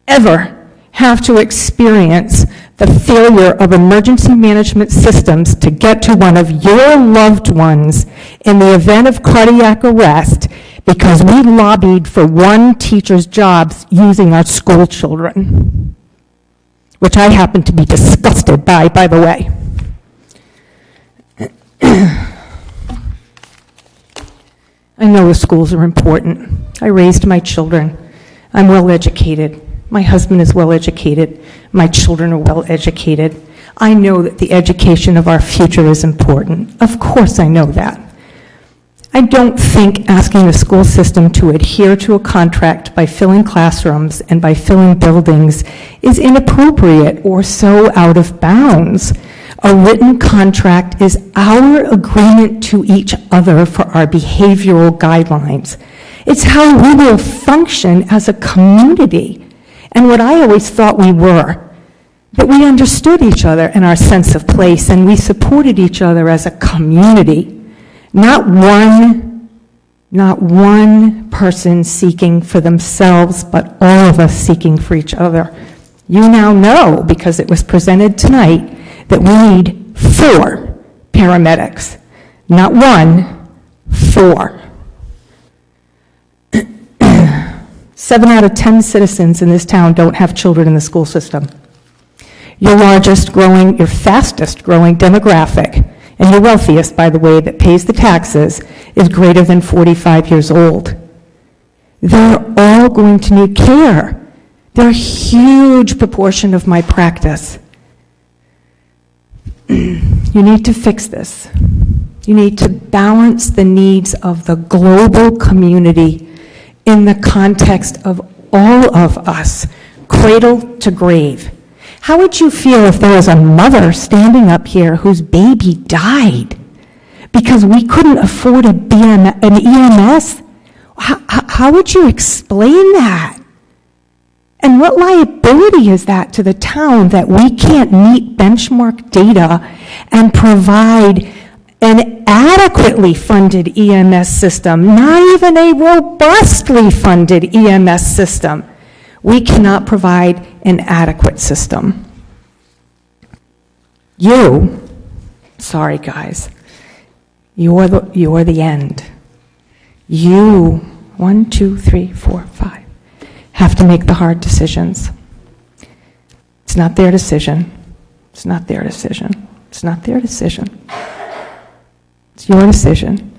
ever have to experience the failure of emergency management systems to get to one of your loved ones in the event of cardiac arrest because we lobbied for one teacher's jobs using our school children, which I happen to be disgusted by the way. I know the schools are important. I raised my children. I'm well educated. My husband is well educated. My children are well educated. I know that the education of our future is important. Of course I know that. I don't think asking the school system to adhere to a contract by filling classrooms and by filling buildings is inappropriate or so out of bounds. A written contract is our agreement to each other for our behavioral guidelines. It's how we will function as a community. And what I always thought we were, that we understood each other and our sense of place, and we supported each other as a community. Not one person seeking for themselves, but all of us seeking for each other. You now know, because it was presented tonight, that we need 4 paramedics. Not 1, 4. 7 out of 10 citizens in this town don't have children in the school system. Your fastest growing demographic, and your wealthiest, by the way, that pays the taxes, is greater than 45 years old. They're all going to need care. They're a huge proportion of my practice. You need to fix this. You need to balance the needs of the global community in the context of all of us, cradle to grave. How would you feel if there was a mother standing up here whose baby died because we couldn't afford an EMS? How would you explain that? And what liability is that to the town that we can't meet benchmark data and provide an adequately funded EMS system, not even a robustly funded EMS system? We cannot provide an adequate system. Sorry guys, you're the end. You, 1, 2, 3, 4, 5, have to make the hard decisions. It's not their decision. It's not their decision. It's not their decision. It's your decision.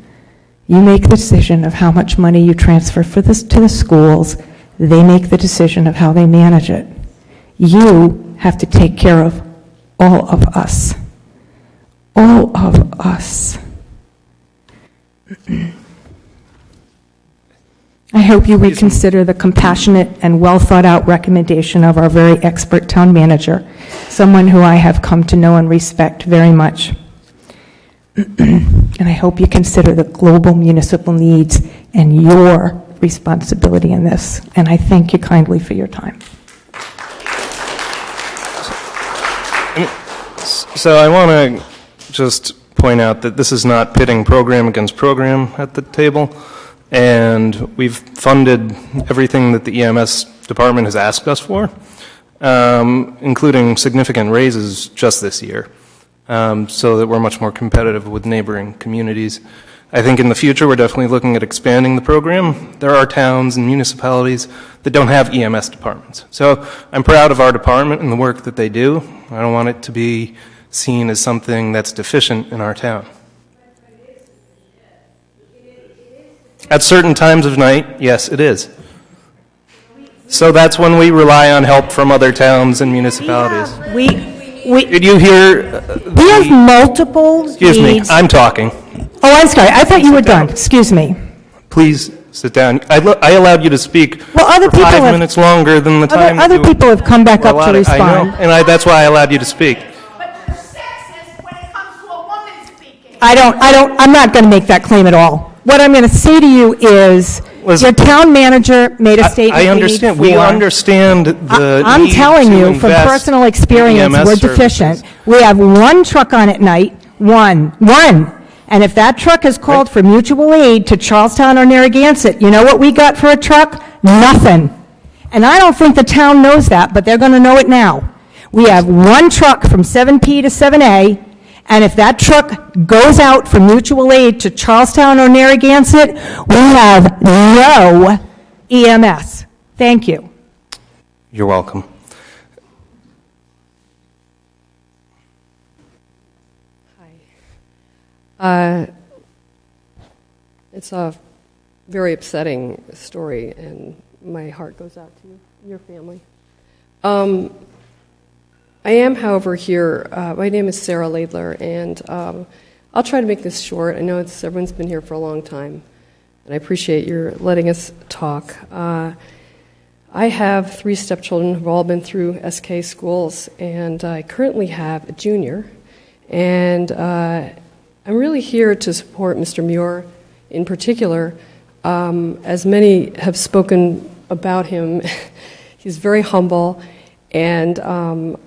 You make the decision of how much money you transfer to the schools. They make the decision of how they manage it. You have to take care of all of us. All of us. I hope you reconsider the compassionate and well-thought-out recommendation of our very expert town manager, someone who I have come to know and respect very much. And I hope you consider the global municipal needs and your responsibility in this. And I thank you kindly for your time. So I want to just point out that this is not pitting program against program at the table. And we've funded everything that the EMS department has asked us for, including significant raises just this year, so that we're much more competitive with neighboring communities. I think in the future we're definitely looking at expanding the program. There are towns and municipalities that don't have EMS departments. So I'm proud of our department and the work that they do. I don't want it to be seen as something that's deficient in our town. At certain times of night, yes, it is. So that's when we rely on help from other towns and municipalities. Did you hear? We have multiple Excuse me, I'm talking. Oh, I'm sorry. I thought you were done. Excuse me. Please sit down. I allowed you to speak Well, other for people 5 have- minutes longer than the time. Other people have come back were up to allotted. I respond. know, and that's why I allowed you to speak. I'm not going to make that claim at all. What I'm going to say to you is, your town manager made a statement. I understand. We understand the I'm need telling to you from invest personal in experience, EMS we're services. deficient. We have one truck on at night, one. And if that truck is called for mutual aid to Charlestown or Narragansett, you know what we got for a truck? Nothing. And I don't think the town knows that, but they're going to know it now. We have one truck from 7P to 7A, and if that truck goes out for mutual aid to Charlestown or Narragansett, we have no EMS. Thank you. You're welcome. It's a very upsetting story, and my heart goes out to you and your family. I am, however, here. My name is Sarah Laidler, and I'll try to make this short. I know everyone's been here for a long time, and I appreciate your letting us talk. I have 3 stepchildren who've all been through SK schools, and I currently have a junior, and I'm really here to support Mr. Muir in particular. As many have spoken about him, he's very humble, and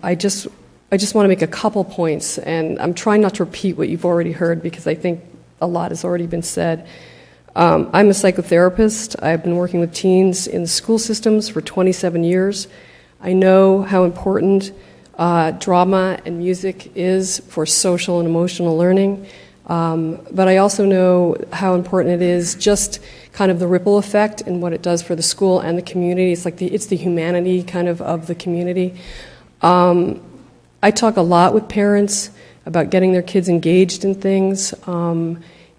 I just want to make a couple points, and I'm trying not to repeat what you've already heard because I think a lot has already been said. I'm a psychotherapist. I've been working with teens in the school systems for 27 years. I know how important drama and music is for social and emotional learning. But I also know how important it is, just kind of the ripple effect and what it does for the school and the community. It's the humanity kind of the community. I talk a lot with parents about getting their kids engaged in things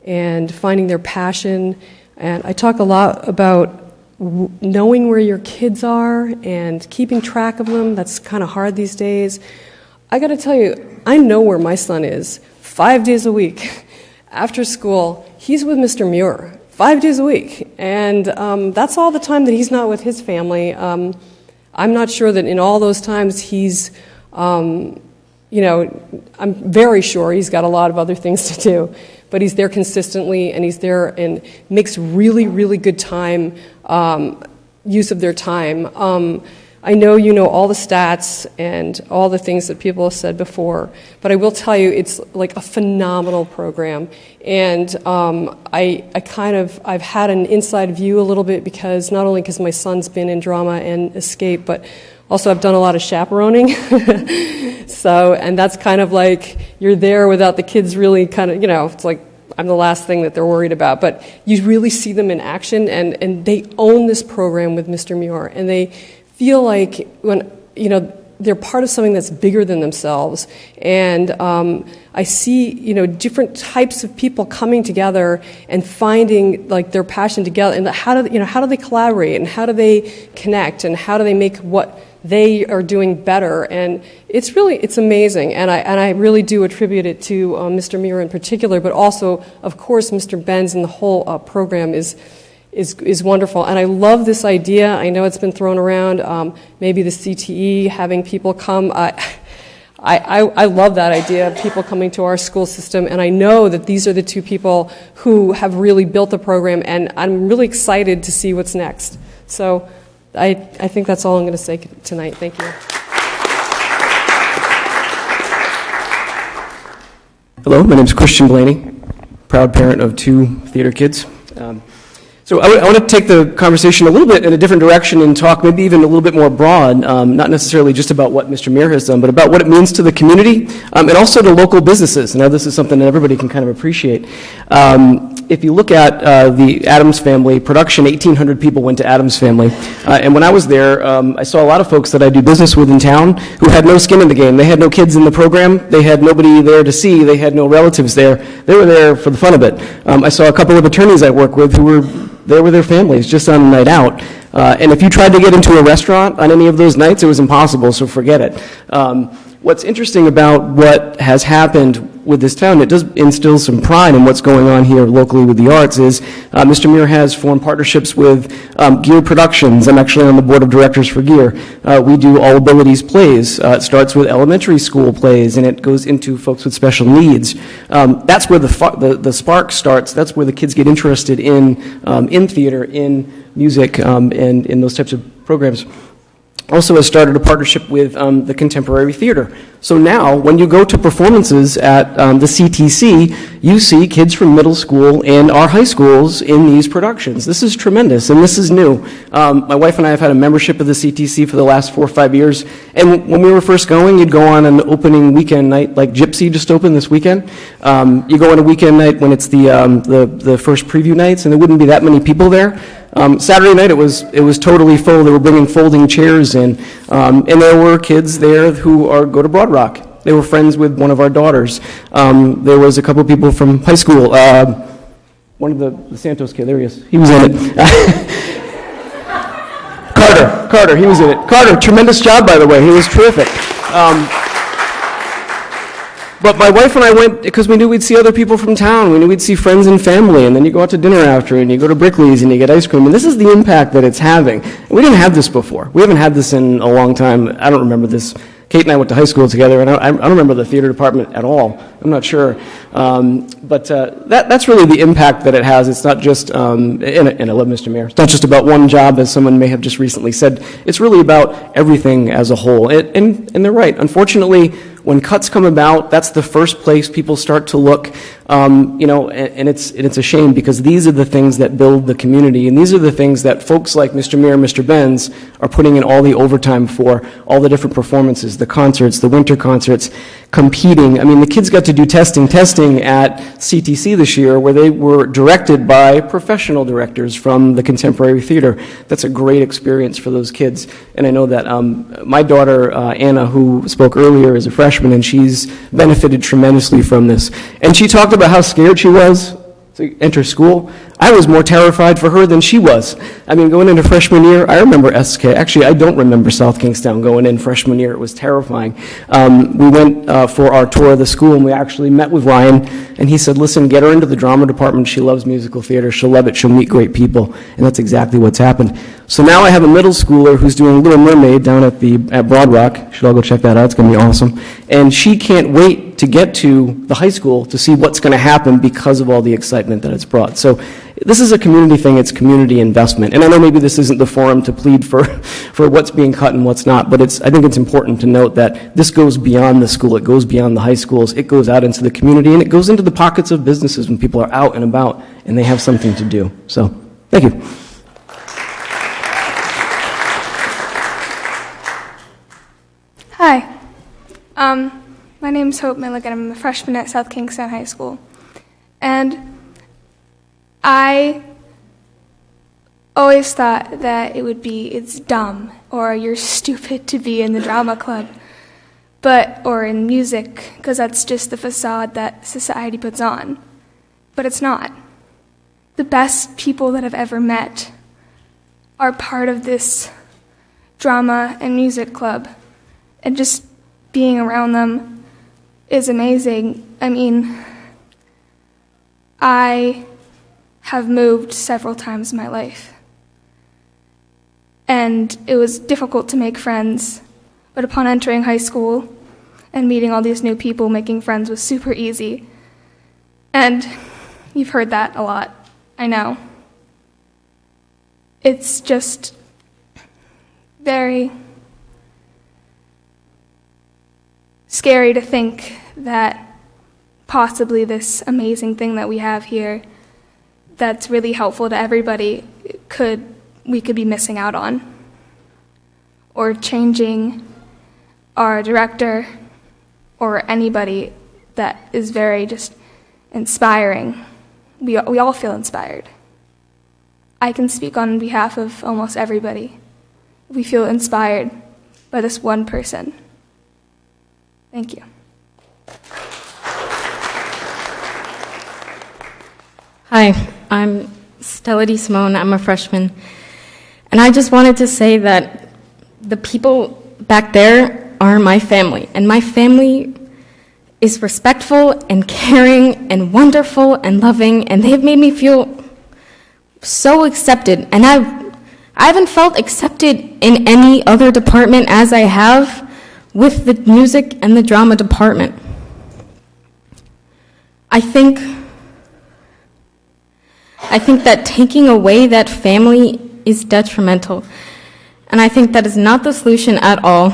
and finding their passion. And I talk a lot about knowing where your kids are and keeping track of them. That's kind of hard these days. I got to tell you, I know where my son is 5 days a week. After school, he's with Mr. Muir 5 days a week. And that's all the time that he's not with his family. I'm not sure that in all those times he's You know, I'm very sure he's got a lot of other things to do, but he's there consistently, and he's there and makes really, really good time, use of their time. I know you know all the stats and all the things that people have said before, but I will tell you it's like a phenomenal program. And I've had an inside view a little bit because not only because my son's been in drama and Escape, but also I've done a lot of chaperoning. So, and that's kind of like you're there without the kids really kind of, you know, it's like I'm the last thing that they're worried about. But you really see them in action, and they own this program with Mr. Muir, and they feel like when, you know, they're part of something that's bigger than themselves. And I see, you know, different types of people coming together and finding like their passion together, and how do they collaborate, and how do they connect, and how do they make what they are doing better. And it's amazing, and I really do attribute it to Mr. Muir in particular, but also, of course, Mr. Benz, and the whole program is wonderful. And I love this idea. I know it's been thrown around, maybe the CTE, having people come. I love that idea of people coming to our school system, and I know that these are the two people who have really built the program, and I'm really excited to see what's next. So I think that's all I'm going to say tonight. Thank you. Hello, my name is Christian Blaney, proud parent of 2 theater kids. So I want to take the conversation a little bit in a different direction and talk maybe even a little bit more broad, not necessarily just about what Mr. Muir has done, but about what it means to the community and also to local businesses. And now this is something that everybody can kind of appreciate. If you look at the Addams Family production, 1,800 people went to Addams Family. And when I was there, I saw a lot of folks that I do business with in town who had no skin in the game. They had no kids in the program. They had nobody there to see. They had no relatives there. They were there for the fun of it. I saw a couple of attorneys I work with who were there with their families just on a night out. And if you tried to get into a restaurant on any of those nights, it was impossible, so forget it. What's interesting about what has happened with this town, it does instill some pride in what's going on here locally with the arts, is Mr. Muir has formed partnerships with Gear Productions. I'm actually on the board of directors for Gear. We do All Abilities plays. It starts with elementary school plays, and it goes into folks with special needs. That's where the spark starts. That's where the kids get interested in theater, in music, and in those types of programs. Also has started a partnership with the Contemporary Theater. So now, when you go to performances at the CTC, you see kids from middle school and our high schools in these productions. This is tremendous, and this is new. My wife and I have had a membership of the CTC for the last 4 or 5 years, and when we were first going, you'd go on an opening weekend night, like Gypsy just opened this weekend. You go on a weekend night when it's the first preview nights, and there wouldn't be that many people there. Saturday night it was totally full. They were bringing folding chairs in, and there were kids there who go to Broad Rock. They were friends with one of our daughters. There was a couple of people from high school. One of the Santos kid, there he is. He was in it. Carter, he was in it. Carter, tremendous job, by the way. He was terrific. But my wife and I went because we knew we'd see other people from town. We knew we'd see friends and family, and then you go out to dinner after, and you go to Brickley's, and you get ice cream. And this is the impact that it's having. And we didn't have this before. We haven't had this in a long time. I don't remember this. Kate and I went to high school together, and I don't remember the theater department at all. I'm not sure. But that's really the impact that it has. It's not just, and I love Mr. Mayor, it's not just about one job, as someone may have just recently said. It's really about everything as a whole. And they're right. Unfortunately, when cuts come about, that's the first place people start to look, and it's a shame, because these are the things that build the community, and these are the things that folks like Mr. Muir and Mr. Benz are putting in all the overtime for, all the different performances, the concerts, the winter concerts, competing. I mean, the kids got to do testing at CTC this year, where they were directed by professional directors from the Contemporary Theater. That's a great experience for those kids. And I know that my daughter, Anna, who spoke earlier, is a freshman, and she's benefited tremendously from this. And she talked about how scared she was to enter school. I was more terrified for her than she was. I mean, going into freshman year, I remember SK. Actually, I don't remember South Kingstown going in freshman year. It was terrifying. We went for our tour of the school, and we actually met with Ryan, and he said, listen, get her into the drama department. She loves musical theater. She'll love it. She'll meet great people. And that's exactly what's happened. So now I have a middle schooler who's doing Little Mermaid down at Broad Rock. You should all go check that out. It's going to be awesome. And she can't wait to get to the high school to see what's going to happen because of all the excitement that it's brought. So this is a community thing. It's community investment. And I know maybe this isn't the forum to plead for what's being cut and what's not, but I think it's important to note that this goes beyond the school. It goes beyond the high schools. It goes out into the community, and it goes into the pockets of businesses when people are out and about and they have something to do. So thank you. Hi. My name's Hope Milligan. I'm a freshman at South Kingstown High School. And I always thought that it's dumb or you're stupid to be in the drama club, or in music, because that's just the facade that society puts on. But it's not. The best people that I've ever met are part of this drama and music club. And just being around them is amazing. I mean, I have moved several times in my life. And it was difficult to make friends. But upon entering high school and meeting all these new people, making friends was super easy. And you've heard that a lot, I know. It's just very scary to think that possibly this amazing thing that we have here that's really helpful to everybody we could be missing out on, or changing our director or anybody that is very just inspiring. We all feel inspired. I can speak on behalf of almost everybody. We feel inspired by this one person. Thank you. Hi, I'm Stella DeSimone. I'm a freshman. And I just wanted to say that the people back there are my family. And my family is respectful and caring and wonderful and loving. And they've made me feel so accepted. And I haven't felt accepted in any other department as I have with the music and the drama department. I think that taking away that family is detrimental, and I think that is not the solution at all.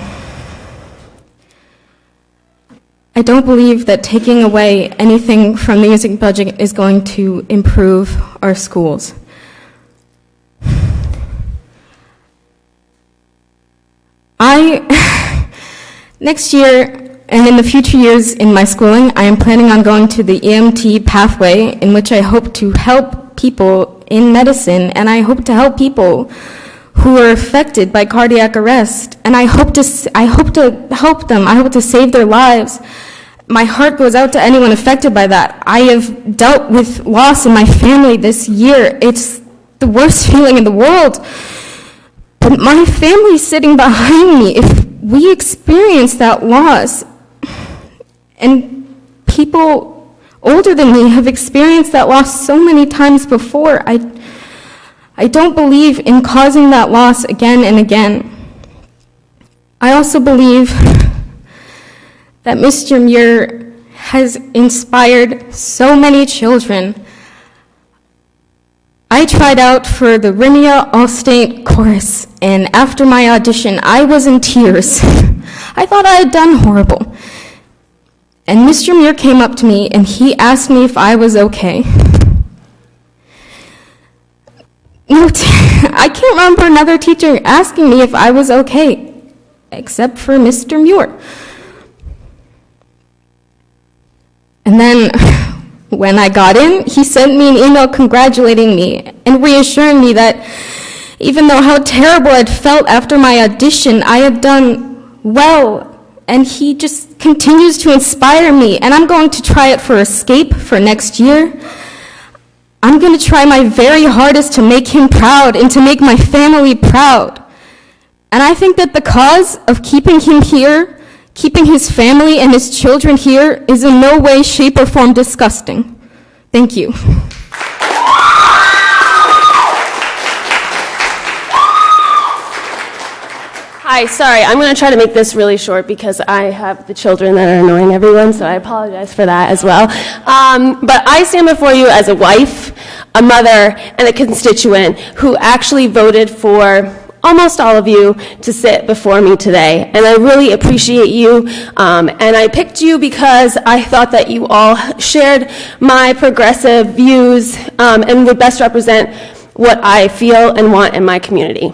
I don't believe that taking away anything from the music budget is going to improve our schools. Next year, and in the future years in my schooling, I am planning on going to the EMT pathway, in which I hope to help people in medicine, and I hope to help people who are affected by cardiac arrest, and I hope to help them. I hope to save their lives. My heart goes out to anyone affected by that. I have dealt with loss in my family this year. It's the worst feeling in the world. But my family's sitting behind me. If we experience that loss, and people older than me have experienced that loss so many times before, I don't believe in causing that loss again and again. I also believe that Mr. Muir has inspired so many children. I tried out for the Rinia All-State Chorus, and after my audition, I was in tears. I thought I had done horrible. And Mr. Muir came up to me, and he asked me if I was okay. I can't remember another teacher asking me if I was okay, except for Mr. Muir. And then, when I got in, he sent me an email congratulating me and reassuring me that even though how terrible I'd felt after my audition, I had done well. And he just continues to inspire me. And I'm going to try it for Escape for next year. I'm going to try my very hardest to make him proud and to make my family proud. And I think that the cause of keeping him here, keeping his family and his children here, is in no way, shape, or form disgusting. Thank you. Hi, sorry, I'm going to try to make this really short because I have the children that are annoying everyone, so I apologize for that as well. But I stand before you as a wife, a mother, and a constituent who actually voted for almost all of you to sit before me today. And I really appreciate you. And I picked you because I thought that you all shared my progressive views and would best represent what I feel and want in my community.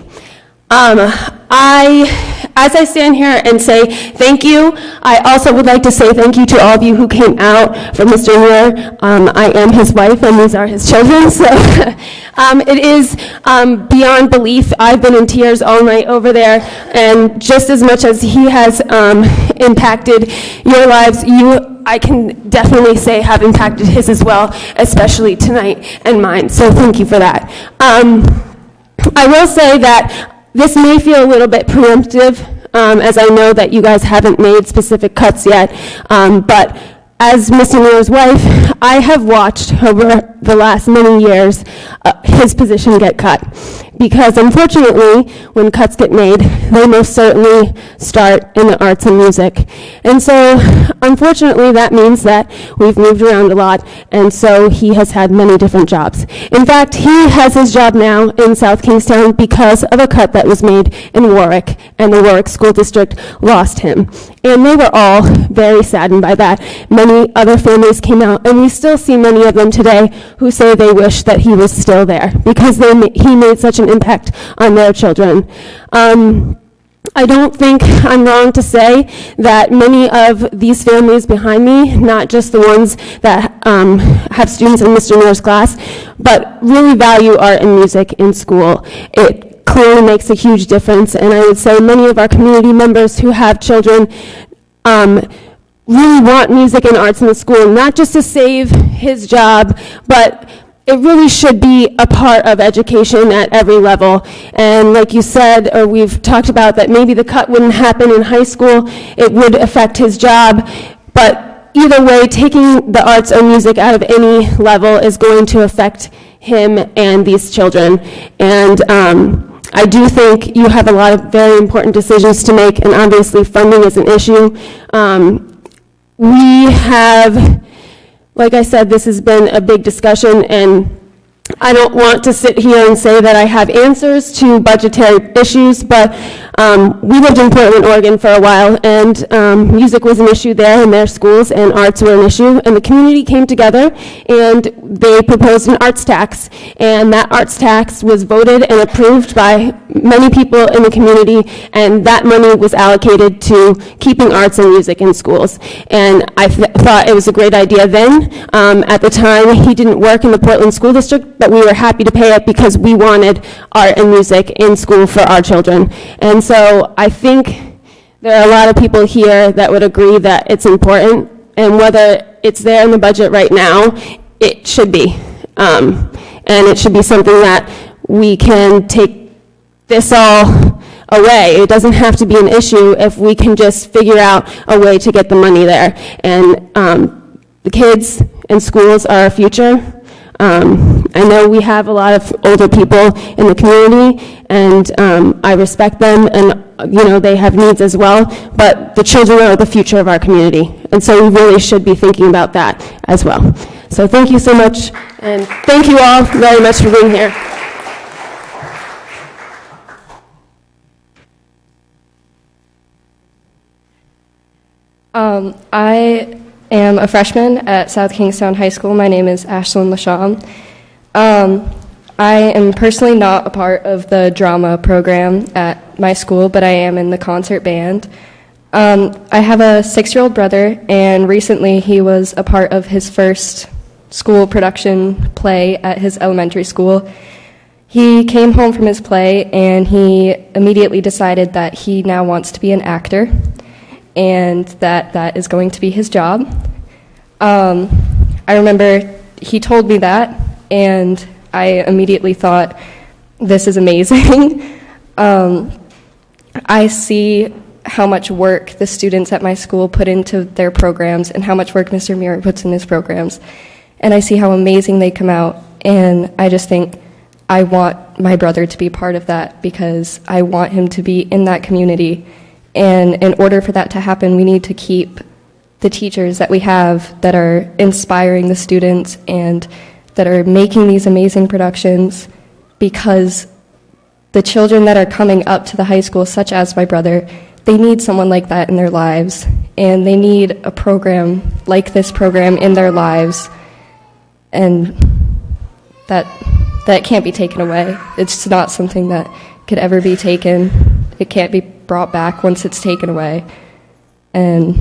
As I stand here and say thank you, I also would like to say thank you to all of you who came out for Mr. Muir. I am his wife and these are his children, so it is beyond belief. I've been in tears all night over there, and just as much as he has impacted your lives, I can definitely say have impacted his as well, especially tonight and mine, so thank you for that. I will say that this may feel a little bit preemptive, as I know that you guys haven't made specific cuts yet, but as Mr. Muir's wife, I have watched over the last many years his position get cut. Because unfortunately, when cuts get made, they most certainly start in the arts and music. And so, unfortunately, that means that we've moved around a lot, and so he has had many different jobs. In fact, he has his job now in South Kingstown because of a cut that was made in Warwick, and the Warwick School District lost him. And they were all very saddened by that. Many other families came out, and we still see many of them today who say they wish that he was still there because he made such an impact on their children. I don't think I'm wrong to say that many of these families behind me, not just the ones that have students in Mr. Muir's class, but really value art and music in school. It clearly makes a huge difference, and I would say many of our community members who have children really want music and arts in the school, not just to save his job, but it really should be a part of education at every level. And like you said, or we've talked about, that maybe the cut wouldn't happen in high school, it would affect his job, but either way, taking the arts or music out of any level is going to affect him and these children. And I do think you have a lot of very important decisions to make, and obviously funding is an issue. We have, like I said, this has been a big discussion, and I don't want to sit here and say that I have answers to budgetary issues, but we lived in Portland, Oregon for a while, and music was an issue there in their schools, and arts were an issue, and the community came together, and they proposed an arts tax, and that arts tax was voted and approved by many people in the community, and that money was allocated to keeping arts and music in schools. And I thought it was a great idea then. At the time, he didn't work in the Portland School District, but we were happy to pay it because we wanted art and music in school for our children. And so I think there are a lot of people here that would agree that it's important, and whether it's there in the budget right now, it should be. And it should be something that we can take this all away. It doesn't have to be an issue if we can just figure out a way to get the money there. And the kids and schools are our future. I know we have a lot of older people in the community, and I respect them, and they have needs as well, but the children are the future of our community, and so we really should be thinking about that as well. So thank you so much, and thank you all very much for being here. I am a freshman at South Kingstown High School. My name is Ashlyn Lasham. I am personally not a part of the drama program at my school, but I am in the concert band. I have a 6-year-old brother, and recently he was a part of his first school production play at his elementary school. He came home from his play, and he immediately decided that he now wants to be an actor, and that is going to be his job. I remember he told me that, and I immediately thought, this is amazing. I see how much work the students at my school put into their programs and how much work Mr. Muir puts in his programs. And I see how amazing they come out. And I just think I want my brother to be part of that because I want him to be in that community. And in order for that to happen, we need to keep the teachers that we have that are inspiring the students and that are making these amazing productions, because the children that are coming up to the high school, such as my brother, they need someone like that in their lives, and they need a program like this program in their lives, and that can't be taken away. It's not something that could ever be taken. It can't be brought back once it's taken away, and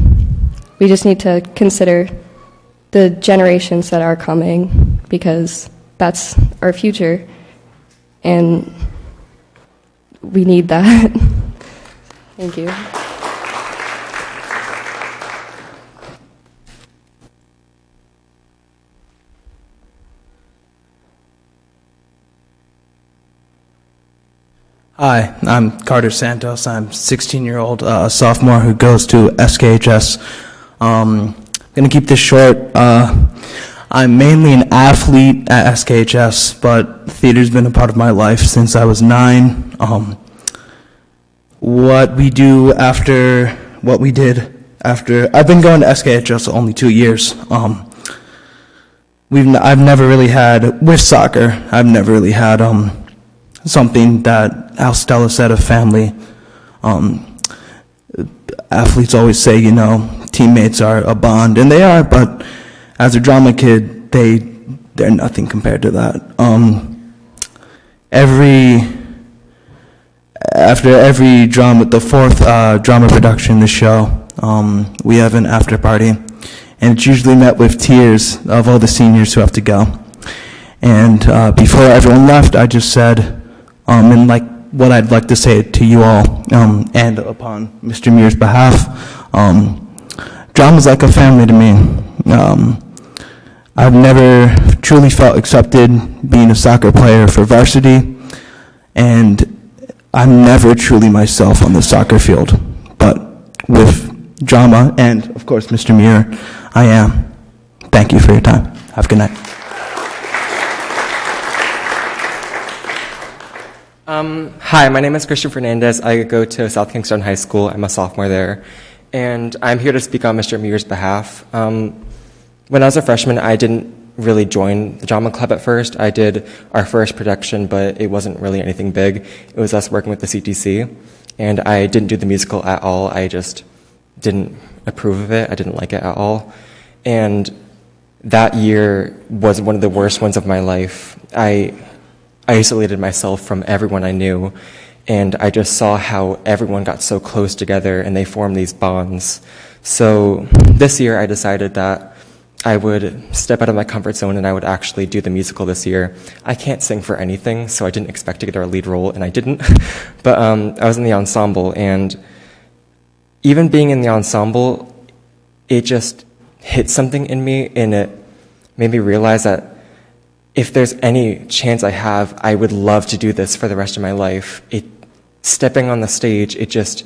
we just need to consider the generations that are coming, because that's our future, and we need that. Thank you. Hi, I'm Carter Santos. I'm a 16-year-old sophomore who goes to SKHS. I'm going to keep this short. I'm mainly an athlete at SKHS, but theater's been a part of my life since I was 9. What we did after, I've been going to SKHS only 2 years. I've never really had, with soccer, I've never really had something that, how Stella said, a family. Athletes always say, teammates are a bond, and they are, but as a drama kid, they're nothing compared to that. After every drama, the fourth drama production in the show, we have an after party, and it's usually met with tears of all the seniors who have to go. And before everyone left, I just said, and like what I'd like to say to you all, and upon Mr. Muir's behalf, drama's like a family to me. I've never truly felt accepted being a soccer player for varsity, and I'm never truly myself on the soccer field, but with drama and, of course, Mr. Muir, I am. Thank you for your time. Have a good night. Hi, my name is Christian Fernandez. I go to South Kingstown High School. I'm a sophomore there, and I'm here to speak on Mr. Muir's behalf. When I was a freshman, I didn't really join the drama club at first. I did our first production, but it wasn't really anything big. It was us working with the CTC, and I didn't do the musical at all. I just didn't approve of it. I didn't like it at all. And that year was one of the worst ones of my life. I isolated myself from everyone I knew, and I just saw how everyone got so close together and they formed these bonds. So this year I decided that I would step out of my comfort zone and I would actually do the musical this year. I can't sing for anything, so I didn't expect to get a lead role, and I didn't. But I was in the ensemble, and even being in the ensemble, it just hit something in me, and it made me realize that if there's any chance I have, I would love to do this for the rest of my life. Stepping on the stage, it just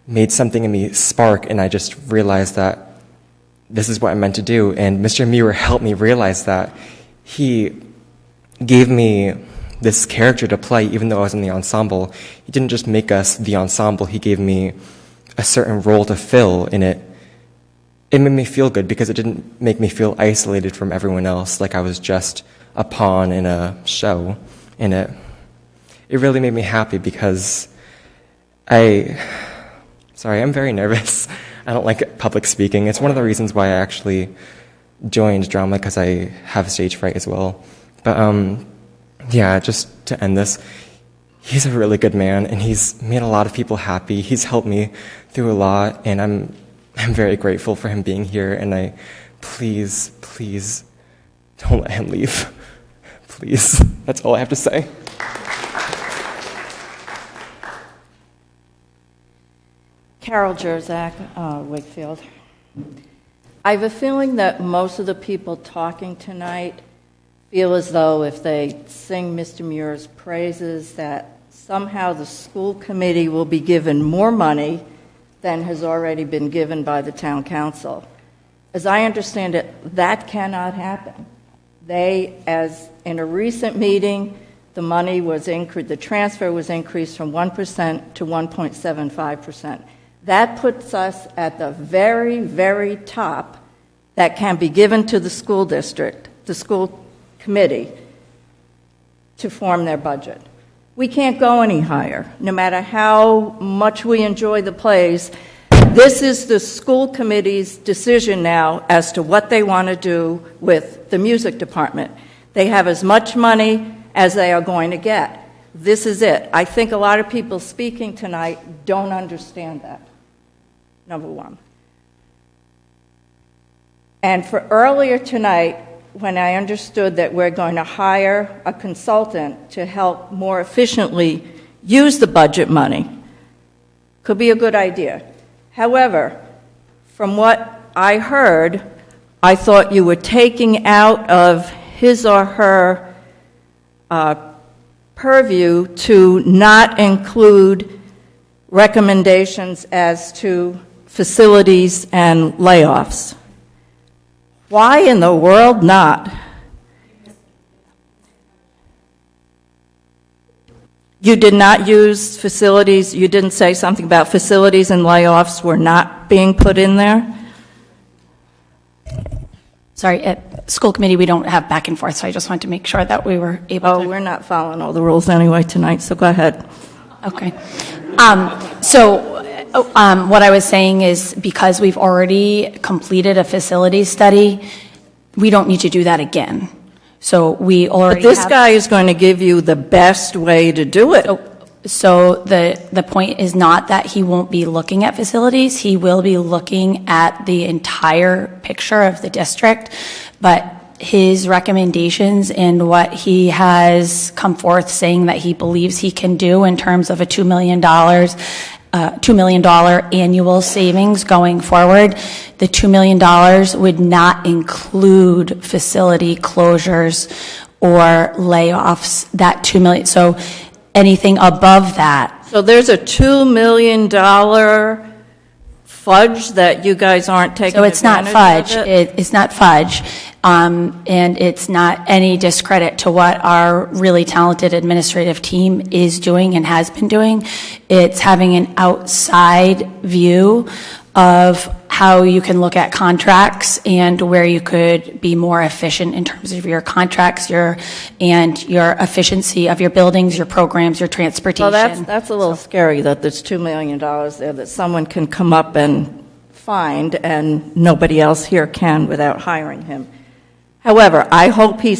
made something in me spark, and I just realized that this is what I'm meant to do. And Mr. Muir helped me realize that. He gave me this character to play, even though I was in the ensemble. He didn't just make us the ensemble, he gave me a certain role to fill in it. It made me feel good because it didn't make me feel isolated from everyone else, like I was just a pawn in a show. And it really made me happy because I'm very nervous. I don't like public speaking. It's one of the reasons why I actually joined drama, because I have stage fright as well. But yeah, just to end this, he's a really good man, and he's made a lot of people happy. He's helped me through a lot, and I'm very grateful for him being here, and please don't let him leave. Please. That's all I have to say. Carol Jerzak, Wakefield. I have a feeling that most of the people talking tonight feel as though if they sing Mr. Muir's praises, that somehow the school committee will be given more money than has already been given by the town council. As I understand it, that cannot happen. As in a recent meeting, the transfer was increased from 1% to 1.75%. That puts us at the very, very top that can be given to the school district, the school committee, to form their budget. We can't go any higher, no matter how much we enjoy the plays. This is the school committee's decision now as to what they want to do with the music department. They have as much money as they are going to get. This is it. I think a lot of people speaking tonight don't understand that, number one. And for earlier tonight, when I understood that we're going to hire a consultant to help more efficiently use the budget money, could be a good idea. However, from what I heard, I thought you were taking out of his or her purview to not include recommendations as to facilities and layoffs. Why in the world not? You did not use facilities, you didn't say something about facilities and layoffs were not being put in there? Sorry, at school committee, we don't have back and forth, so I just wanted to make sure that we were able to... Oh, we're not following all the rules anyway tonight, so go ahead. Okay. What I was saying is because we've already completed a facility study, we don't need to do that again. So we already But this guy is going to give you the best way to do it. So the point is not that he won't be looking at facilities. He will be looking at the entire picture of the district, but his recommendations and what he has come forth saying that he believes he can do in terms of a $2 million annual savings going forward, the $2 million would not include facility closures or layoffs. That $2 million, so anything above that. So there's a $2 million fudge that you guys aren't taking So it's not advantage fudge. of it? It's not fudge, and it's not any discredit to what our really talented administrative team is doing and has been doing. It's having an outside view of how you can look at contracts and where you could be more efficient in terms of your contracts, your efficiency of your buildings, your programs, your transportation. Well, that's a little scary that there's $2 million there that someone can come up and find and nobody else here can without hiring him. However, I hope he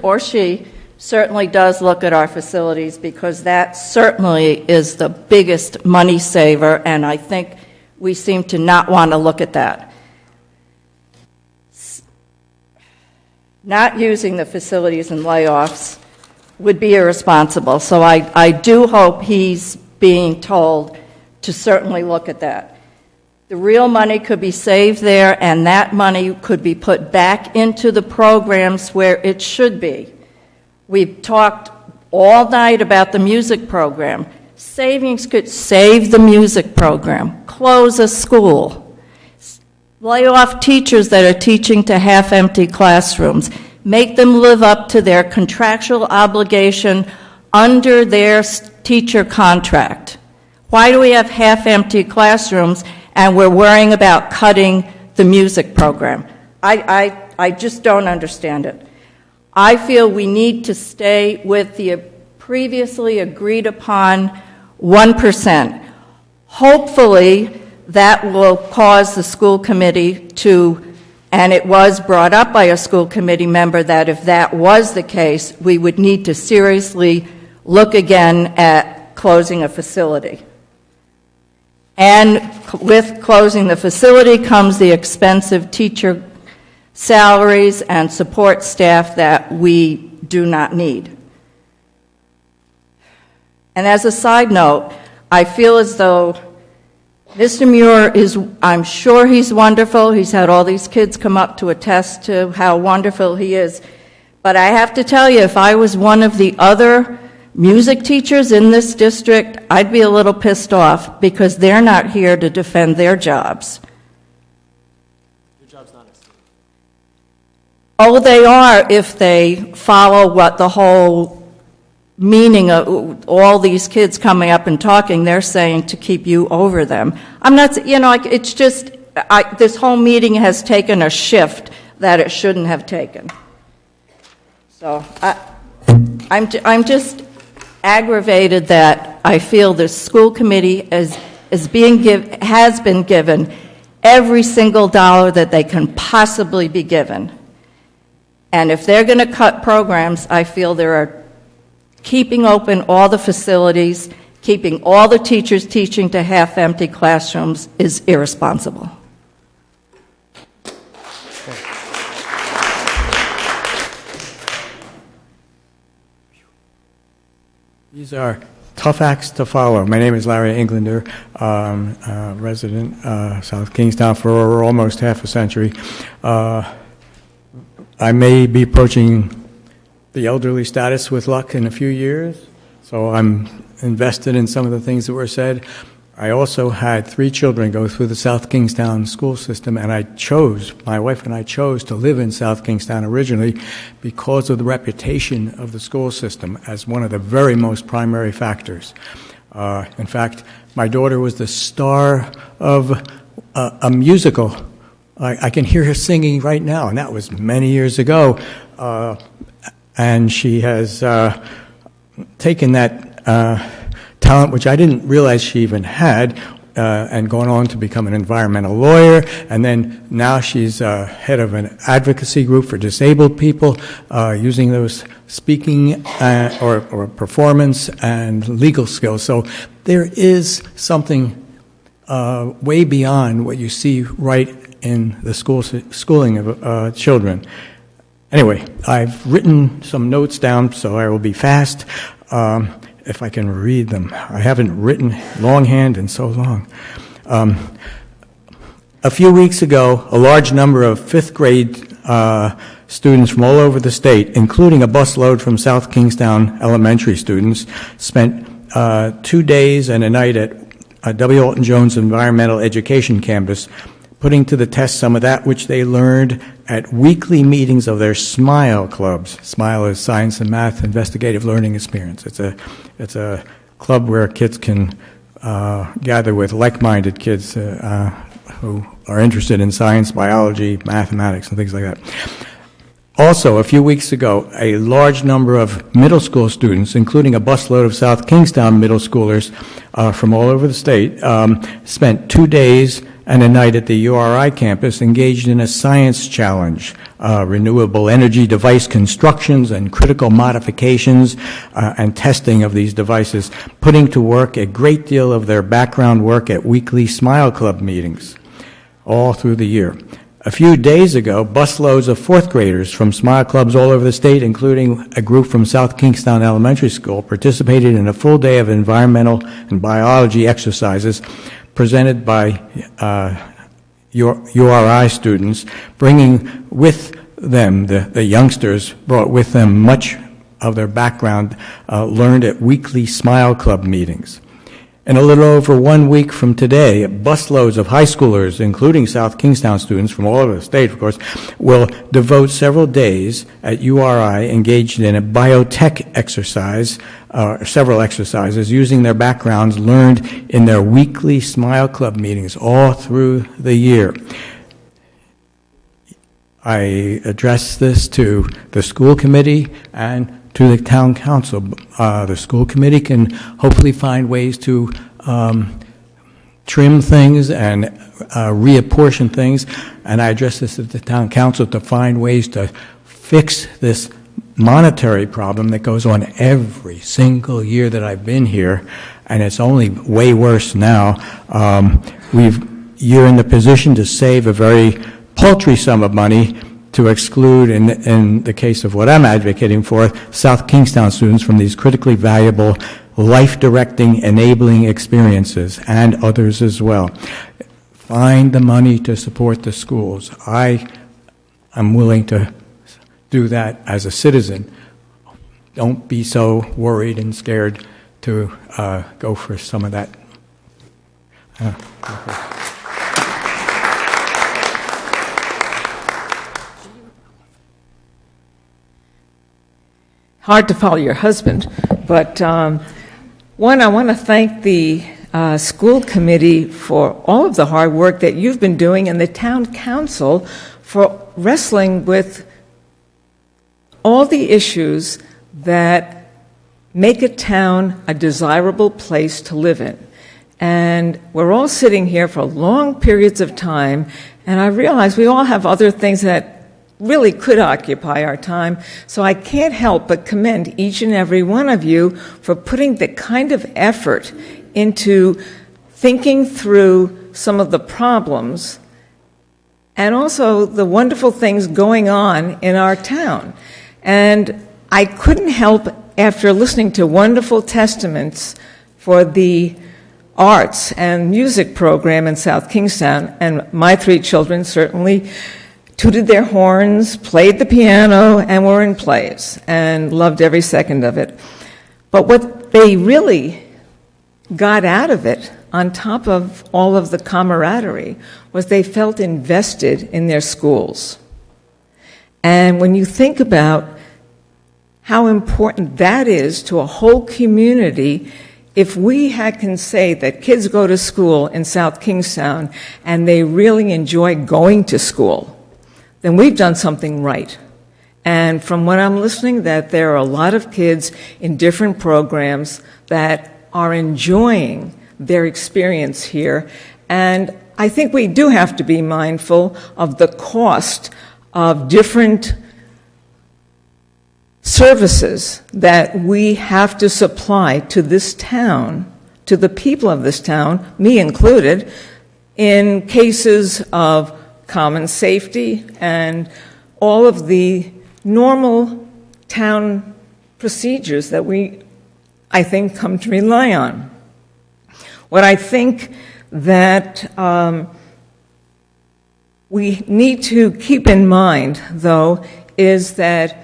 or she certainly does look at our facilities because that certainly is the biggest money saver, and I think we seem to not want to look at that. Not using the facilities and layoffs would be irresponsible. So I do hope he's being told to certainly look at that. The real money could be saved there, and that money could be put back into the programs where it should be. We've talked all night about the music program. Savings could save the music program, close a school, lay off teachers that are teaching to half-empty classrooms, make them live up to their contractual obligation under their teacher contract. Why do we have half-empty classrooms and we're worrying about cutting the music program? I just don't understand it. I feel we need to stay with the previously agreed upon 1%. Hopefully, that will cause the school committee to, and it was brought up by a school committee member, that if that was the case, we would need to seriously look again at closing a facility. And with closing the facility comes the expensive teacher salaries and support staff that we do not need. And as a side note, I feel as though Mr. Muir I'm sure he's wonderful. He's had all these kids come up to attest to how wonderful he is. But I have to tell you, if I was one of the other music teachers in this district, I'd be a little pissed off because they're not here to defend their jobs. Your job's not at stake. Oh, they are if they follow what the whole meaning of all these kids coming up and talking, they're saying to keep you over them. I'm not, it's just, this whole meeting has taken a shift that it shouldn't have taken. So I'm just aggravated that I feel the school committee has been given every single dollar that they can possibly be given. And if they're going to cut programs, I feel they're keeping open all the facilities, keeping all the teachers teaching to half-empty classrooms is irresponsible. These are tough acts to follow. My name is Larry Englander, resident South Kingstown for almost half a century. I may be approaching the elderly status with luck in a few years, so I'm invested in some of the things that were said. I also had 3 children go through the South Kingstown school system, and my wife and I chose to live in South Kingstown originally because of the reputation of the school system as one of the very most primary factors. In fact, my daughter was the star of a musical. I can hear her singing right now, and that was many years ago. And she has taken that talent, which I didn't realize she even had, and gone on to become an environmental lawyer, and then now she's head of an advocacy group for disabled people, using those speaking or performance and legal skills. So there is something way beyond what you see right in the schooling of children. Anyway, I've written some notes down, so I will be fast. If I can read them. I haven't written longhand in so long. A few weeks ago, a large number of 5th grade students from all over the state, including a busload from South Kingstown elementary students, spent 2 days and a night at W. Alton Jones Environmental Education Campus, putting to the test some of that which they learned at weekly meetings of their SMILE clubs. SMILE is Science and Math Investigative Learning Experience. It's a club where kids can gather with like-minded kids who are interested in science, biology, mathematics, and things like that. Also, a few weeks ago, a large number of middle school students, including a busload of South Kingstown middle schoolers from all over the state, spent 2 days and a night at the URI campus engaged in a science challenge, renewable energy device constructions and critical modifications and testing of these devices, putting to work a great deal of their background work at weekly SMILE Club meetings all through the year. A few days ago, busloads of 4th graders from SMILE clubs all over the state, including a group from South Kingstown Elementary School, participated in a full day of environmental and biology exercises presented by URI students, bringing with them, the youngsters brought with them much of their background learned at weekly SMILE Club meetings. In a little over 1 week from today, busloads of high schoolers, including South Kingstown students from all over the state, of course, will devote several days at URI engaged in a biotech exercise, several exercises, using their backgrounds learned in their weekly SMILE Club meetings all through the year. I address this to the school committee and to the town council. The school committee can hopefully find ways to trim things and reapportion things, and I address this at the town council to find ways to fix this monetary problem that goes on every single year that I've been here, and it's only way worse now. You're in the position to save a very paltry sum of money to exclude, in the case of what I'm advocating for, South Kingstown students from these critically valuable life-directing, enabling experiences, and others as well. Find the money to support the schools. I am willing to do that as a citizen. Don't be so worried and scared to go for some of that. Hard to follow your husband, but one, I want to thank the school committee for all of the hard work that you've been doing, and the town council for wrestling with all the issues that make a town a desirable place to live in. And we're all sitting here for long periods of time, and I realize we all have other things that really could occupy our time, so I can't help but commend each and every one of you for putting the kind of effort into thinking through some of the problems and also the wonderful things going on in our town. And I couldn't help, after listening to wonderful testaments for the arts and music program in South Kingstown, and my 3 children certainly tooted their horns, played the piano, and were in plays, and loved every second of it. But what they really got out of it, on top of all of the camaraderie, was they felt invested in their schools. And when you think about how important that is to a whole community, if we can say that kids go to school in South Kingstown and they really enjoy going to school, then we've done something right. And from what I'm listening, that there are a lot of kids in different programs that are enjoying their experience here. And I think we do have to be mindful of the cost of different services that we have to supply to this town, to the people of this town, me included, in cases of common safety and all of the normal town procedures that we, I think, come to rely on. What I think that we need to keep in mind, though, is that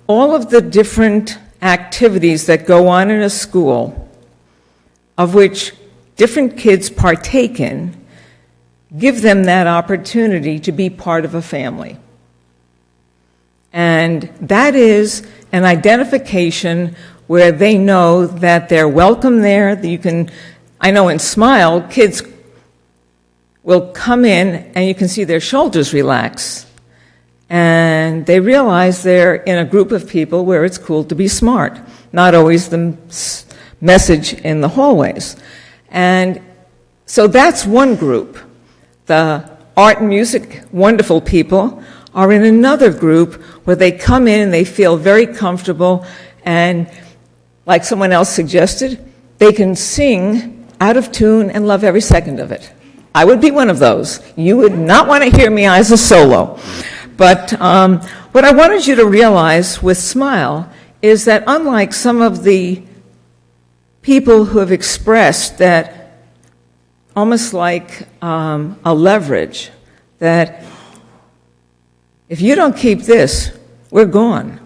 all of the different activities that go on in a school, of which different kids partake in, give them that opportunity to be part of a family. And that is an identification where they know that they're welcome there, that you can, I know in Smile, kids will come in and you can see their shoulders relax. And they realize they're in a group of people where it's cool to be smart, not always the message in the hallways. And so that's one group. The art and music, wonderful people, are in another group where they come in and they feel very comfortable, and like someone else suggested, they can sing out of tune and love every second of it. I would be one of those. You would not want to hear me as a solo. But what I wanted you to realize with Smile is that unlike some of the people who have expressed that almost like a leverage, that if you don't keep this, we're gone.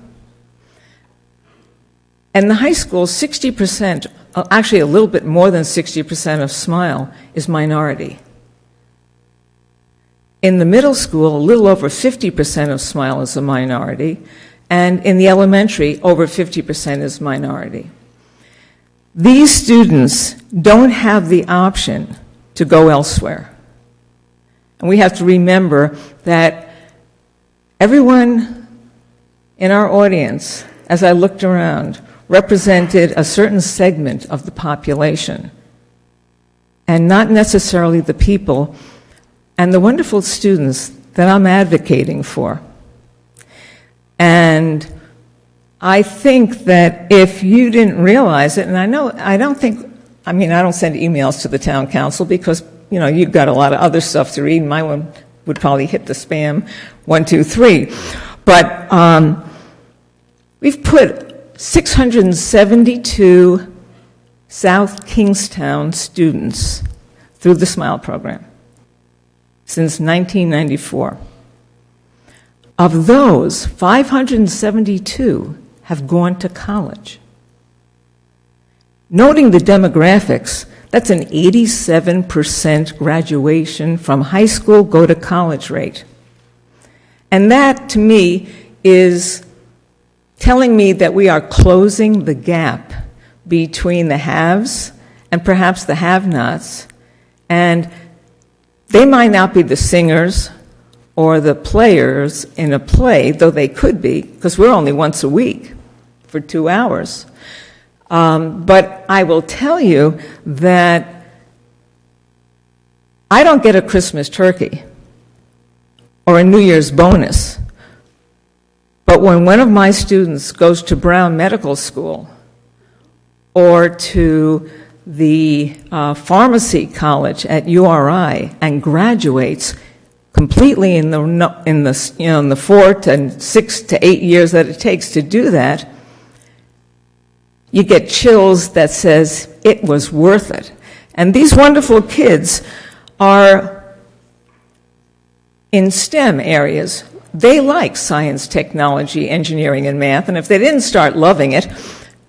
And the high school, 60%, actually a little bit more than 60% of Smile is minority. In the middle school, a little over 50% of Smile is a minority, and in the elementary, over 50% is minority. These students don't have the option to go elsewhere. And we have to remember that everyone in our audience, as I looked around, represented a certain segment of the population, and not necessarily the people and the wonderful students that I'm advocating for. And I think that if you didn't realize it, and I don't send emails to the town council because, you've got a lot of other stuff to read. My one would probably hit the spam 1, 2, 3. But we've put 672 South Kingstown students through the SMILE program since 1994. Of those, 572 have gone to college. Noting the demographics, that's an 87% graduation from high school go to college rate. And that, to me, is telling me that we are closing the gap between the haves and perhaps the have-nots. And they might not be the singers or the players in a play, though they could be, because we're only once a week for 2 hours. But I will tell you that I don't get a Christmas turkey or a New Year's bonus. But when one of my students goes to Brown Medical School or to the pharmacy college at URI and graduates completely in the 4 to 6 to 8 years that it takes to do that, you get chills that says it was worth it. And these wonderful kids are in STEM areas. They like science, technology, engineering, and math, and if they didn't start loving it,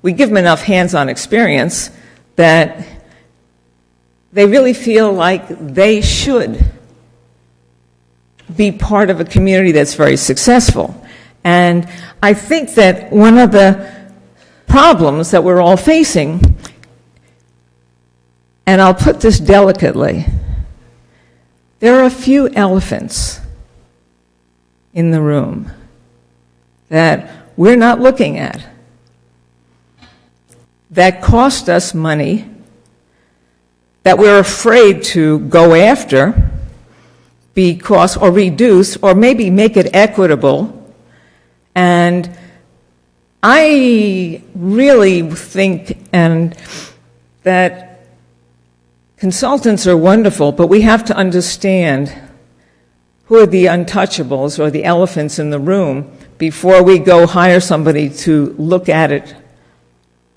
we give them enough hands-on experience that they really feel like they should be part of a community that's very successful. And I think that one of the problems that we're all facing, and I'll put this delicately, there are a few elephants in the room that we're not looking at that cost us money, that we're afraid to go after because, or reduce, or maybe make it equitable. And I really think that consultants are wonderful, but we have to understand who are the untouchables or the elephants in the room before we go hire somebody to look at it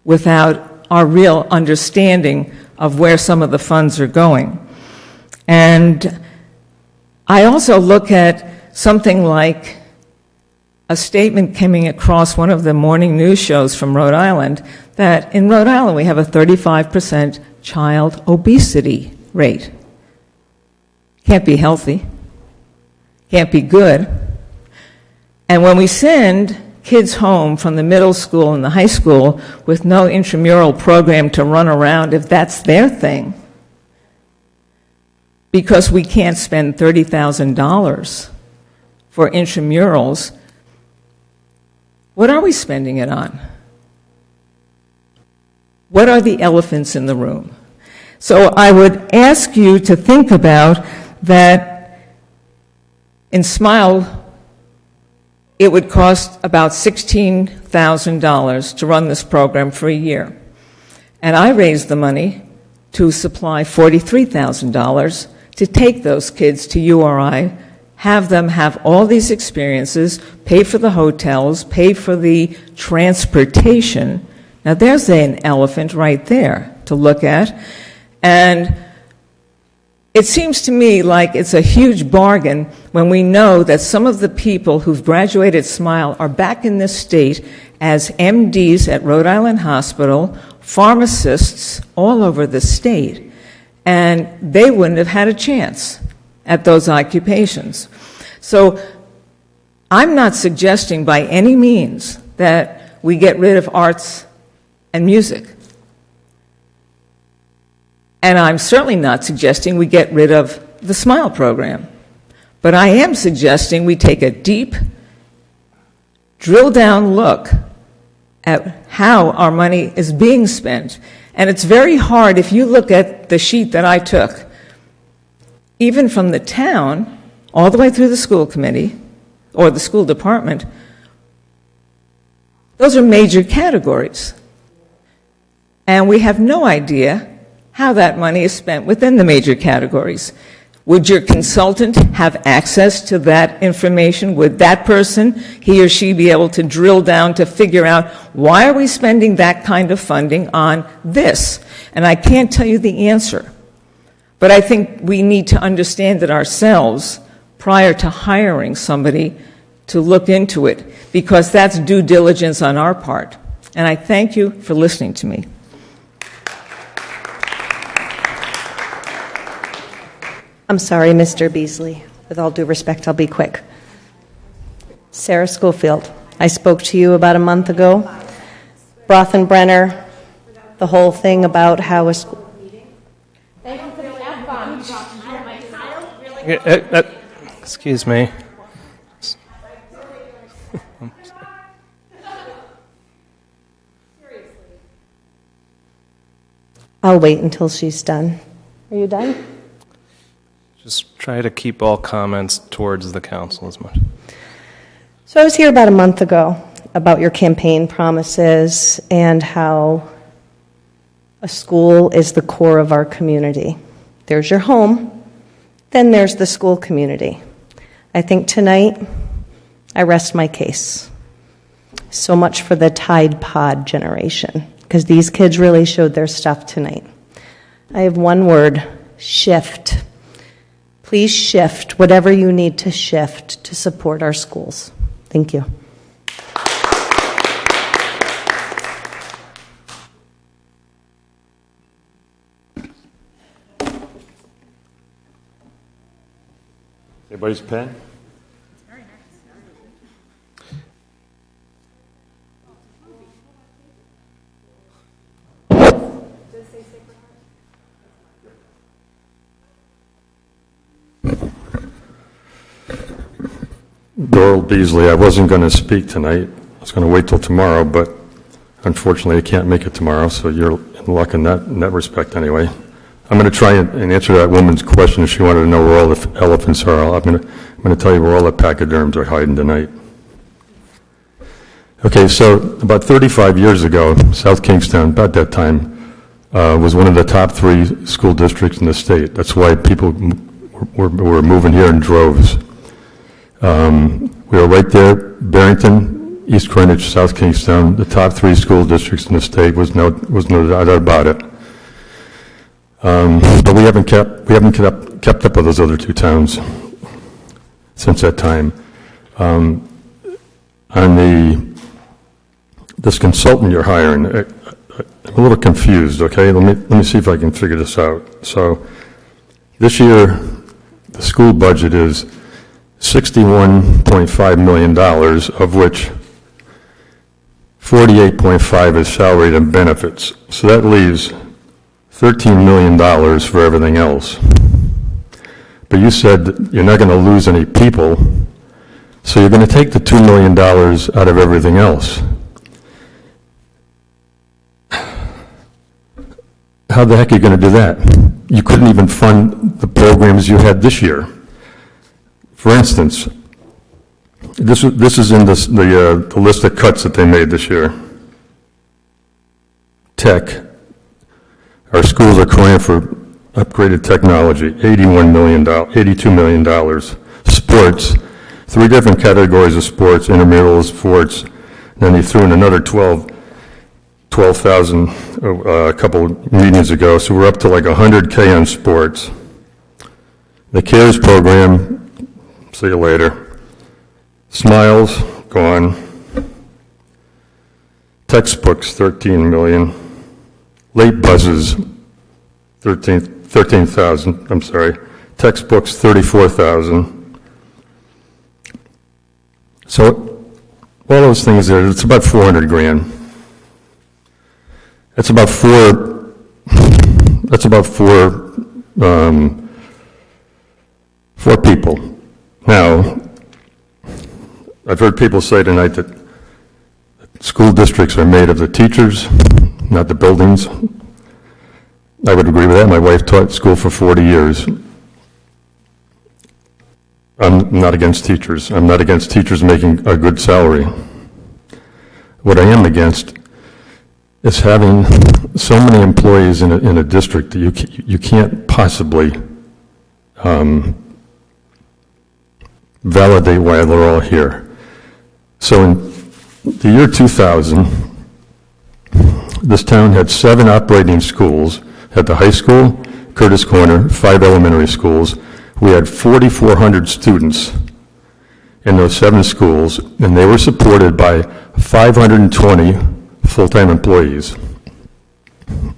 without our real understanding of where some of the funds are going. And I also look at something like a statement coming across one of the morning news shows from Rhode Island that in Rhode Island we have a 35% child obesity rate. Can't be healthy. Can't be good. And when we send kids home from the middle school and the high school with no intramural program to run around if that's their thing, because we can't spend $30,000 for intramurals, what are we spending it on? What are the elephants in the room? So I would ask you to think about that in Smile, it would cost about $16,000 to run this program for a year. And I raised the money to supply $43,000 to take those kids to URI, have them have all these experiences, pay for the hotels, pay for the transportation. Now there's an elephant right there to look at. And it seems to me like it's a huge bargain when we know that some of the people who've graduated Smile are back in this state as MDs at Rhode Island Hospital, pharmacists all over the state, and they wouldn't have had a chance at those occupations. So I'm not suggesting by any means that we get rid of arts and music. And I'm certainly not suggesting we get rid of the Smile program. But I am suggesting we take a deep, drill-down look at how our money is being spent. And it's very hard, if you look at the sheet that I took, even from the town, all the way through the school committee, or the school department, those are major categories. And we have no idea how that money is spent within the major categories. Would your consultant have access to that information? Would that person, he or she, be able to drill down to figure out why are we spending that kind of funding on this? And I can't tell you the answer. But I think we need to understand it ourselves prior to hiring somebody to look into it, because that's due diligence on our part. And I thank you for listening to me. I'm sorry, Mr. Beasley. With all due respect, I'll be quick. Sarah Schofield, I spoke to you about a month ago. Brothenbrenner, the whole thing about how a school... Excuse me. I'll wait until she's done. Are you done? Just try to keep all comments towards the council as much. So I was here about a month ago about your campaign promises and how a school is the core of our community. There's your home, then there's the school community. I think tonight I rest my case. So much for the Tide Pod generation, because these kids really showed their stuff tonight. I have one word: shift. Please shift whatever you need to shift to support our schools. Thank you. Anybody's pen? Doral Beasley, I wasn't going to speak tonight. I was going to wait till tomorrow, but unfortunately I can't make it tomorrow, so you're in luck in that respect anyway. I'm going to try and answer that woman's question if she wanted to know where all the elephants are. I'm going to tell you where all the pachyderms are hiding tonight. Okay, so about 35 years ago, South Kingstown, about that time, was one of the top 3 school districts in the state. That's why people were moving here in droves. We were right there, Barrington, East Greenwich, South Kingstown, the top 3 school districts in the state, was no doubt about it. But we haven't kept up with those other 2 towns since that time. On this consultant you're hiring, I'm a little confused. Okay, let me see if I can figure this out. So this year, the school budget is $61.5 million, of which 48.5 is salary and benefits. So that leaves $13 million for everything else. But you said that you're not going to lose any people, so you're going to take the $2 million out of everything else. How the heck are you going to do that? You couldn't even fund the programs you had this year. For instance, this is in the list of cuts that they made this year. Tech. Our schools are crying for upgraded technology, $82 million. Sports, 3 different categories of sports, intramural sports. Then he threw in another 12,000 a couple meetings ago, so we're up to like 100K on sports. The CARES program, see you later. Smiles, gone. Textbooks, $13 million. Late buses, 13,000, I'm sorry. Textbooks, 34,000. So all those things there, it's about 400 grand. That's about four people. Now, I've heard people say tonight that school districts are made of the teachers, not the buildings. I would agree with that. My wife taught school for 40 years. I'm not against teachers. I'm not against teachers making a good salary. What I am against is having so many employees in a district that you can't possibly validate why they're all here. So in the year 2000, this town had 7 operating schools, had the high school, Curtis Corner, 5 elementary schools. We had 4,400 students in those 7 schools, and they were supported by 520 full-time employees.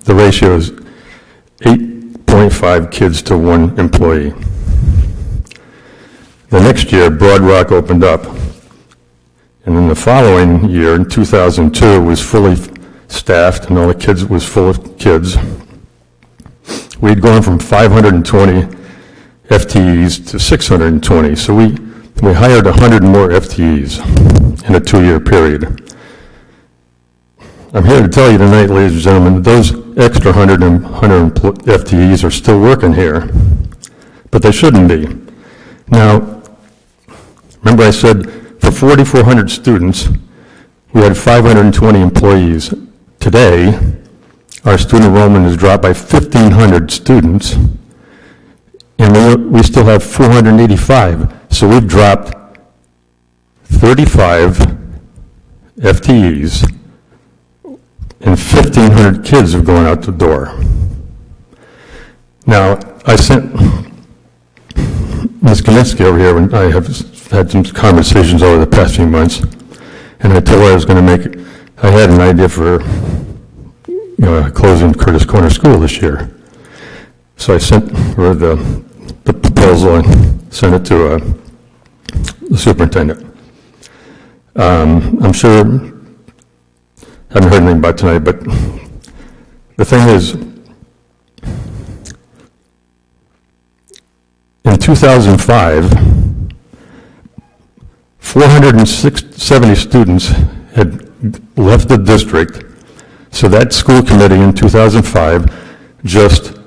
The ratio is 8.5 kids to 1 employee. The next year, Broad Rock opened up, and then the following year, in 2002, it was fully staffed, and all the kids was full of kids. We'd gone from 520 FTEs to 620, so we hired 100 more FTEs in a 2-year period. I'm here to tell you tonight, ladies and gentlemen, that those extra 100 FTEs are still working here, but they shouldn't be. Now, remember I said for 4,400 students, we had 520 employees. Today, our student enrollment has dropped by 1,500 students, and we still have 485. So we've dropped 35 FTEs, and 1,500 kids have gone out the door. Now, I sent Ms. Kaminsky over here, and I have had some conversations over the past few months, and I told her I had an idea for closing Curtis Corner School this year. So I sent her the proposal and sent it to the superintendent. I'm sure, haven't heard anything about it tonight, but the thing is, in 2005, 470 students had left the district, so that school committee in 2005, just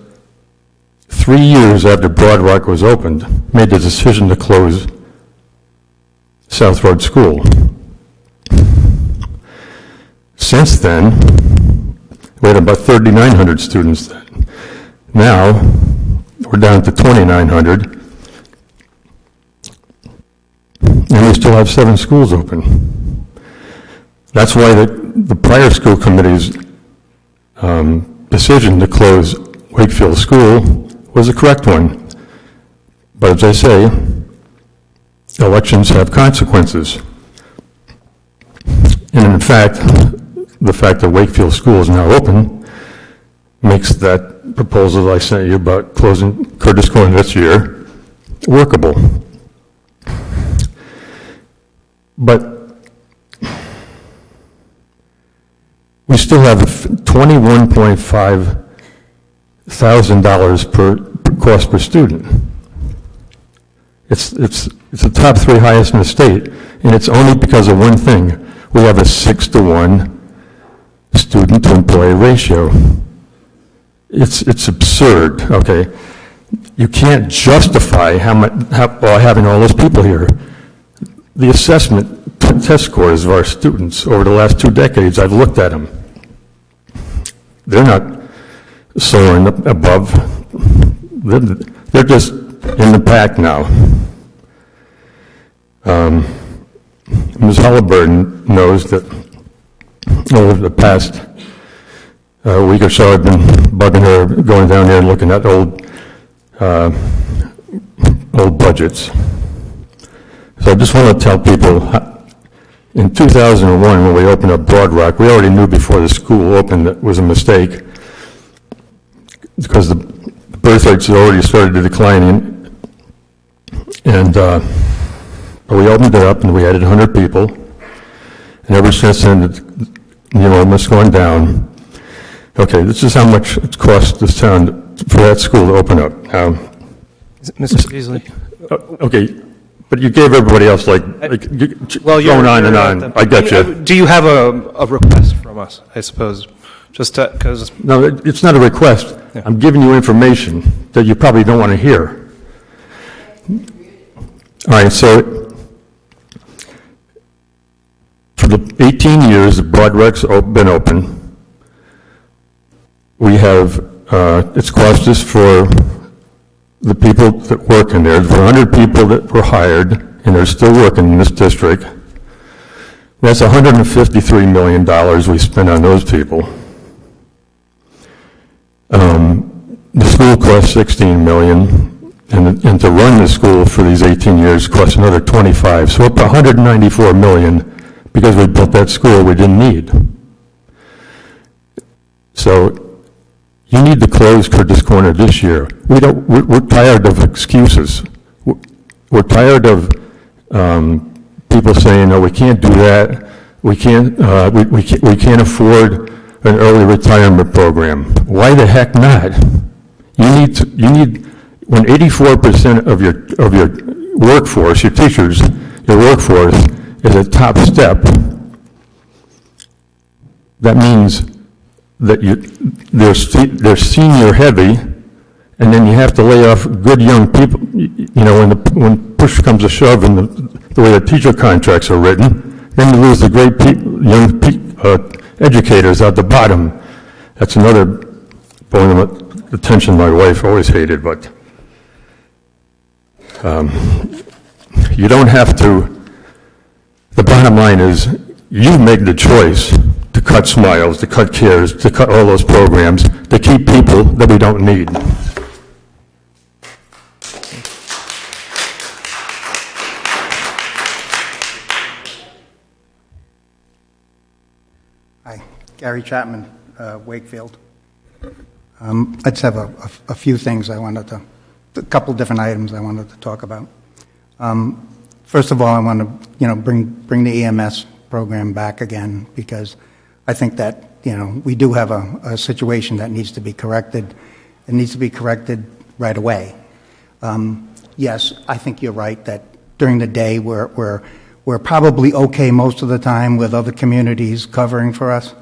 3 years after Broad Rock was opened, made the decision to close South Road School. Since then, we had about 3,900 students then. Now, we're down to 2,900, and we still have 7 schools open. That's why the prior school committee's decision to close Wakefield School was the correct one. But as I say, elections have consequences. And in fact, the fact that Wakefield School is now open makes that proposal I sent you about closing Curtis Corner this year workable. But we still have $21.5 thousand per cost per student. It's the top 3 highest in the state, and it's only because of one thing. We have a 6-to-1 student to employee ratio. It's absurd. Okay, you can't justify having all those people here. The assessment test scores of our students over the last 2 decades, I've looked at them. They're not soaring above. They're just in the pack now. Ms. Halliburton knows that over the past week or so I've been bugging her, going down there and looking at old budgets. So I just want to tell people, in 2001 when we opened up Broad Rock, we already knew before the school opened that it was a mistake, because the birth rates had already started to decline, and we opened it up and we added 100 people, and ever since then the enrollment's gone down. Okay, this is how much it cost this town for that school to open up. Now, Mr. Beasley. Okay, but you gave everybody else going on and on. I got you. Do you have a request from us, I suppose? Just because. No, it's not a request. Yeah. I'm giving you information that you probably don't want to hear. All right, so for the 18 years that Broad Rock's been open, we have, it's cost us for the people that work in there, there's 100 people that were hired, and they're still working in this district. That's $153 million we spent on those people. The school cost $16 million, and to run the school for these 18 years costs another 25. So up to 194 million because we built that school we didn't need. So you need to close Curtis Corner this year. We're tired of excuses. We're tired of people saying, "No, we can't do that. We can't afford an early retirement program." Why the heck not? You need when 84% of your workforce, your teachers, your workforce is a top step. That means that they're senior heavy, and then you have to lay off good young people. You know, when push comes to shove, and the way the teacher contracts are written, then you lose the great young educators at the bottom. That's another bone of attention my wife always hated, but you don't have to. The bottom line is you make the choice to cut Smiles, to cut CARES, to cut all those programs, to keep people that we don't need. Hi, Gary Chapman, Wakefield. I just have a few things a couple different items I wanted to talk about. First of all, I want to, bring the EMS program back again, because I think that, we do have a situation that needs to be corrected. It needs to be corrected right away. Yes, I think you're right that during the day we're probably okay most of the time with other communities covering for us,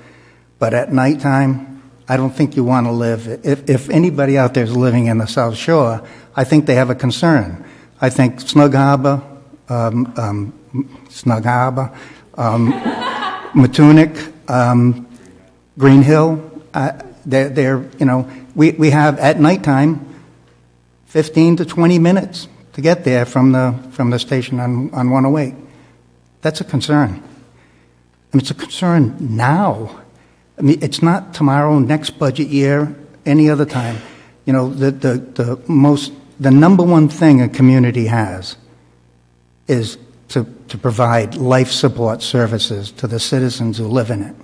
but at nighttime, I don't think you want to live. If anybody out there is living in the South Shore, I think they have a concern. I think Snug Harbor, Matunic, Green Hill, we have at nighttime 15 to 20 minutes to get there from the station on 108. That's a concern. It's a concern now. It's not tomorrow, next budget year, any other time. The number one thing a community has is to provide life support services to the citizens who live in it.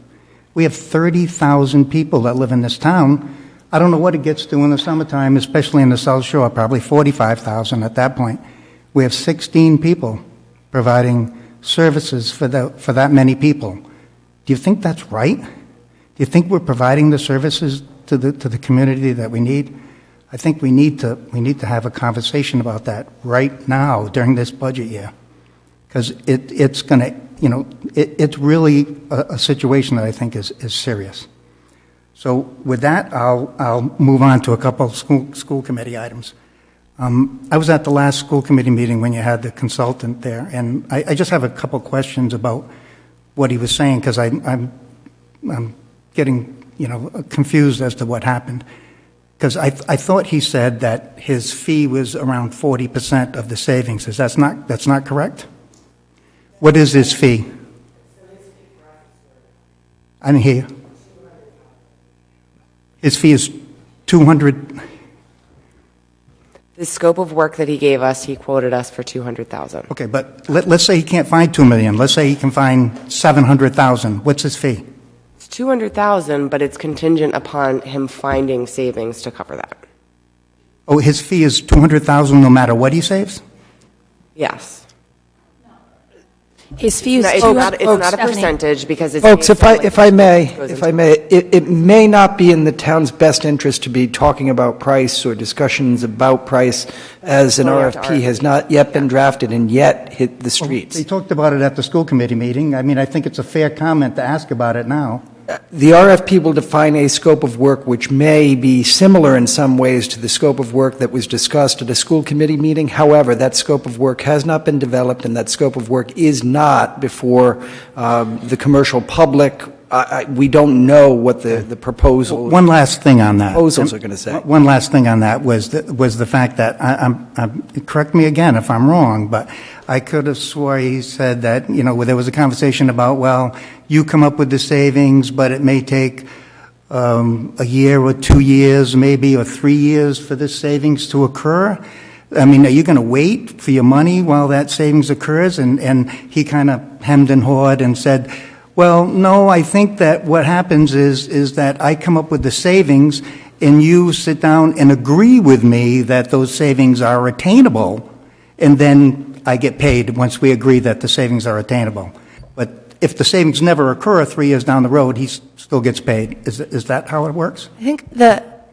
We have 30,000 people that live in this town. I don't know what it gets to in the summertime, especially in the South Shore, probably 45,000 at that point. We have 16 people providing services for that many people. Do you think that's right? Do you think we're providing the services to the community that we need? I think we need to have a conversation about that right now during this budget year, because it's going to, it's really a situation that I think is serious. So with that, I'll move on to a couple of school committee items. I was at the last school committee meeting when you had the consultant there, and I just have a couple questions about what he was saying, because I'm getting confused as to what happened. Because I thought he said that his fee was around 40% of the savings. That's not correct? What is his fee? I didn't hear you. His fee is 200. The scope of work that he gave us, he quoted us for 200,000. Okay, but let's say he can't find 2 million. Let's say he can find 700,000. What's his fee? It's 200,000, but it's contingent upon him finding savings to cover that. Oh, his fee is 200,000 no matter what he saves? Yes. His fee is it's not a percentage, because it's folks. based on, If I may, it may not be in the town's best interest to be talking about price or discussions about price as an RFP has not yet been drafted and yet hit the streets. They talked about it at the school committee meeting. I mean, I think it's a fair comment to ask about it now. The RFP will define a scope of work which may be similar in some ways to the scope of work that was discussed at a school committee meeting. However, that scope of work has not been developed, and that scope of work is not before the commercial public. We don't know what the proposal. One last thing on that. Proposals are going to say. One last thing on that was the fact that correct me again if I'm wrong, but I could have swore he said that there was a conversation about, well, you come up with the savings, but it may take a year or 2 years, maybe, or 3 years for this savings to occur. I mean, are you going to wait for your money while that savings occurs? And he kind of hemmed and hawed and said, well, no, I think that what happens is that I come up with the savings and you sit down and agree with me that those savings are attainable, and then I get paid once we agree that the savings are attainable. But if the savings never occur 3 years down the road, he still gets paid. Is that how it works? I think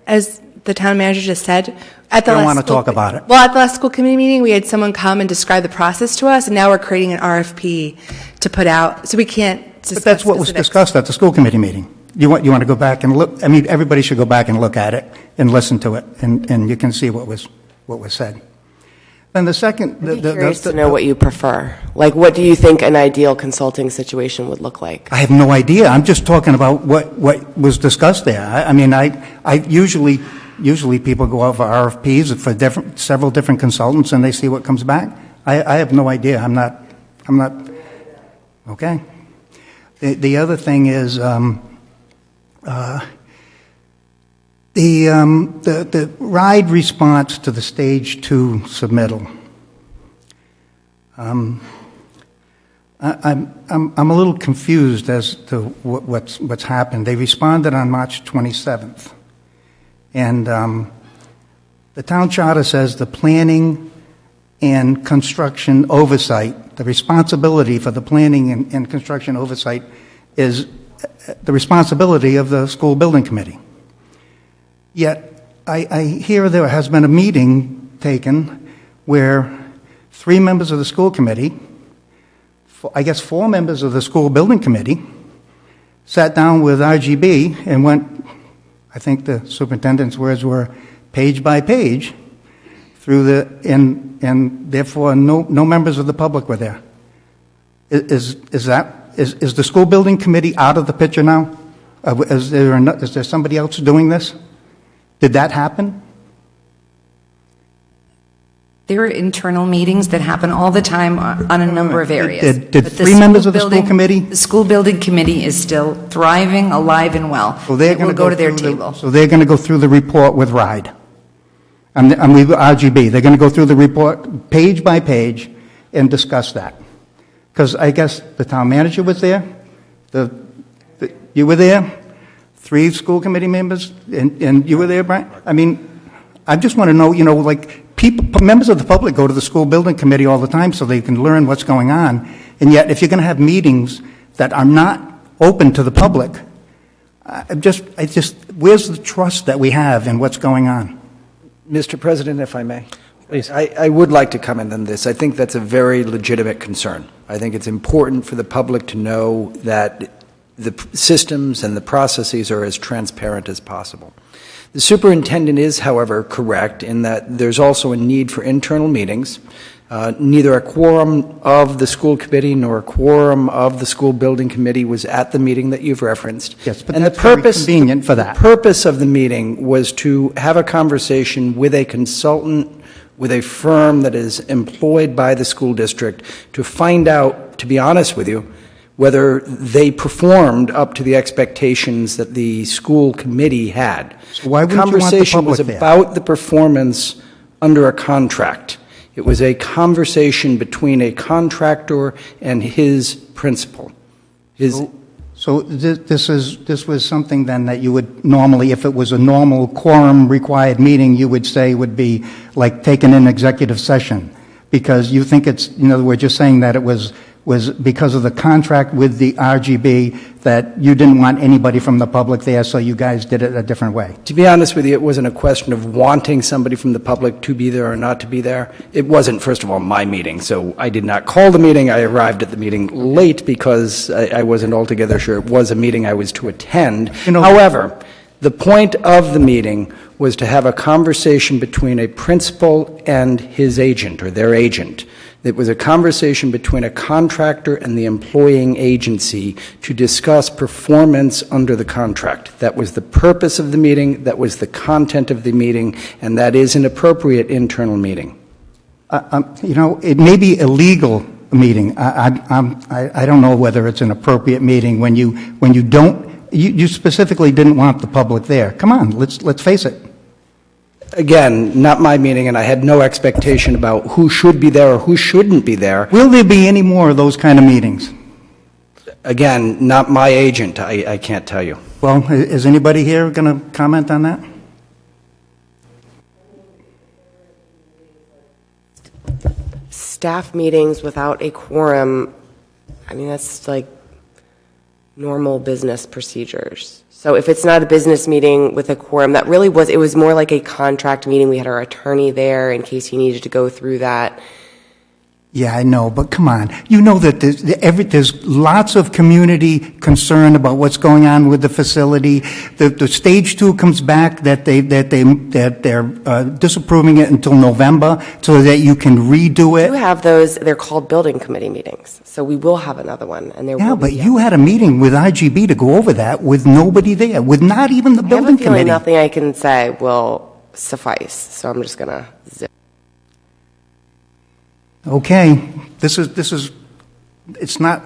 as the town manager just said, at the I don't last want to talk about it. Well, at the last school committee meeting, we had someone come and describe the process to us, and now we're creating an RFP to put out, so we can't discuss But that's what was specifics. discussed at the school committee meeting. You want to go back and look? I mean, everybody should go back and look at it and listen to it, and you can see what was said. Then the second, I'm curious to know what you prefer. Like, what do you think an ideal consulting situation would look like? I have no idea. I'm just talking about what was discussed there. I mean, I usually people go out for RFPs for several different consultants, and they see what comes back. I have no idea. I'm not. Okay. The other thing is the RIDE response to the Stage 2 submittal. I'm a little confused as to what's happened. They responded on March 27th, and the town charter says the planning and construction oversight, the responsibility for the planning and construction oversight is the responsibility of the school building committee. Yet, I hear there has been a meeting taken where 3 members of the school committee, I guess 4 members of the school building committee, sat down with RGB and went, I think the superintendent's words were, page by page, through and therefore no members of the public were there. Is the school building committee out of the picture now? Is there somebody else doing this? Did that happen? There are internal meetings that happen all the time on a number of areas. Did 3 members of the school committee? The school building committee is still thriving, alive, and well. So they're It will going go to their table. So they're going to go through the report with RIDE. I'm with RGB. They're going to go through the report page by page and discuss that. Because I guess the town manager was there, you were there, 3 school committee members, and you were there, Brian? I mean, I just want to know, like, members of the public go to the school building committee all the time so they can learn what's going on, and yet if you're going to have meetings that are not open to the public, where's the trust that we have in what's going on? Mr. President, if I may. Please. I would like to comment on this. I think that's a very legitimate concern. I think it's important for the public to know that the systems and the processes are as transparent as possible. The superintendent is, however, correct in that there's also a need for internal meetings. Neither a quorum of the school committee nor a quorum of the school building committee was at the meeting that you've referenced. Yes, but and that's very convenient for that. The purpose of the meeting was to have a conversation with a consultant, with a firm that is employed by the school district to find out, to be honest with you, whether they performed up to the expectations that the school committee had. So why the wouldn't you want the conversation was public there? about the performance under a contract. It was a conversation between a contractor and his principal. So this was something then that you would normally, if it was a normal quorum required meeting, you would say would be like taken in executive session, because you think it's, in other words, you're saying that it was because of the contract with the RGB that you didn't want anybody from the public there, so you guys did it a different way. To be honest with you, it wasn't a question of wanting somebody from the public to be there or not to be there. It wasn't, first of all, my meeting, so I did not call the meeting. I arrived at the meeting late because I wasn't altogether sure it was a meeting I was to attend. However, the point of the meeting was to have a conversation between a principal and his agent or their agent. It was a conversation between a contractor and the employing agency to discuss performance under the contract. That was the purpose of the meeting, that was the content of the meeting, and that is an appropriate internal meeting. It may be a legal meeting. I don't know whether it's an appropriate meeting when you don't, you specifically didn't want the public there. Come on, let's face it. again, not my meeting, and I had no expectation about who should be there or who shouldn't be there. Will there be any more of those kind of meetings? Again, not my agent, I can't tell you. Well, is anybody here going to comment on that? Staff meetings without a quorum, I mean, that's like normal business procedures. So if it's not a business meeting with a quorum, that really was, it was more like a contract meeting. We had our attorney there in case he needed to go through that. Yeah, I know, but come on. You know that there's lots of community concern about what's going on with the facility. The stage 2 comes back that they're disapproving it until November so that you can redo it. We have those, they're called building committee meetings. So we will have another one. And there Yeah, will be, but you had a meeting with IGB to go over that with nobody there, with not even the building I have a feeling committee. nothing I can say will suffice. So I'm just going to zip. Okay, this is, it's not,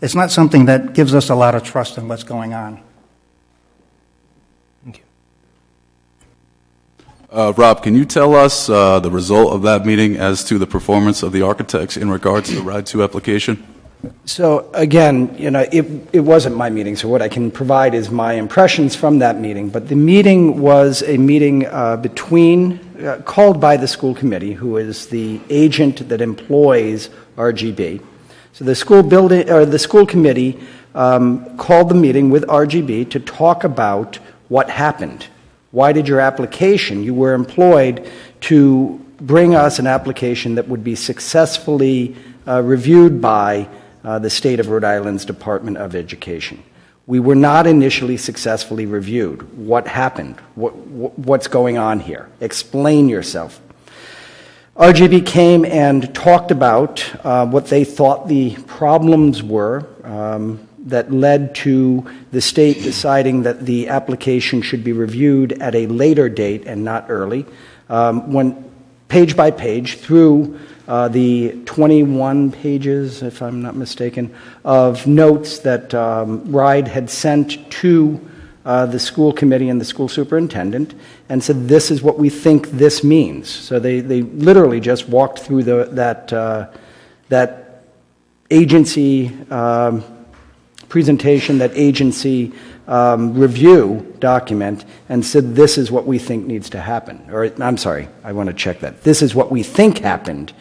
it's not something that gives us a lot of trust in what's going on. Rob, can you tell us the result of that meeting as to the performance of the architects in regards to the RIDE 2 application? So again, it wasn't my meeting, so what I can provide is my impressions from that meeting. But the meeting was a meeting called by the school committee, who is the agent that employs RGB. So the school committee called the meeting with RGB to talk about what happened. Why did your application? You were employed to bring us an application that would be successfully reviewed by the State of Rhode Island's Department of Education. We were not initially successfully reviewed. What happened? What's going on here? Explain yourself. RGB came and talked about what they thought the problems were that led to the state deciding that the application should be reviewed at a later date and not early. Went page by page through the 21 pages, if I'm not mistaken, of notes that RIDE had sent to the school committee and the school superintendent and said, this is what we think this means. So they literally just walked through that agency presentation, that agency review document, and said, this is what we think needs to happen. Or, I'm sorry, I want to check that. This is what we think happened.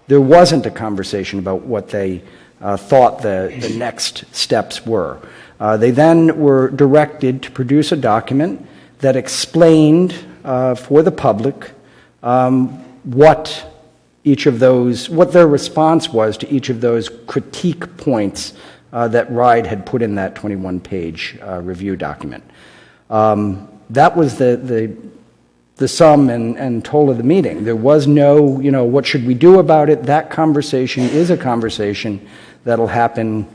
There wasn't a conversation about what they thought the next steps were. They then were directed to produce a document that explained for the public what their response was to each of those critique points that RIDE had put in that 21-page review document. That was the sum and total of the meeting. There was no, what should we do about it? That conversation is a conversation that'll happen,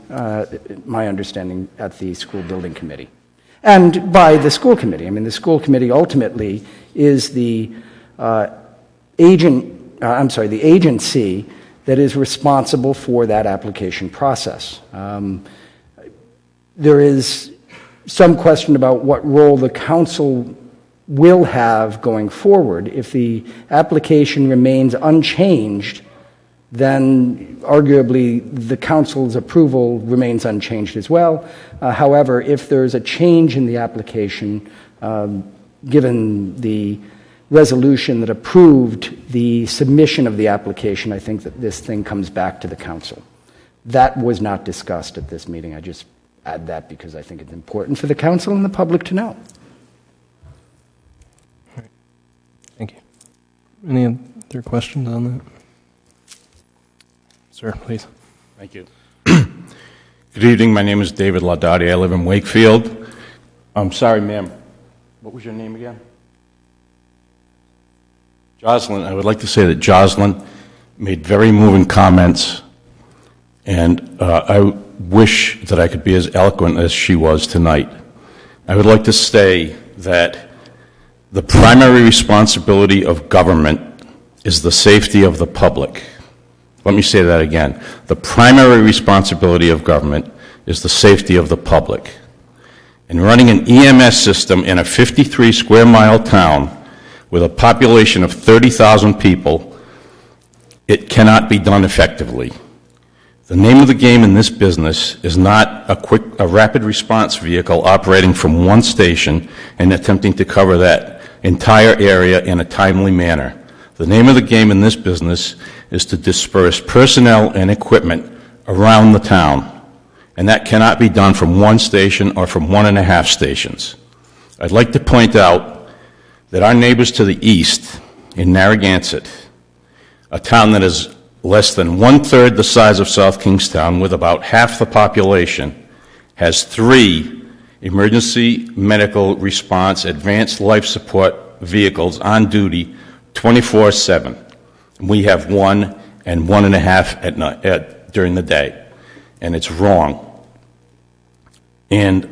my understanding, at the school building committee. And by the school committee. I mean, the school committee ultimately is the agency that is responsible for that application process. There is some question about what role the council will have going forward. If the application remains unchanged, then arguably the council's approval remains unchanged as well. However, if there's a change in the application, given the resolution that approved the submission of the application, I think that this thing comes back to the council. That was not discussed at this meeting. I just add that because I think it's important for the council and the public to know. Thank you. Any other questions on that? Sir, please. Thank you. Good evening. My name is David Laudati. I live in Wakefield. I'm sorry, ma'am. What was your name again? Jocelyn. I would like to say that Jocelyn made very moving comments, and I wish that I could be as eloquent as she was tonight. I would like to say that the primary responsibility of government is the safety of the public. Let me say that again. The primary responsibility of government is the safety of the public. And running an EMS system in a 53 square mile town with a population of 30,000 people, it cannot be done effectively. The name of the game in this business is not a rapid response vehicle operating from one station and attempting to cover that entire area in a timely manner. The name of the game in this business is to disperse personnel and equipment around the town, and that cannot be done from one station or from 1.5 stations. I'd like to point out that our neighbors to the east in Narragansett, a town that is less than 1/3 the size of South Kingstown with about half the population, has 3 emergency medical response advanced life support vehicles on duty 24/7. We have 1 and 1.5 at night, during the day, and it's wrong. And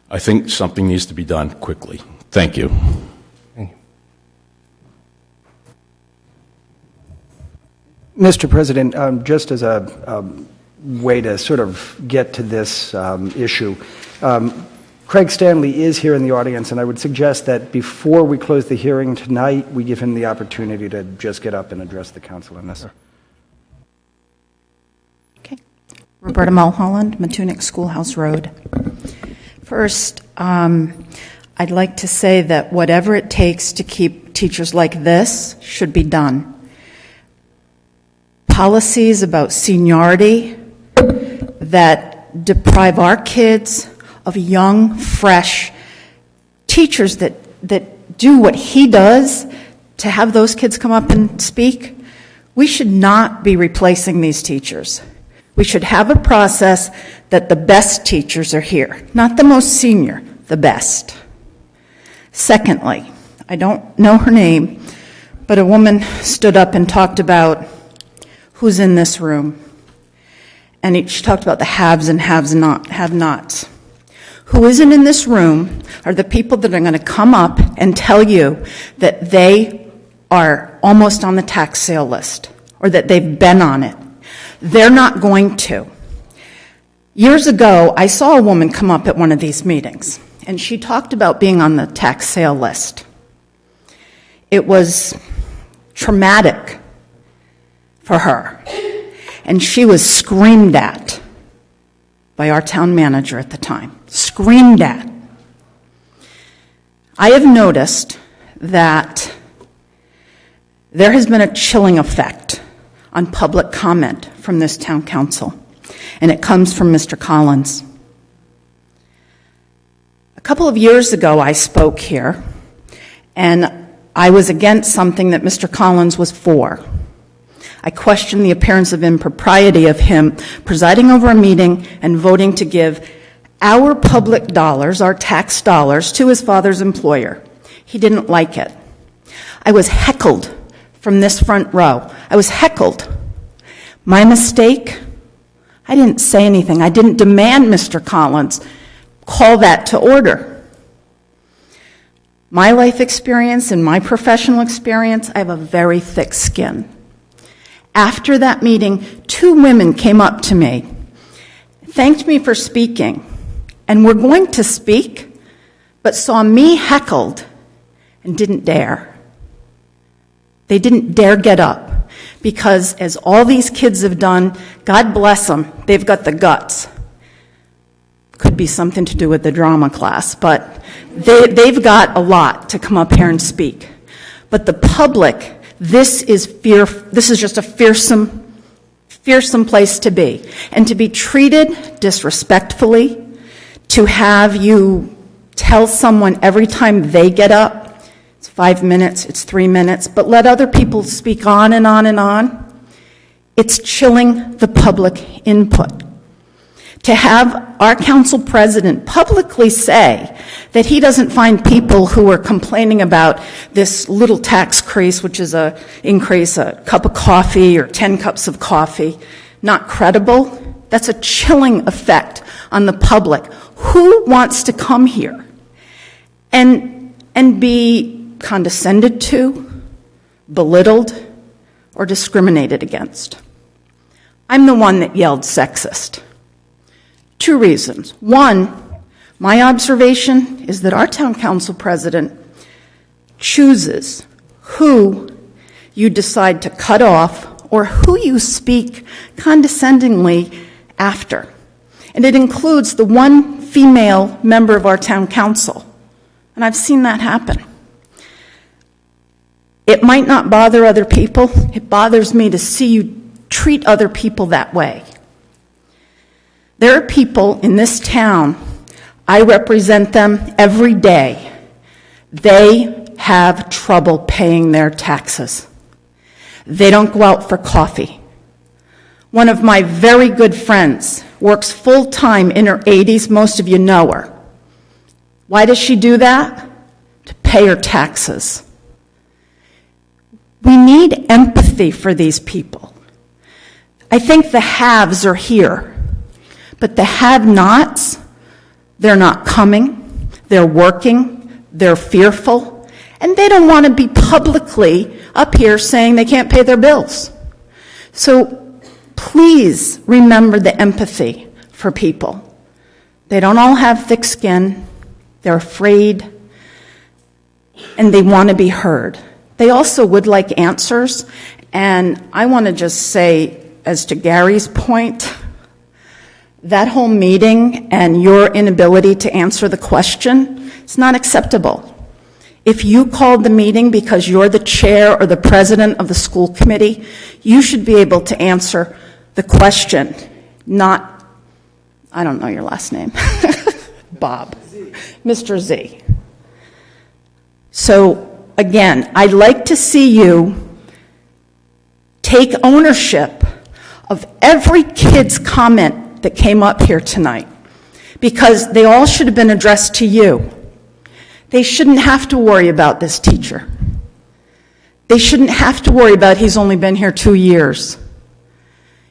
I think something needs to be done quickly. Thank you. Mr. President, just as a way to sort of get to this issue, Craig Stanley is here in the audience, and I would suggest that before we close the hearing tonight, we give him the opportunity to just get up and address the council on this. Roberta Mulholland, Matunic Schoolhouse Road. First, I'd like to say that whatever it takes to keep teachers like this should be done. Policies about seniority that deprive our kids of young, fresh teachers that do what he does, to have those kids come up and speak, we should not be replacing these teachers. We should have a process that the best teachers are here, not the most senior, the best. Secondly, I don't know her name, but a woman stood up and talked about who's in this room. And she talked about the haves and have-nots. Who isn't in this room are the people that are going to come up and tell you that they are almost on the tax sale list or that they've been on it. They're not going to. Years ago, I saw a woman come up at one of these meetings, and she talked about being on the tax sale list. It was traumatic for her, and she was screamed at by our town manager at the time. Screamed at. I have noticed that there has been a chilling effect on public comment from this town council, and it comes from Mr. Collins. A couple of years ago, I spoke here, and I was against something that Mr. Collins was for. I questioned the appearance of impropriety of him presiding over a meeting and voting to give our public dollars, our tax dollars, to his father's employer. He didn't like it. I was heckled from this front row. I was heckled. My mistake? I didn't say anything. I didn't demand Mr. Collins call that to order. My life experience and my professional experience, I have a very thick skin. After that meeting, 2 women came up to me, thanked me for speaking, and were going to speak, but saw me heckled and didn't dare. They didn't dare get up because, as all these kids have done, God bless them, they've got the guts. Could be something to do with the drama class, but they've got a lot to come up here and speak. But the public, this is just a fearsome place to be. And to be treated disrespectfully, to have you tell someone every time they get up, it's 5 minutes, it's 3 minutes, but let other people speak on and on and on, it's chilling the public input. To have our council president publicly say that he doesn't find people who are complaining about this little tax increase, which is a cup of coffee or 10 cups of coffee, not credible, that's a chilling effect on the public. Who wants to come here and be condescended to, belittled, or discriminated against? I'm the one that yelled sexist. 2 reasons. One, my observation is that our town council president chooses who you decide to cut off or who you speak condescendingly after. And it includes the one female member of our town council. And I've seen that happen. It might not bother other people. It bothers me to see you treat other people that way. There are people in this town, I represent them every day. They have trouble paying their taxes. They don't go out for coffee. One of my very good friends works full-time in her 80s. Most of you know her. Why does she do that? To pay her taxes. We need empathy for these people. I think the haves are here, but the have-nots, they're not coming, they're working, they're fearful, and they don't want to be publicly up here saying they can't pay their bills. So please remember the empathy for people. They don't all have thick skin, they're afraid, and they want to be heard. They also would like answers, and I want to just say, as to Gary's point, that whole meeting and your inability to answer the question is not acceptable. If you called the meeting because you're the chair or the president of the school committee, you should be able to answer the question, not, I don't know your last name, Bob, Mr. Z. So again, I'd like to see you take ownership of every kid's comment that came up here tonight, because they all should have been addressed to you. They shouldn't have to worry about this teacher. They shouldn't have to worry about he's only been here 2 years.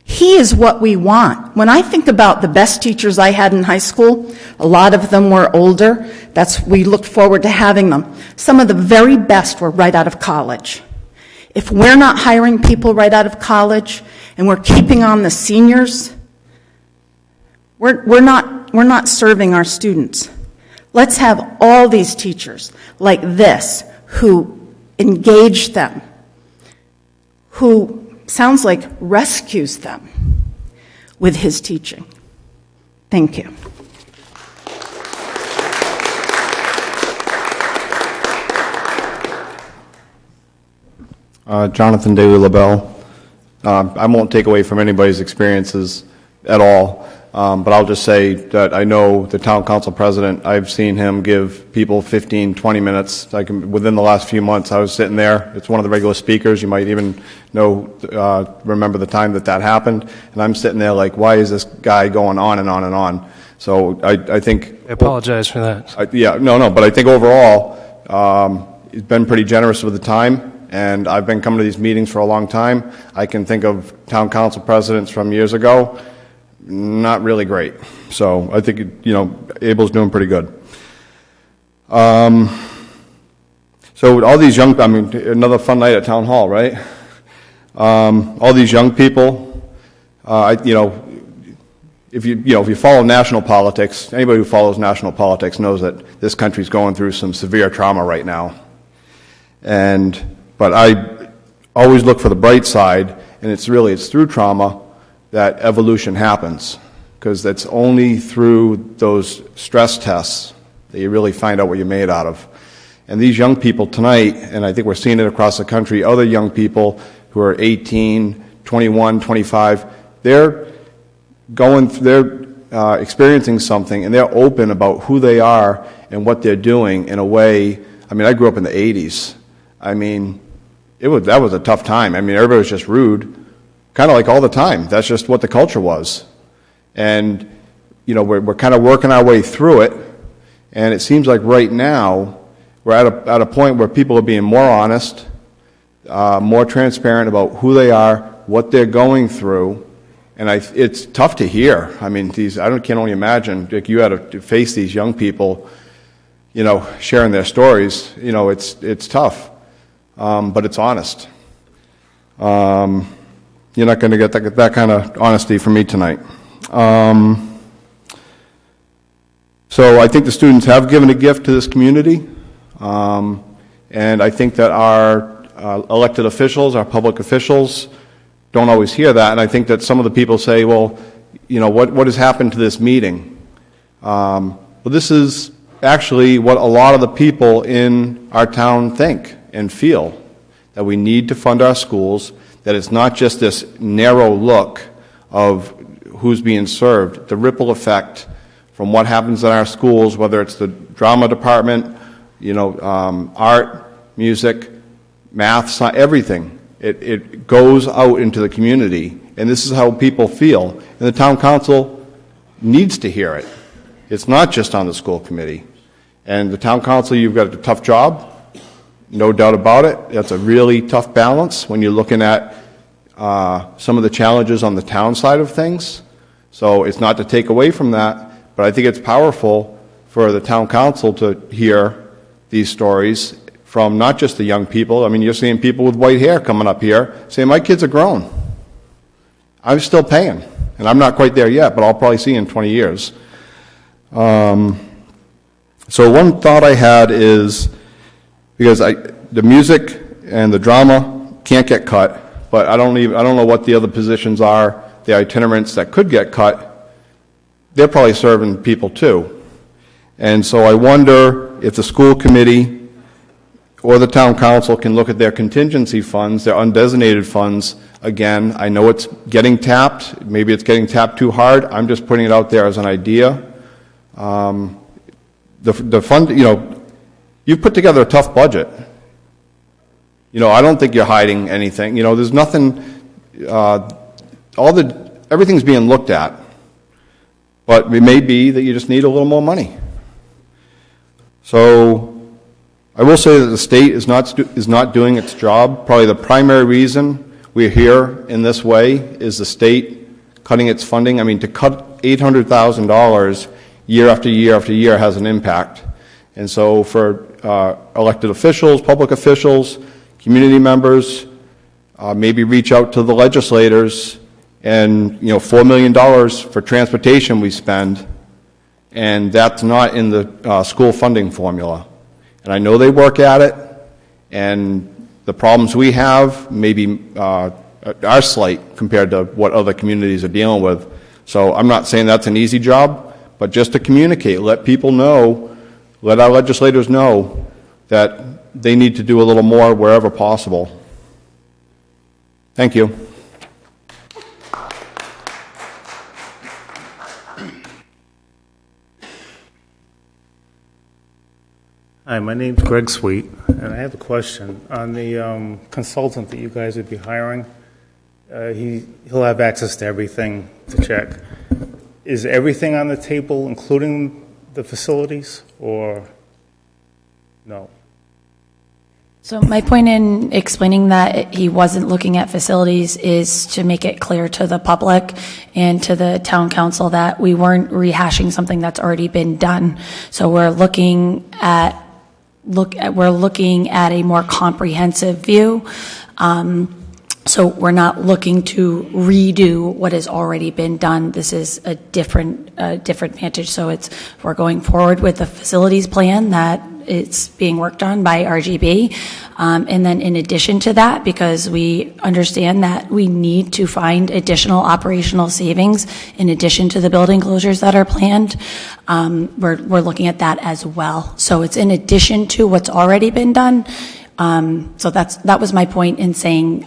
He is what we want. When I think about the best teachers I had in high school, a lot of them were older. We looked forward to having them. Some of the very best were right out of college. If we're not hiring people right out of college and we're keeping on the seniors, we're not serving our students. Let's have all these teachers like this who engage them, who sounds like rescues them with his teaching. Thank you. Jonathan Daly LaBelle. I won't take away from anybody's experiences at all, but I'll just say that I know the town council president. I've seen him give people 15, 20 minutes. Within the last few months, I was sitting there. It's one of the regular speakers. You might even remember the time that happened. And I'm sitting there like, why is this guy going on and on and on? So I think... I apologize for that. But I think overall, he's been pretty generous with the time. And I've been coming to these meetings for a long time. I can think of town council presidents from years ago, not really great. So I think, Abel's doing pretty good. So all these another fun night at town hall, right? All these young people, if you follow national politics, anybody who follows national politics knows that this country's going through some severe trauma right now. But I always look for the bright side, and it's through trauma that evolution happens, because it's only through those stress tests that you really find out what you're made out of. And these young people tonight, and I think we're seeing it across the country, other young people who are 18, 21, 25, they're experiencing something, and they're open about who they are and what they're doing in a way. I grew up in the 80s. That was a tough time. Everybody was just rude, kind of like all the time. That's just what the culture was. And, we're kind of working our way through it. And it seems like right now we're at a point where people are being more honest, more transparent about who they are, what they're going through. And it's tough to hear. I can only imagine, like, you had to face these young people, sharing their stories. It's tough. But it's honest. You're not going to get that kind of honesty from me tonight. So I think the students have given a gift to this community. And I think that our elected officials, our public officials, don't always hear that. And I think that some of the people say, well, you know, what has happened to this meeting? Well, this is actually what a lot of the people in our town think and feel, that we need to fund our schools, that it's not just this narrow look of who's being served. The ripple effect from what happens in our schools, whether it's the drama department, you know, art, music, math, science, everything. It goes out into the community, and this is how people feel. And the town council needs to hear it. It's not just on the school committee. And the town council, you've got a tough job, no doubt about it. That's a really tough balance when you're looking at some of the challenges on the town side of things. So it's not to take away from that, but I think it's powerful for the town council to hear these stories from not just the young people. I mean, you're seeing people with white hair coming up here saying, my kids are grown. I'm still paying, and I'm not quite there yet, but I'll probably see in 20 years. So one thought I had is, because the music and the drama can't get cut, but I don't know what the other positions are, the itinerants that could get cut. They're probably serving people too. And so I wonder if the school committee or the town council can look at their contingency funds, their undesignated funds. Again, I know it's getting tapped. Maybe it's getting tapped too hard. I'm just putting it out there as an idea. The fund, you know, you've put together a tough budget. You know, I don't think you're hiding anything. You know, there's nothing, everything's being looked at. But it may be that you just need a little more money. So I will say that the state is not doing its job. Probably the primary reason we're here in this way is the state cutting its funding. I mean, to cut $800,000 year after year after year has an impact. And so for elected officials, public officials, community members, maybe reach out to the legislators, and, you know, $4 million for transportation we spend, and that's not in the school funding formula. And I know they work at it, and the problems we have maybe are slight compared to what other communities are dealing with. So I'm not saying that's an easy job, but just to communicate, let people know, let our legislators know that they need to do a little more wherever possible. Thank you. Hi, my name's Greg Sweet, and I have a question. On the consultant that you guys would be hiring, he'll have access to everything to check. Is everything on the table, including the facilities, or no? So my point in explaining that he wasn't looking at facilities is to make it clear to the public and to the town council that we weren't rehashing something that's already been done. So we're looking at a more comprehensive view. So we're not looking to redo what has already been done. This is a different vantage. So we're going forward with the facilities plan that it's being worked on by RGB. And then in addition to that, because we understand that we need to find additional operational savings in addition to the building closures that are planned, we're looking at that as well. So it's in addition to what's already been done. So that was my point in saying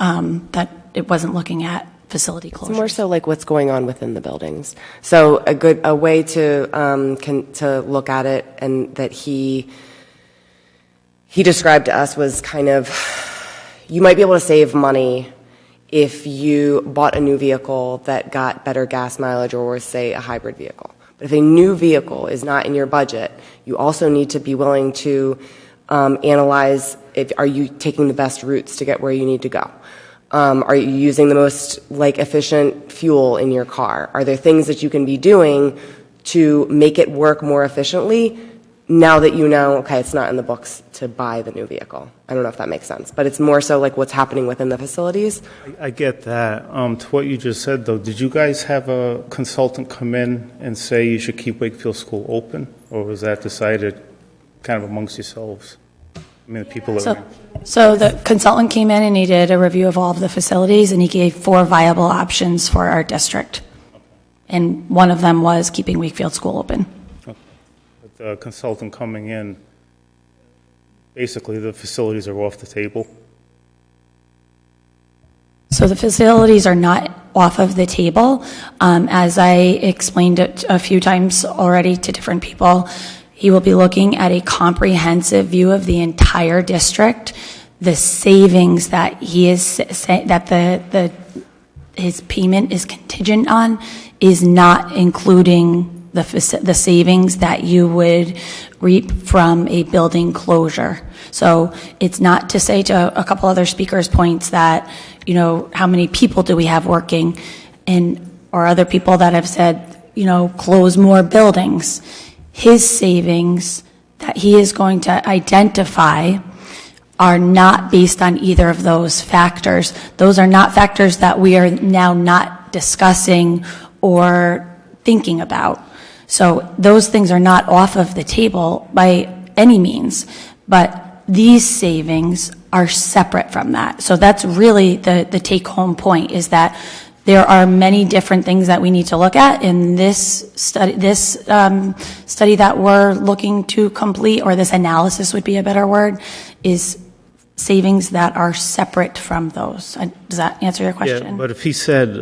that it wasn't looking at facility closures. It's more so like what's going on within the buildings. So a way to look at it, and that he described to us, was kind of, you might be able to save money if you bought a new vehicle that got better gas mileage, or say a hybrid vehicle. But if a new vehicle is not in your budget, you also need to be willing to analyze, are you taking the best routes to get where you need to go? Are you using the most efficient fuel in your car? Are there things that you can be doing to make it work more efficiently now that you know, okay, it's not in the books to buy the new vehicle? I don't know if that makes sense, but it's more so like what's happening within the facilities. I get that. To what you just said, though, did you guys have a consultant come in and say you should keep Wakefield School open, or was that decided kind of amongst yourselves? I mean, the people that... So the consultant came in and he did a review of all of the facilities, and he gave 4 viable options for our district. And one of them was keeping Wakefield School open. But the consultant coming in, basically the facilities are off the table. So the facilities are not off of the table. As I explained it a few times already to different people, he will be looking at a comprehensive view of the entire district. The savings that he is that his payment is contingent on is not including the savings that you would reap from a building closure. So it's not to say, to a couple other speakers' points, that, you know, how many people do we have working, or other people that have said, you know, close more buildings. His savings that he is going to identify are not based on either of those factors. Those are not factors that we are now not discussing or thinking about. So those things are not off of the table by any means, but these savings are separate from that. So that's really the take-home point, is that there are many different things that we need to look at in this study that we're looking to complete, or this analysis would be a better word, is savings that are separate from those. Does that answer your question? Yeah, but if he said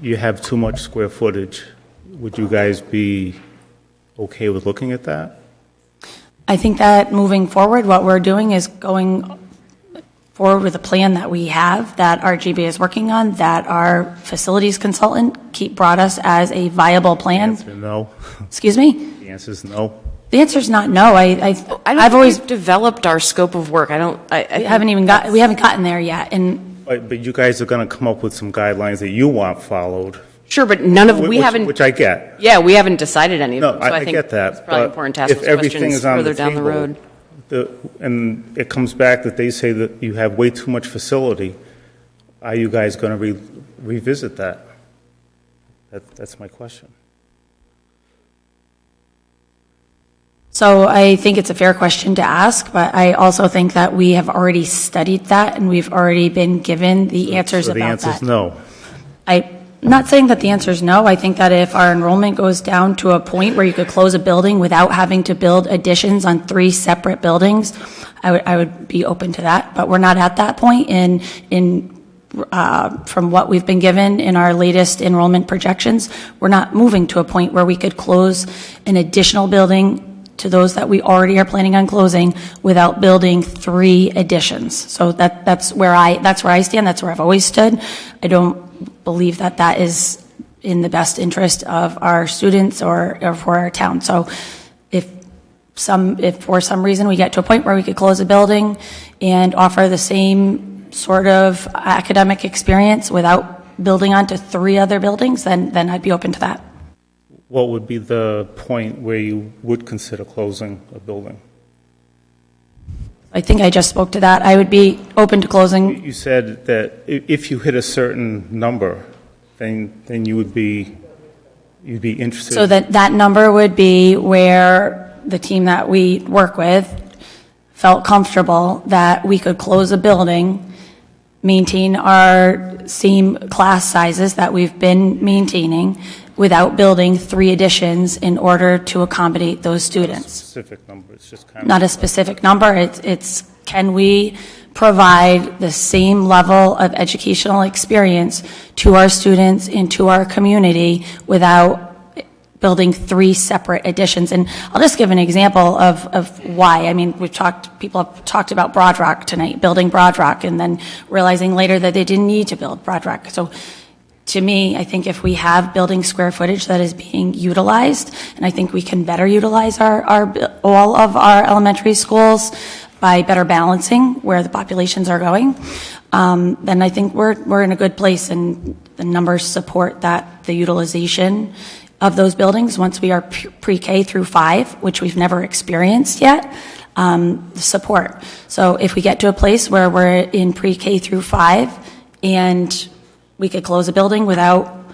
you have too much square footage, would you guys be okay with looking at that? I think that moving forward, what we're doing is going forward with a plan that we have, that RGB is working on, that our facilities consultant brought us as a viable plan. The answer, no. Excuse me? The answer is no. The answer is not no. I've always developed our scope of work. We haven't gotten there yet. And but you guys are going to come up with some guidelines that you want followed. Sure, but which I get. Yeah, we haven't decided any of No, them. So I think get that. it's probably important to ask if those everything questions is on further the down the table, road. And it comes back that they say that you have way too much facility, are you guys going to revisit that? That's my question. so I think it's a fair question to ask, but I also think that we have already studied that, and we've already been given the answers So the about answer that. is no. I'm not saying that the answer is no. I think that if our enrollment goes down to a point where you could close a building without having to build additions on 3 separate buildings, I would be open to that. But we're not at that point. From what we've been given in our latest enrollment projections, we're not moving to a point where we could close an additional building to those that we already are planning on closing without building 3 additions. So that's where I stand. That's where I've always stood. I don't believe that is in the best interest of our students or for our town. So if for some reason we get to a point where we could close a building and offer the same sort of academic experience without building onto 3 other buildings, then I'd be open to that. What would be the point where you would consider closing a building? I think I just spoke to that. I would be open to closing. You said that if you hit a certain number, then you'd be interested. So that number would be where the team that we work with felt comfortable that we could close a building, maintain our same class sizes that we've been maintaining, without building 3 additions in order to accommodate those students. Specific number. It's just kind of not a specific number. It's can we provide the same level of educational experience to our students and to our community without building 3 separate additions. And I'll just give an example of why. I mean, people have talked about Broad Rock tonight, building Broad Rock, and then realizing later that they didn't need to build Broad Rock. So to me, I think if we have building square footage that is being utilized, and I think we can better utilize all of our elementary schools by better balancing where the populations are going, then I think we're in a good place, and the numbers support that the utilization of those buildings once we are pre-K through 5, which we've never experienced yet, support. So if we get to a place where we're in pre-K through 5 and we could close a building without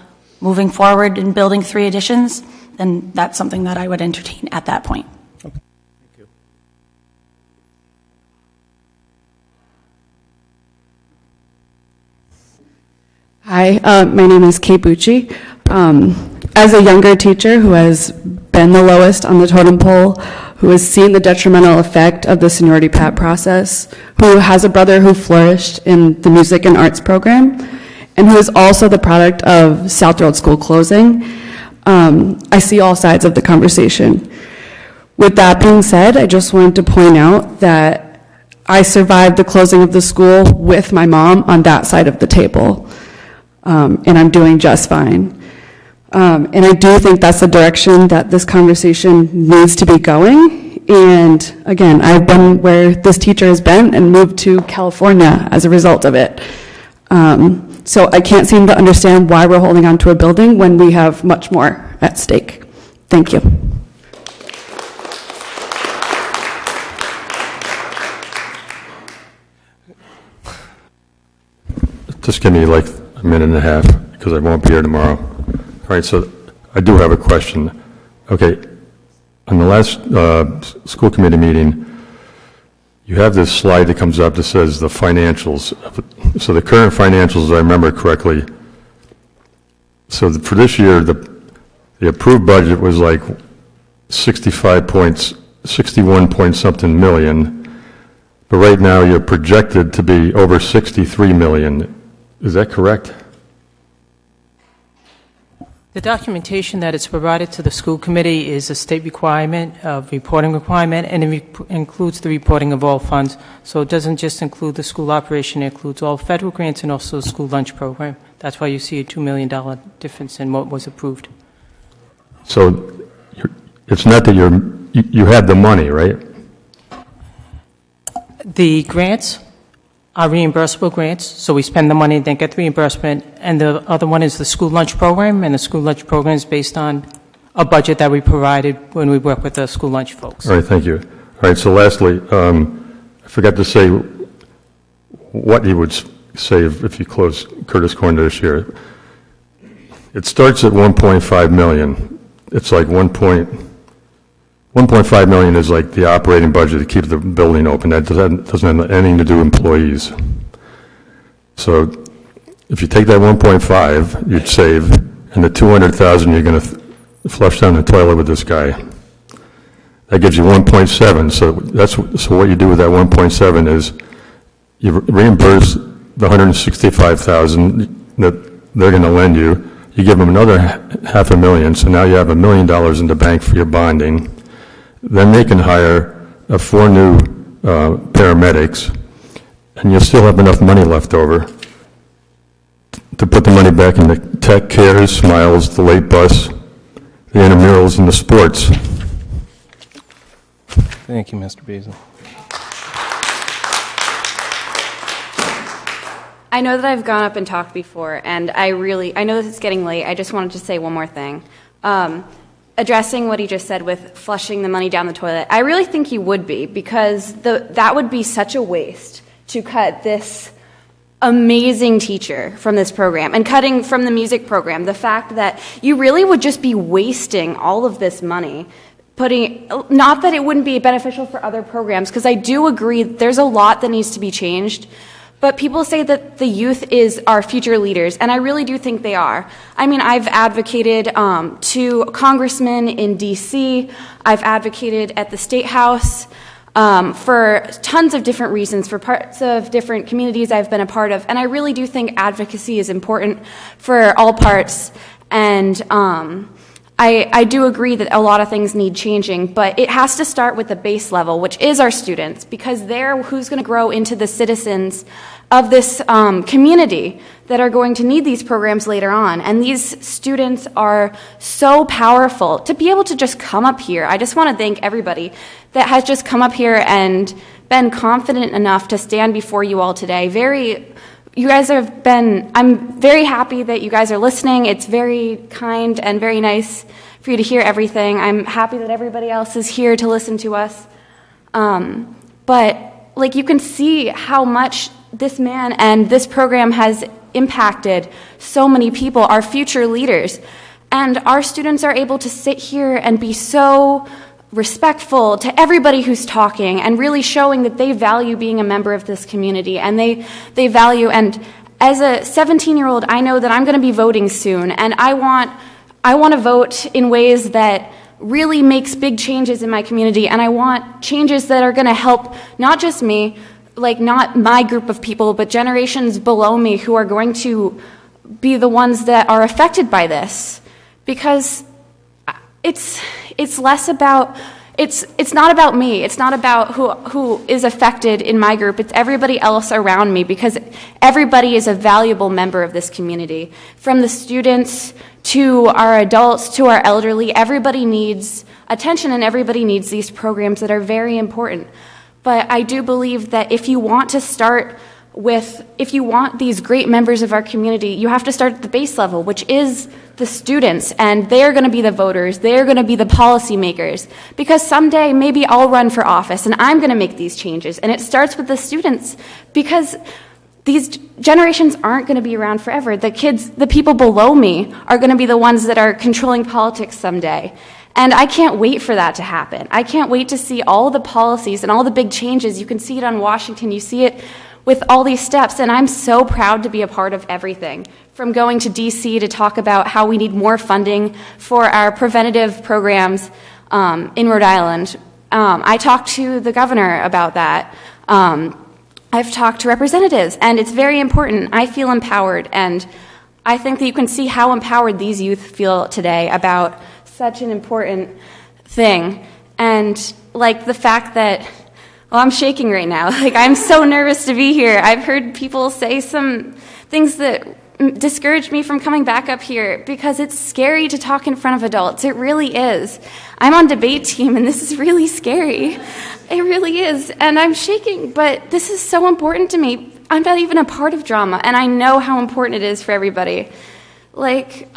moving forward and building 3 additions, then that's something that I would entertain at that point. Hi, my name is Kate Bucci. As a younger teacher who has been the lowest on the totem pole, who has seen the detrimental effect of the seniority PAT process, who has a brother who flourished in the music and arts program, and who is also the product of South Road School closing, I see all sides of the conversation. With that being said, I just wanted to point out that I survived the closing of the school with my mom on that side of the table. And I'm doing just fine. And I do think that's the direction that this conversation needs to be going. And again, I've been where this teacher has been and moved to California as a result of it. So I can't seem to understand why we're holding on to a building when we have much more at stake. Thank you. Just give me like a minute and a half, because I won't be here tomorrow. All right, so I do have a question. Okay, on the last school committee meeting, you have this slide that comes up that says the financials. So the current financials, if I remember correctly, so for this year, the approved budget was like 61 point something million, but right now you're projected to be over 63 million. Is that correct? The documentation that is provided to the school committee is a state requirement, reporting requirement, and it includes the reporting of all funds. So it doesn't just include the school operation, it includes all federal grants and also the school lunch program. That's why you see a $2 million difference in what was approved. So it's not that you have the money, right? The grants are reimbursable grants, so we spend the money and then get the reimbursement. And the other one is the school lunch program, and the school lunch program is based on a budget that we provided when we work with the school lunch folks. All right, thank you. All right, so lastly, I forgot to say what you would say if you close Curtis Corner this year. It starts at 1.5 million. It's like 1.5 million is like the operating budget to keep the building open. That doesn't have anything to do with employees. So if you take that 1.5, you'd save, and the 200,000 you're going to flush down the toilet with this guy. That gives you 1.7. So what you do with that 1.7 is you reimburse the 165,000 that they're going to lend you. You give them another $500,000, so now you have $1 million in the bank for your bonding. Then they can hire 4 new paramedics, and you'll still have enough money left over to put the money back in the tech, cares, smiles, the late bus, the intramurals, and the sports. Thank you, Mr. Beasley. I know that I've gone up and talked before, and I know that it's getting late. I just wanted to say one more thing. Addressing what he just said with flushing the money down the toilet, I really think he would be, because that would be such a waste to cut this amazing teacher from this program and cutting from the music program. The fact that you really would just be wasting all of this money, not that it wouldn't be beneficial for other programs, because I do agree there's a lot that needs to be changed. But people say that the youth is our future leaders, and I really do think they are. I mean, I've advocated to congressmen in D.C., I've advocated at the State House for tons of different reasons, for parts of different communities I've been a part of, and I really do think advocacy is important for all parts, and I do agree that a lot of things need changing, but it has to start with the base level, which is our students, because they're who's going to grow into the citizens of this community that are going to need these programs later on. And these students are so powerful. To be able to just come up here, I just want to thank everybody that has just come up here and been confident enough to stand before you all today. You guys have been, I'm very happy that you guys are listening. It's very kind and very nice for you to hear everything. I'm happy that everybody else is here to listen to us. But like, you can see how much this man and this program has impacted so many people, our future leaders. And our students are able to sit here and be so respectful to everybody who's talking and really showing that they value being a member of this community, and they value, and as a 17-year-old, I know that I'm going to be voting soon, and I want to vote in ways that really makes big changes in my community, and I want changes that are going to help not just me, like not my group of people, but generations below me who are going to be the ones that are affected by this. Because it's less about, it's not about me. It's not about who is affected in my group. It's everybody else around me, because everybody is a valuable member of this community. From the students to our adults to our elderly, everybody needs attention and everybody needs these programs that are very important. But I do believe that if you want these great members of our community, you have to start at the base level, which is the students, and they're going to be the voters, they're going to be the policymakers, because someday maybe I'll run for office and I'm going to make these changes, and it starts with the students, because these generations aren't going to be around forever. The people below me are going to be the ones that are controlling politics someday. And I can't wait for that to happen. I can't wait to see all the policies and all the big changes. You can see it on Washington. You see it with all these steps. And I'm so proud to be a part of everything, from going to D.C. to talk about how we need more funding for our preventative programs in Rhode Island. I talked to the governor about that. I've talked to representatives, and it's very important. I feel empowered, and I think that you can see how empowered these youth feel today about such an important thing. And like the fact that, well, I'm shaking right now. Like, I'm so nervous to be here. I've heard people say some things that discouraged me from coming back up here, because it's scary to talk in front of adults. It really is. I'm on debate team, and this is really scary. It really is. And I'm shaking, but this is so important to me. I'm not even a part of drama, and I know how important it is for everybody. Like,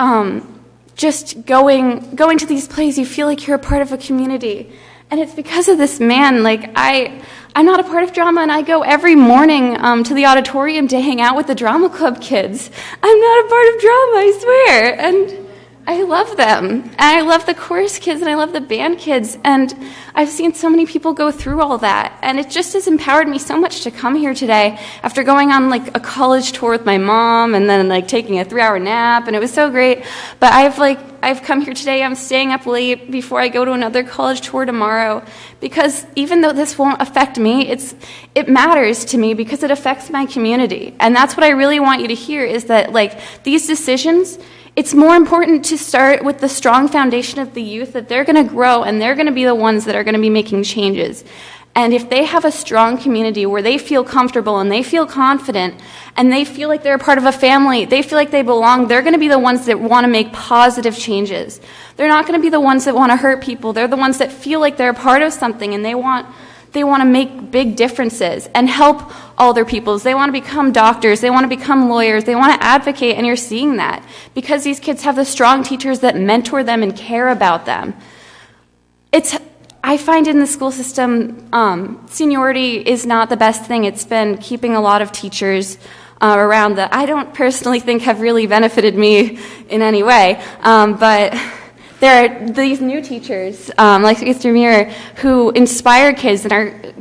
just going to these plays, you feel like you're a part of a community. And it's because of this man. Like, I'm not a part of drama, and I go every morning to the auditorium to hang out with the drama club kids. I'm not a part of drama, I swear. And I love them. And I love the chorus kids, and I love the band kids. And I've seen so many people go through all that. And it just has empowered me so much to come here today after going on like a college tour with my mom and then like taking a 3-hour nap. And it was so great. But I've come here today. I'm staying up late before I go to another college tour tomorrow, because even though this won't affect me, it matters to me because it affects my community. And that's what I really want you to hear, is that like these decisions, it's more important to start with the strong foundation of the youth, that they're going to grow and they're going to be the ones that are going to be making changes. And if they have a strong community where they feel comfortable and they feel confident and they feel like they're a part of a family, they feel like they belong, they're going to be the ones that want to make positive changes. They're not going to be the ones that want to hurt people. They're the ones that feel like they're a part of something, and they want to make big differences and help older peoples. They want to become doctors. They want to become lawyers. They want to advocate, and you're seeing that because these kids have the strong teachers that mentor them and care about them. I find in the school system, seniority is not the best thing. It's been keeping a lot of teachers around that I don't personally think have really benefited me in any way. But there are these new teachers, like Mr. Muir, who inspire kids and are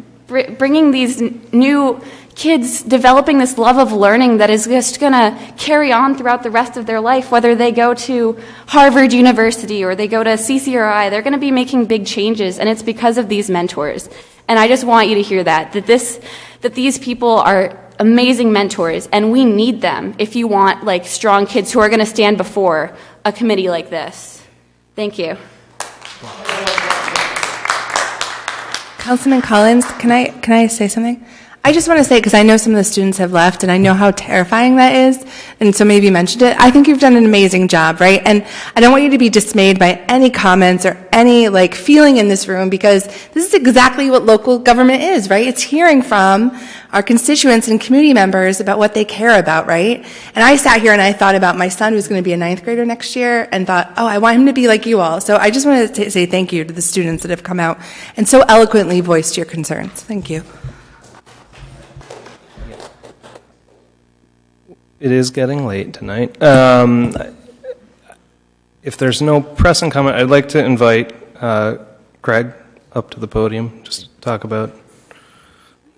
bringing these new kids, developing this love of learning that is just going to carry on throughout the rest of their life, whether they go to Harvard University or they go to CCRI. They're going to be making big changes, and it's because of these mentors. And I just want you to hear that these people are amazing mentors, and we need them if you want like strong kids who are going to stand before a committee like this. Thank you. Councilman Collins, can I say something? I just want to say, because I know some of the students have left, and I know how terrifying that is, and so maybe you mentioned it. I think you've done an amazing job, right? And I don't want you to be dismayed by any comments or any like feeling in this room, because this is exactly what local government is, right? It's hearing from our constituents and community members about what they care about, right? And I sat here and I thought about my son, who's going to be a 9th grader next year, and thought, oh, I want him to be like you all. So I just wanted to say thank you to the students that have come out and so eloquently voiced your concerns. Thank you. It is getting late tonight. If there's no pressing comment, I'd like to invite Greg up to the podium just to talk about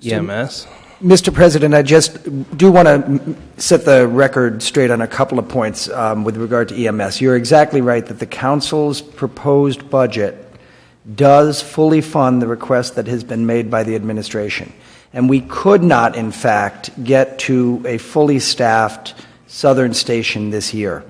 EMS. Mr. President, I just do want to set the record straight on a couple of points with regard to EMS. You're exactly right that the council's proposed budget does fully fund the request that has been made by the administration. And we could not, in fact, get to a fully staffed Southern station this year.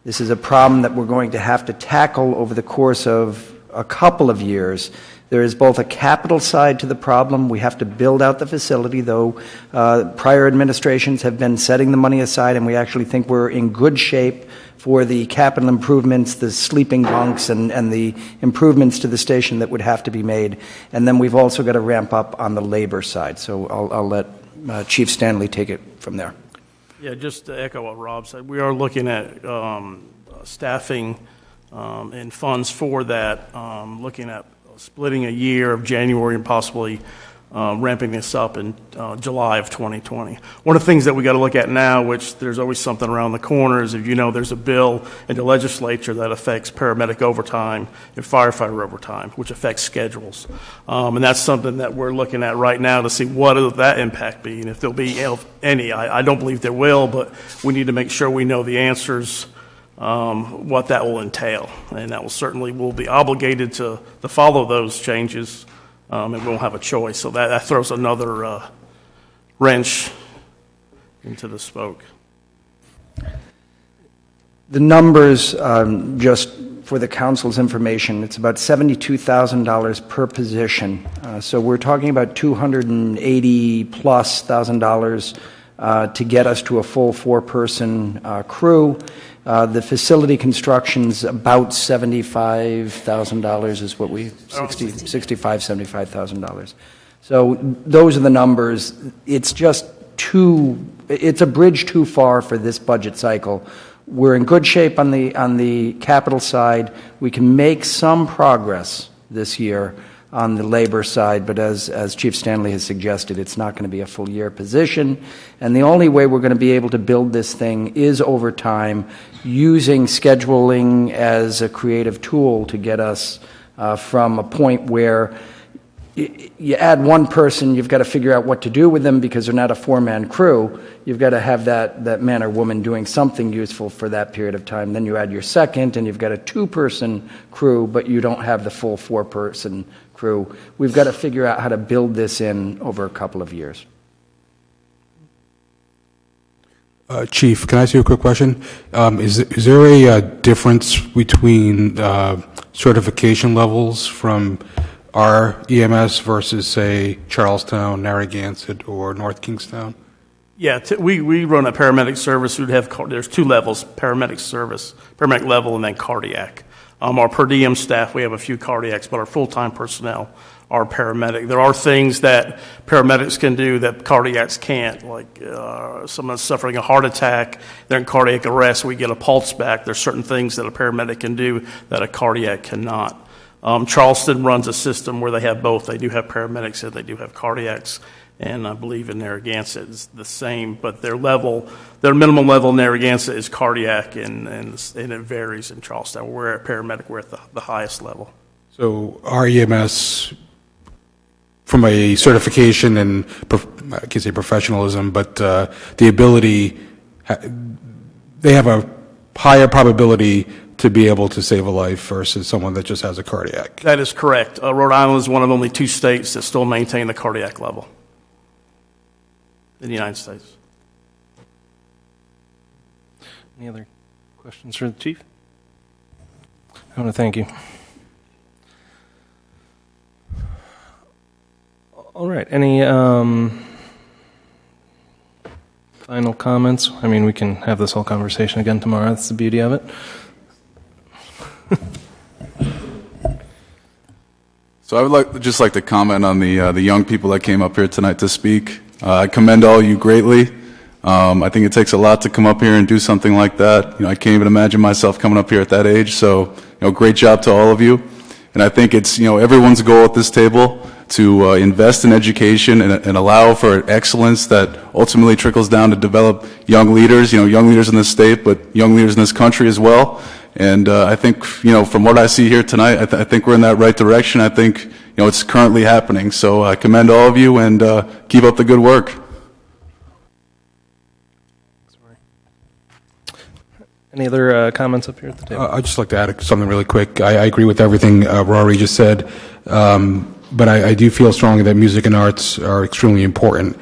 This is a problem that we're going to have to tackle over the course of a couple of years. There is both a capital side to the problem. We have to build out the facility, though prior administrations have been setting the money aside, and we actually think we're in good shape for the capital improvements, the sleeping bunks, and the improvements to the station that would have to be made. And then we've also got to ramp up on the labor side. So I'll let Chief Stanley take it from there. Yeah, just to echo what Rob said, we are looking at staffing and funds for that, looking at splitting a year of January and possibly ramping this up in July of 2020. One of the things that we got to look at now, which there's always something around the corner, is if you know there's a bill in the legislature that affects paramedic overtime and firefighter overtime, which affects schedules. And that's something that we're looking at right now to see what will that impact be, and if there'll be any. I don't believe there will, but we need to make sure we know the answers, what that will entail. And that will certainly, we'll be obligated to follow those changes. And we won't have a choice. So that throws another wrench into the spoke. The numbers, just for the council's information, it's about $72,000 per position. So we're talking about $280,000+ to get us to a full 4-person crew. The facility construction's about $75,000 is what $75,000. So those are the numbers. It's just it's a bridge too far for this budget cycle. We're in good shape on the capital side. We can make some progress this year on the labor side, but as Chief Stanley has suggested, it's not going to be a full year position. And the only way we're going to be able to build this thing is over time, using scheduling as a creative tool to get us from a point where you add one person, you've got to figure out what to do with them because they're not a 4-man crew. You've got to have that man or woman doing something useful for that period of time. Then you add your second, and you've got a 2-person crew, but you don't have the full 4-person crew. We've got to figure out how to build this in over a couple of years. Chief, can I ask you a quick question? Is there a difference between certification levels from our EMS versus, say, Charlestown, Narragansett, or North Kingstown? Yeah, we run a paramedic service. There's 2 levels: paramedic service, paramedic level, and then cardiac. Our per diem staff, we have a few cardiacs, but our full-time personnel are paramedic. There are things that paramedics can do that cardiacs can't, like someone's suffering a heart attack, they're in cardiac arrest, we get a pulse back. There's certain things that a paramedic can do that a cardiac cannot. Charleston runs a system where they have both. They do have paramedics and they do have cardiacs, and I believe in Narragansett it's the same, but their minimum level in Narragansett is cardiac, and it varies in Charleston. We're at paramedic, we're at the highest level. So our EMS, from a certification and I can say professionalism, but the ability, they have a higher probability to be able to save a life versus someone that just has a cardiac. That is correct. Rhode Island is one of only 2 states that still maintain the cardiac level in the United States. Any other questions for the Chief? I want to thank you. All right. Any final comments? I mean, we can have this whole conversation again tomorrow. That's the beauty of it. So I would just like to comment on the young people that came up here tonight to speak. I commend all of you greatly. I think it takes a lot to come up here and do something like that. I can't even imagine myself coming up here at that age. So, great job to all of you. And I think it's everyone's goal at this table to invest in education and allow for excellence that ultimately trickles down to develop young leaders. Young leaders in this state, but young leaders in this country as well. And I think, from what I see here tonight, I think we're in that right direction. I think, it's currently happening. So I commend all of you and keep up the good work. Any other comments up here at the table? I'd just like to add something really quick. I agree with everything Rory just said, but I do feel strongly that music and arts are extremely important,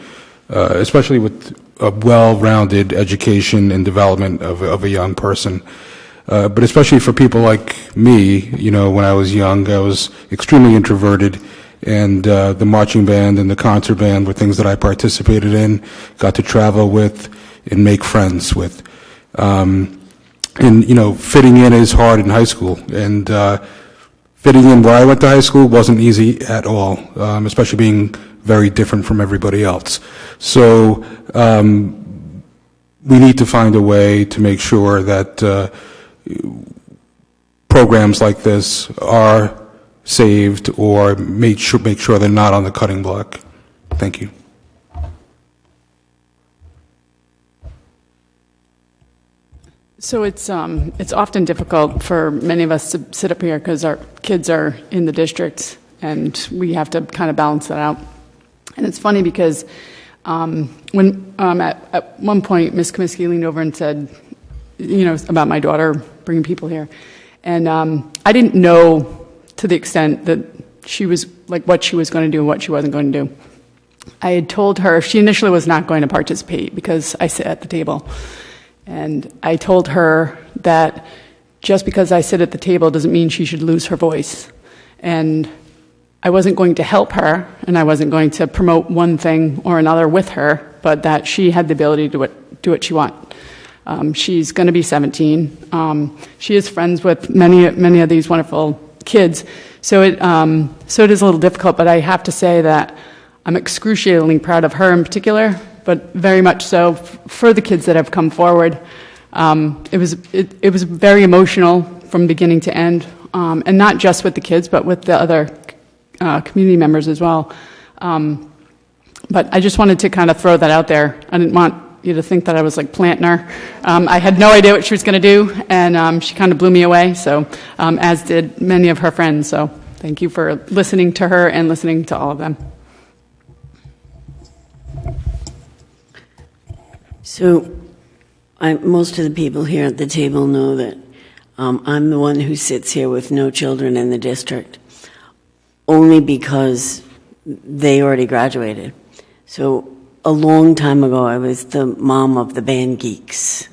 especially with a well-rounded education and development of a young person. But especially for people like me, you know, when I was young, I was extremely introverted, and the marching band and the concert band were things that I participated in, got to travel with, and make friends with. And, you know, fitting in is hard in high school, and fitting in where I went to high school wasn't easy at all, especially being very different from everybody else. So we need to find a way to make sure that programs like this are saved or make sure they're not on the cutting block. Thank you. So it's often difficult for many of us to sit up here because our kids are in the district, and we have to kind of balance that out. And it's funny because when at one point Ms. Comiskey leaned over and said, you know, about my daughter bringing people here, and I didn't know to the extent that she was like what she was going to do and what she wasn't going to do. I had told her she initially was not going to participate because I sit at the table. And I told her that just because I sit at the table doesn't mean she should lose her voice. And I wasn't going to help her, and I wasn't going to promote one thing or another with her, but that she had the ability to do what she wants. She's going to be 17. She is friends with many of these wonderful kids. So it is a little difficult, but I have to say that I'm excruciatingly proud of her in particular, but very much so for the kids that have come forward. It was very emotional from beginning to end, and not just with the kids, but with the other community members as well. But I just wanted to kind of throw that out there. I didn't want you to think that I was like planting her. I had no idea what she was going to do, and she kind of blew me away, so as did many of her friends. So thank you for listening to her and listening to all of them. So most of the people here at the table know that I'm the one who sits here with no children in the district, only because they already graduated. So a long time ago, I was the mom of the band geeks.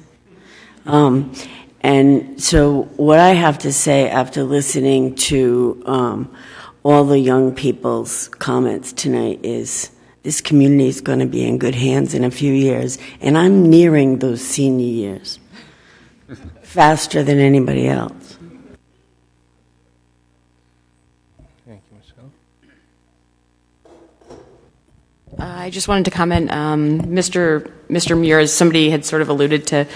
And so what I have to say after listening to all the young people's comments tonight is this community is going to be in good hands in a few years, and I'm nearing those senior years faster than anybody else. Thank you, Michelle. I just wanted to comment, Mr. Muir, as somebody had sort of alluded to,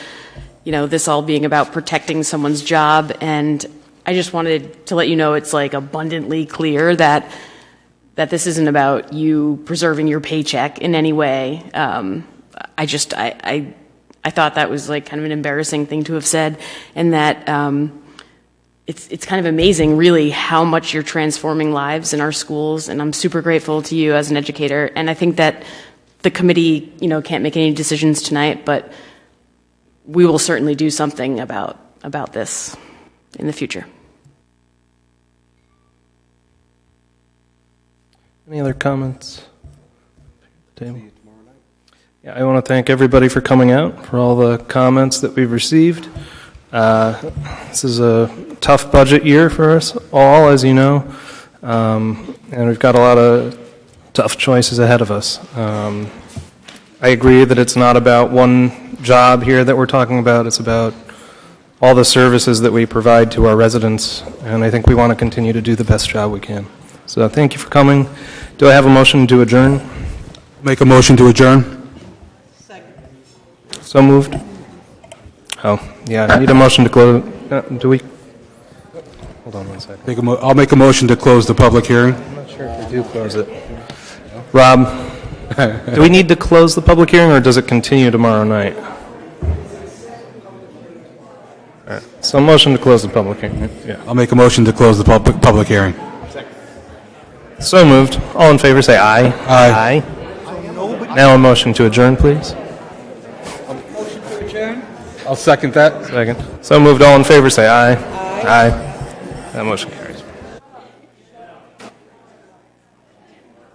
you know, this all being about protecting someone's job, and I just wanted to let you know it's like abundantly clear that this isn't about you preserving your paycheck in any way. I thought that was like kind of an embarrassing thing to have said, and that it's kind of amazing, really, how much you're transforming lives in our schools, and I'm super grateful to you as an educator. And I think that the committee, you know, can't make any decisions tonight, but we will certainly do something about this in the future. Any other comments? Table? Yeah, I want to thank everybody for coming out, for all the comments that we've received. This is a tough budget year for us all, as you know, and we've got a lot of tough choices ahead of us. I agree that it's not about one job here that we're talking about. It's about all the services that we provide to our residents, and I think we want to continue to do the best job we can. So thank you for coming. Do I have a motion to adjourn? Make a motion to adjourn. So moved. Oh, yeah, I need a motion to close. Do we? Hold on one second. I'll make a motion to close the public hearing. I'm not sure if we do close it. Rob, do we need to close the public hearing, or does it continue tomorrow night? All right. So motion to close the public hearing. Yeah. I'll make a motion to close the public hearing. So moved. All in favor say aye. Aye. Now a motion to adjourn, please. Motion to adjourn? I'll second that. Second. So moved. All in favor, say aye. Aye. That motion carries.